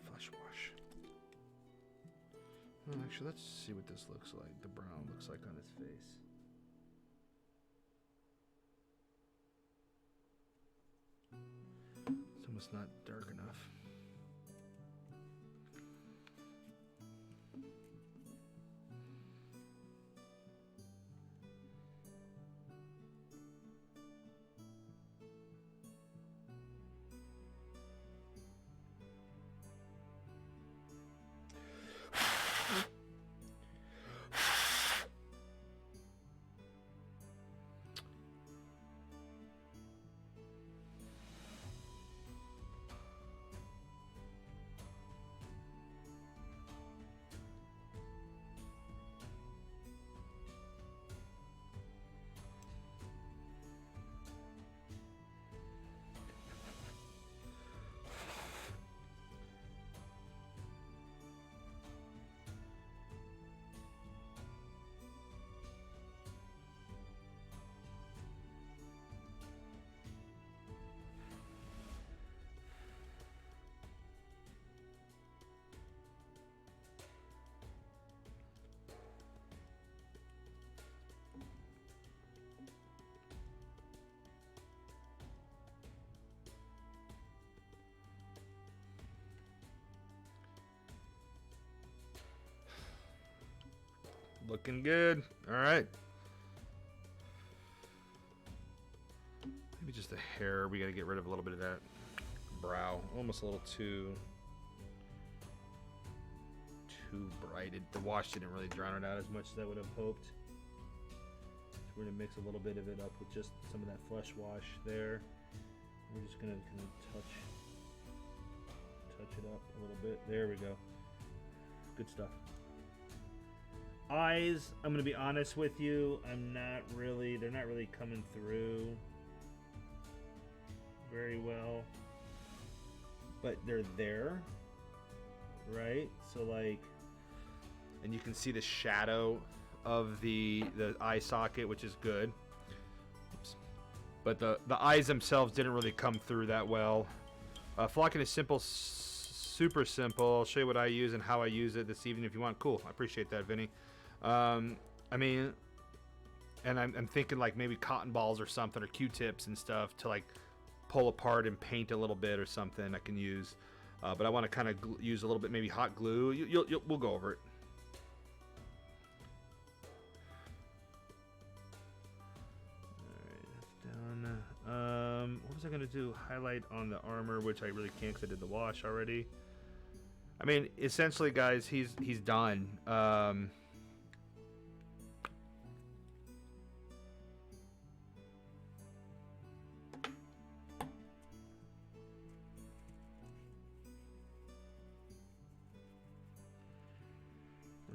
Speaker 1: flesh wash. Well, actually, let's see what this looks like. The brown looks like on his face. It's almost not dark enough. Looking good. All right. Maybe just a hair. We got to get rid of a little bit of that brow. Almost a little too bright. The wash didn't really drown it out as much as I would have hoped. So we're going to mix a little bit of it up with just some of that flesh wash there. We're just going to kind of touch it up a little bit. There we go. Good stuff. Eyes, I'm gonna be honest with you, they're not really coming through very well, but they're there, right? So like, and you can see the shadow of the eye socket, which is good. Oops. But the eyes themselves didn't really come through that well. Flocking is simple, super simple. I'll show you what I use and how I use it this evening if you want. Cool, I appreciate that, Vinny. I mean, and I'm thinking like maybe cotton balls or something, or Q-tips and stuff to like pull apart and paint a little bit or something I can use. But I want to kind of use a little bit, maybe hot glue. We'll go over it. All right, that's done. What was I gonna do? Highlight on the armor, which I really can't because I did the wash already. I mean, essentially, guys, he's done.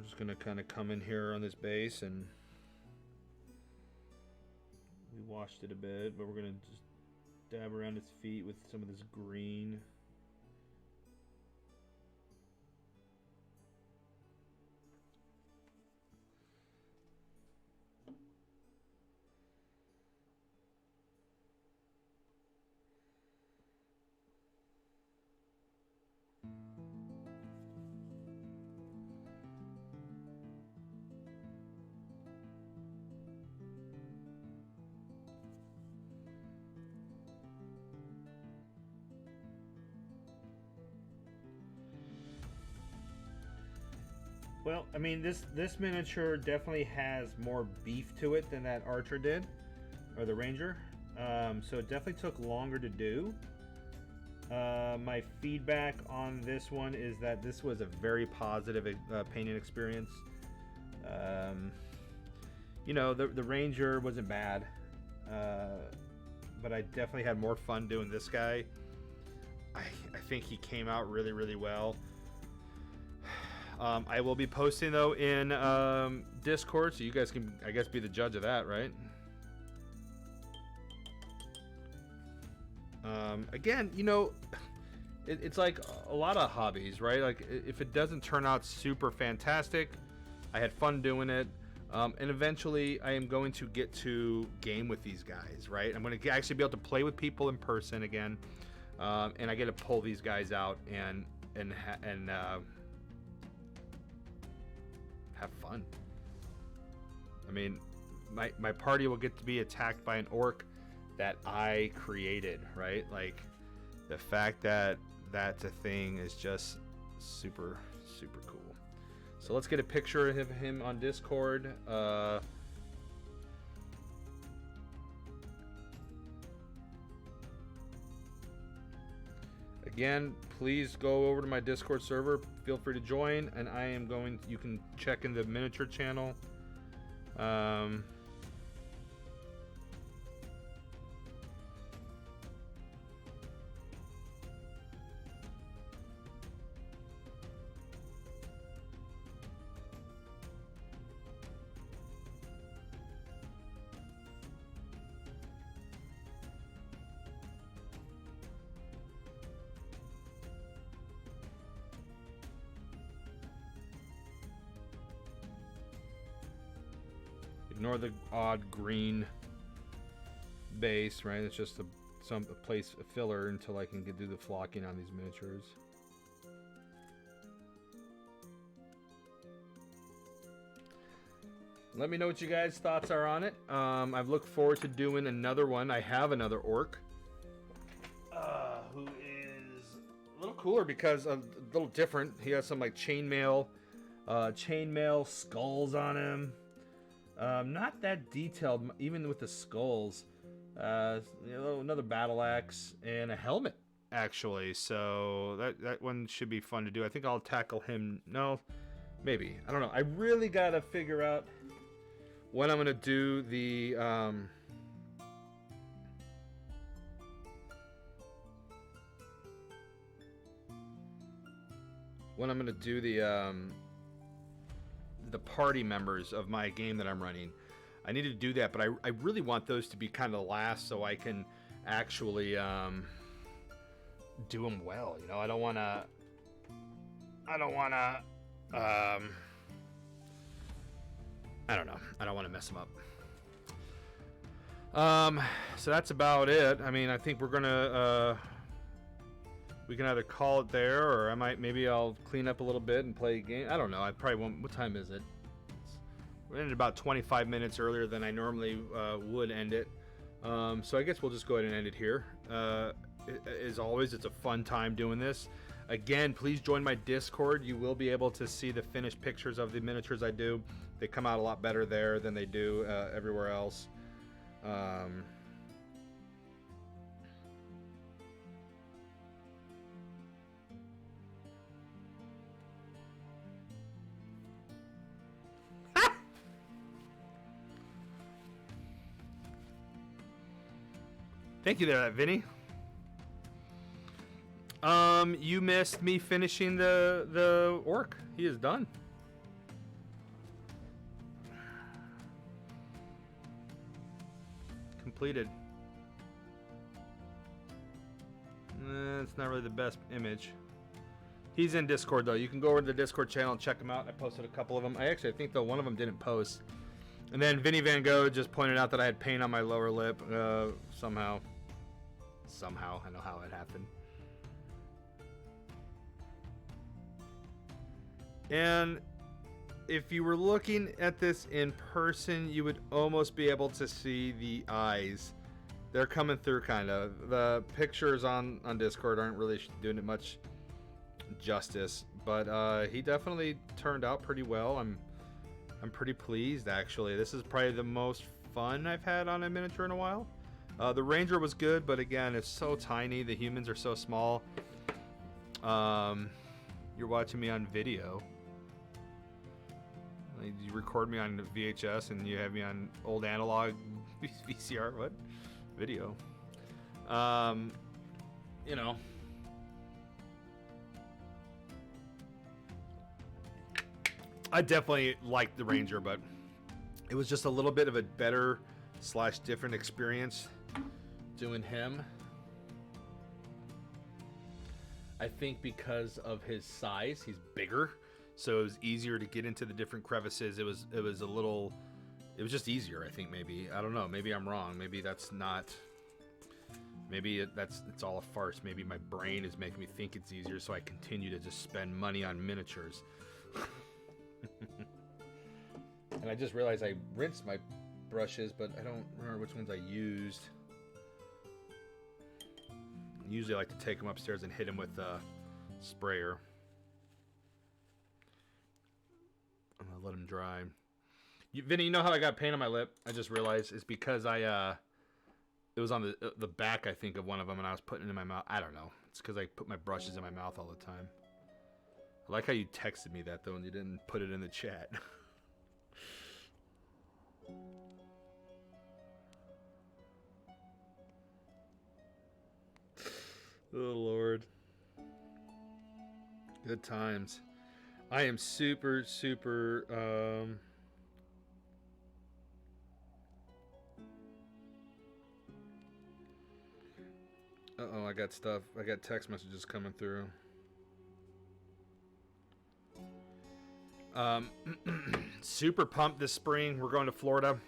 Speaker 1: just gonna kind of come in here on this base, and we washed it a bit, but we're gonna just dab around its feet with some of this green. Well, I mean, this miniature definitely has more beef to it than that Archer did, or the Ranger. So it definitely took longer to do. My feedback on this one is that this was a very positive painting experience. You know, the Ranger wasn't bad, but I definitely had more fun doing this guy. I think he came out really, really well. I will be posting, though, in Discord, so you guys can, I guess, be the judge of that, right? Again, you know, it's like a lot of hobbies, right? Like, if it doesn't turn out super fantastic, I had fun doing it. And eventually, I am going to get to game with these guys, right? I'm going to actually be able to play with people in person again. And I get to pull these guys out and have fun. I mean, my party will get to be attacked by an orc that I created, right? Like, the fact that that's a thing is just super, super cool. So let's get a picture of him on Discord. Again, please go over to my Discord server. Feel free to join, and I am going. You can check in the miniature channel. Ignore the odd green base, right? It's just a place, a filler until I can do the flocking on these miniatures. Let me know what you guys' thoughts are on it. I've looked forward to doing another one. I have another orc who is a little cooler because a little different. He has some like chainmail skulls on him. Not that detailed, even with the skulls. You know, another battle axe and a helmet, actually. So that one should be fun to do. I think I'll tackle him. No, maybe. I don't know. I really gotta figure out when I'm gonna do the party members of my game that I'm running. I need to do that, but I really want those to be kind of last so I can actually do them well. You know, I don't want to I don't want to mess them up. So that's about it. I mean, I think we're gonna we can either call it there, or maybe I'll clean up a little bit and play a game. I don't know. I probably won't. What time is it? We're ended about 25 minutes earlier than I normally would end it. So I guess we'll just go ahead and end it here. As always, it's a fun time doing this. Again, please join my Discord. You will be able to see the finished pictures of the miniatures I do. They come out a lot better there than they do everywhere else. Thank you there, Vinny. You missed me finishing the orc. He is done. completed. It's not really the best image. He's in Discord though. You can go over to the Discord channel and check him out. I posted a couple of them. I think though one of them didn't post. And then Vinny Van Gogh just pointed out that I had paint on my lower lip somehow. I know how it happened. And if you were looking at this in person, you would almost be able to see the eyes. They're coming through kind of. The pictures on Discord aren't really doing it much justice, but he definitely turned out pretty well. I'm pretty pleased, actually. This is probably the most fun I've had on a miniature in a while. The Ranger was good, but again, it's so tiny. The humans are so small. You're watching me on video. You record me on VHS and you have me on old analog VCR. What? Video. You know. I definitely liked the Ranger, but it was just a little bit of a better / different experience doing him. I think because of his size, he's bigger, so it was easier to get into the different crevices. It was just easier, I think. Maybe, I don't know, maybe I'm wrong. Maybe that's not, maybe it's all a farce. Maybe my brain is making me think it's easier, so I continue to just spend money on miniatures. And I just realized I rinsed my brushes, but I don't remember which ones I used. Usually I like to take them upstairs and hit them with a sprayer. I'm gonna let them dry. Vinny, you know how I got paint on my lip? I just realized it's because it was on the back, I think, of one of them, and I was putting it in my mouth. I don't know. It's because I put my brushes in my mouth all the time. I like how you texted me that, though, and you didn't put it in the chat. Oh, Lord. Good times. I am super, super... Uh-oh, I got stuff. I got text messages coming through. Super pumped this spring. We're going to Florida.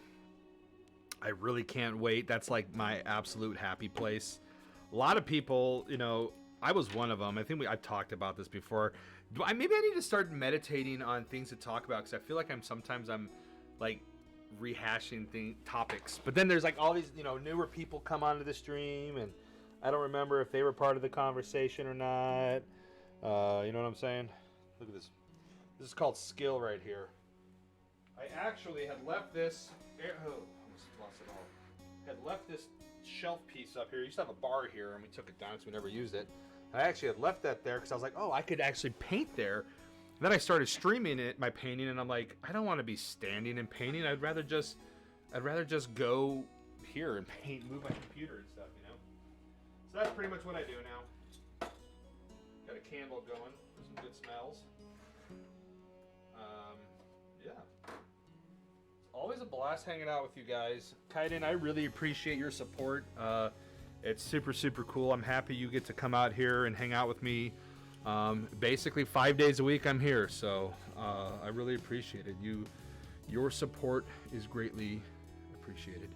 Speaker 1: I really can't wait. That's like my absolute happy place. A lot of people, you know, I was one of them. I think I've talked about this before. Maybe I need to start meditating on things to talk about, because I feel like I'm like rehashing topics. But then there's like all these, you know, newer people come onto the stream, and I don't remember if they were part of the conversation or not. You know what I'm saying? Look at this. This is called skill right here. I actually had left this. Oh, almost lost it all. Had left this shelf piece up here. I used to have a bar here, and we took it down because we never used it. I actually had left that there because I was like, oh, I could actually paint there. And then I started streaming my painting, and I'm like, I don't want to be standing and painting. I'd rather just go here and paint, move my computer and stuff, you know. So that's pretty much what I do now. Got a candle going for some good smells. Yeah. It's always a blast hanging out with you guys. Kaiden, I really appreciate your support. It's super, super cool. I'm happy you get to come out here and hang out with me. Basically 5 days a week I'm here, so I really appreciate it. Your support is greatly appreciated.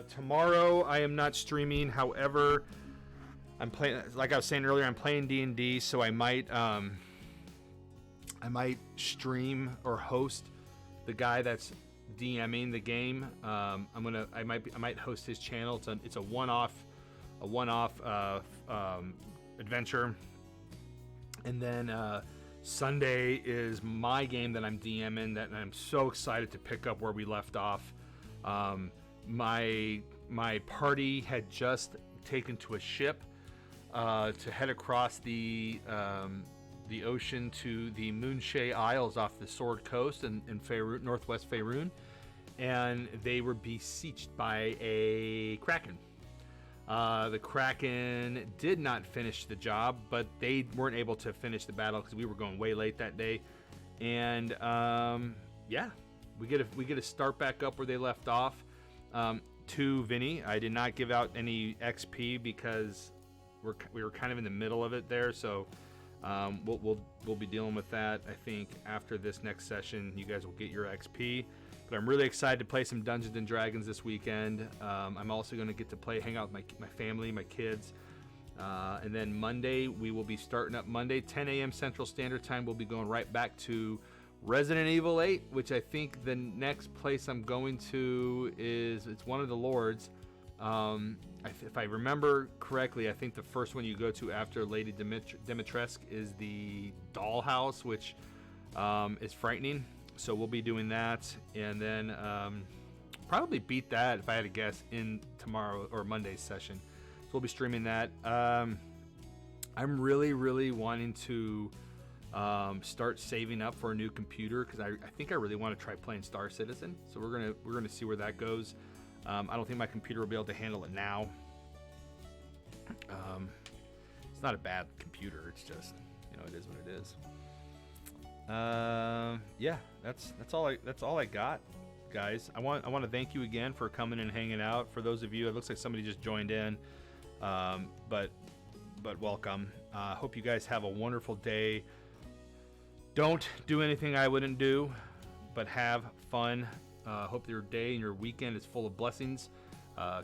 Speaker 1: Tomorrow I am not streaming. However, I'm playing, like I was saying earlier, I'm playing D&D, so I might stream or host the guy that's DMing the game. I might host his channel. It's a one-off adventure. And then Sunday is my game that I'm DMing, that I'm so excited to pick up where we left off. My party had just taken to a ship to head across the ocean to the Moonshae Isles off the Sword Coast in Faerun, northwest Faerun, and they were besieged by a Kraken. The Kraken did not finish the job, but they weren't able to finish the battle because we were going way late that day. And yeah, we get to start back up where they left off. To Vinny, I did not give out any XP because we were kind of in the middle of it there, so we'll be dealing with that. I think after this next session, you guys will get your XP. But I'm really excited to play some Dungeons and Dragons this weekend. I'm also going to get to hang out with my family, my kids. And then Monday, we will be starting up Monday, 10 a.m. Central Standard Time. We'll be going right back to Resident Evil 8, which I think the next place I'm going to it's one of the Lords. If I remember correctly, I think the first one you go to after Lady Dimitrescu is the Dollhouse, which is frightening. So we'll be doing that, and then probably beat that, if I had to guess, in tomorrow or Monday's session. So we'll be streaming that. I'm really, really wanting to start saving up for a new computer, because I think I really want to try playing Star Citizen. So we're gonna see where that goes. I don't think my computer will be able to handle it now. It's not a bad computer. It's just, it is what it is. Yeah, that's all I got, guys. I want to thank you again for coming and hanging out. For those of you, it looks like somebody just joined in, but welcome. Hope you guys have a wonderful day. Don't do anything I wouldn't do, but have fun. Hope your day and your weekend is full of blessings.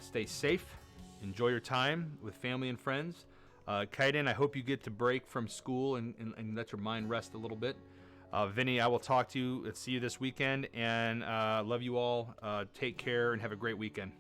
Speaker 1: Stay safe. Enjoy your time with family and friends. Kaiden, I hope you get to break from school and let your mind rest a little bit. Vinny, I will talk to you. See you this weekend, and love you all. Take care and have a great weekend.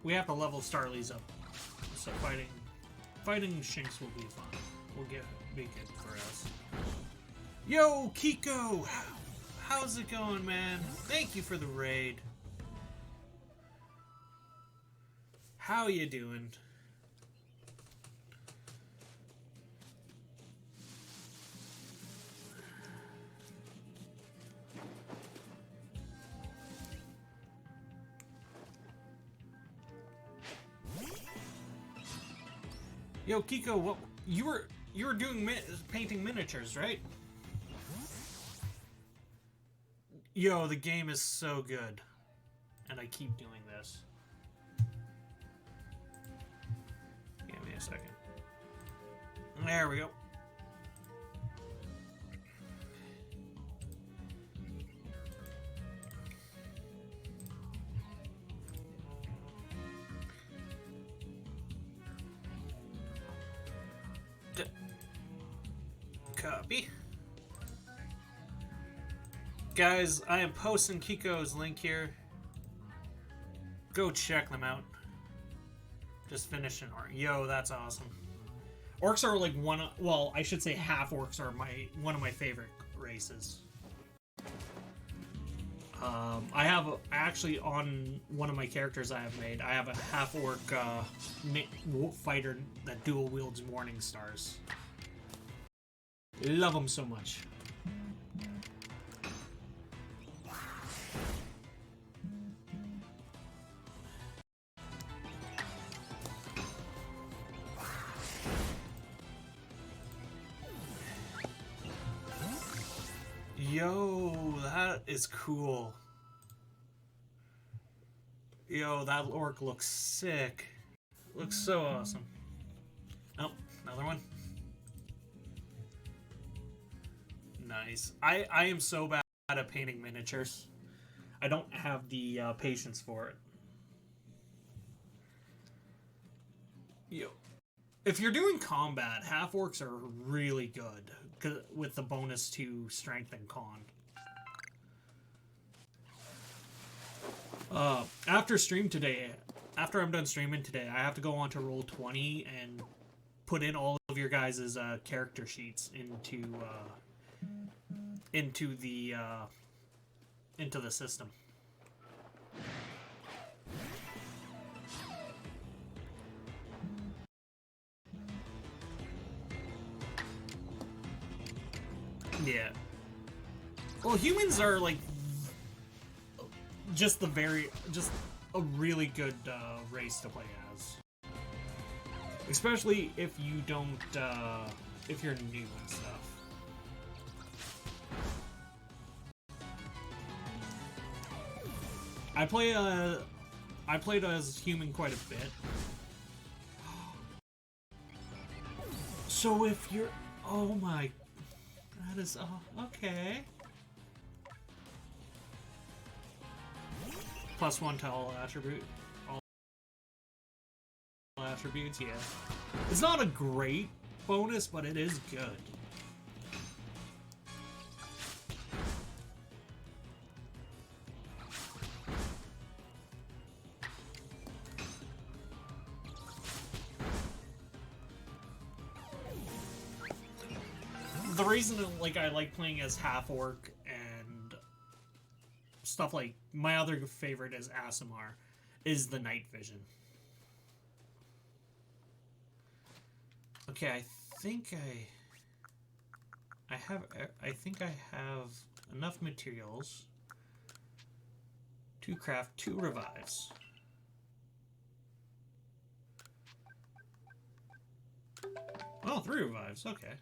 Speaker 2: we have to level Starly's up. So fighting Shinx will be fun. Will be good for us. Yo, Kiko! How's it going, man? Thank you for the raid. How you doing? Yo, Kiko, what you were doing painting miniatures, right? Yo, the game is so good, and I keep doing this. Give me a second. There we go. Copy. Guys, I am posting Kiko's link here. Go check them out. Just finishing Orc. Yo, that's awesome. Orcs are like well, I should say half orcs are one of my favorite races. I have actually on one of my characters I have made, I have a half orc fighter that dual wields Morning Stars. Love them so much. Yo, that is cool. Yo, that orc looks sick. Looks so awesome. Oh, another one. Nice. I am so bad at painting miniatures. I don't have the patience for it. Yo, if you're doing combat, half orcs are really good with the bonus to strength and con. After I'm done streaming today, I have to go on to Roll20 and put in all of your guys' character sheets into the system. Yeah. Well, humans are like just a really good race to play as. Especially if you don't if you're new and stuff. I played as human quite a bit. So if you're, oh my, that is okay. +1 to all attributes, yeah. It's not a great bonus, but it is good. The reason I like playing as half orc and stuff like my other favorite is Aasimar is the night vision. Okay, I think I have enough materials to craft 2 revives. Oh, 3 revives, okay.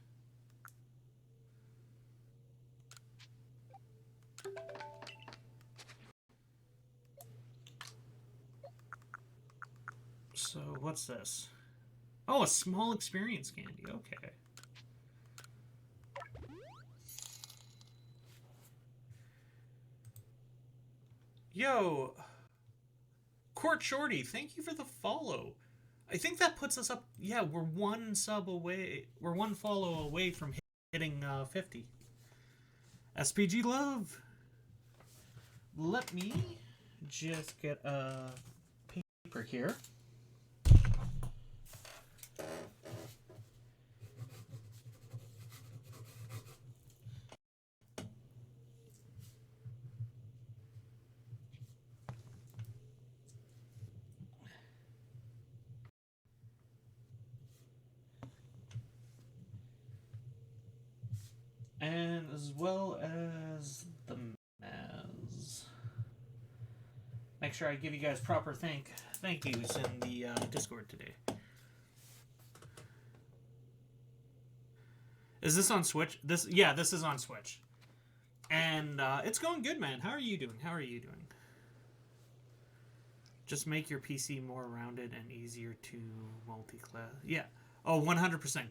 Speaker 2: So, what's this? Oh, a small experience candy. Okay. Yo! Court Shorty, thank you for the follow. I think that puts us up... Yeah, we're 1 sub away. We're 1 follow away from hitting 50. SPG Love! Let me just get a For here. And as well as the Maz. Make sure I give you guys proper thank yous in the Discord today. Is this on Switch? This is on Switch. And it's going good, man. How are you doing? Just make your PC more rounded and easier to multi-class. Yeah. Oh, 100%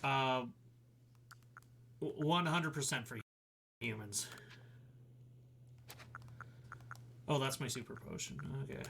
Speaker 2: Kiko. 100% for humans. Oh, that's my super potion. Okay.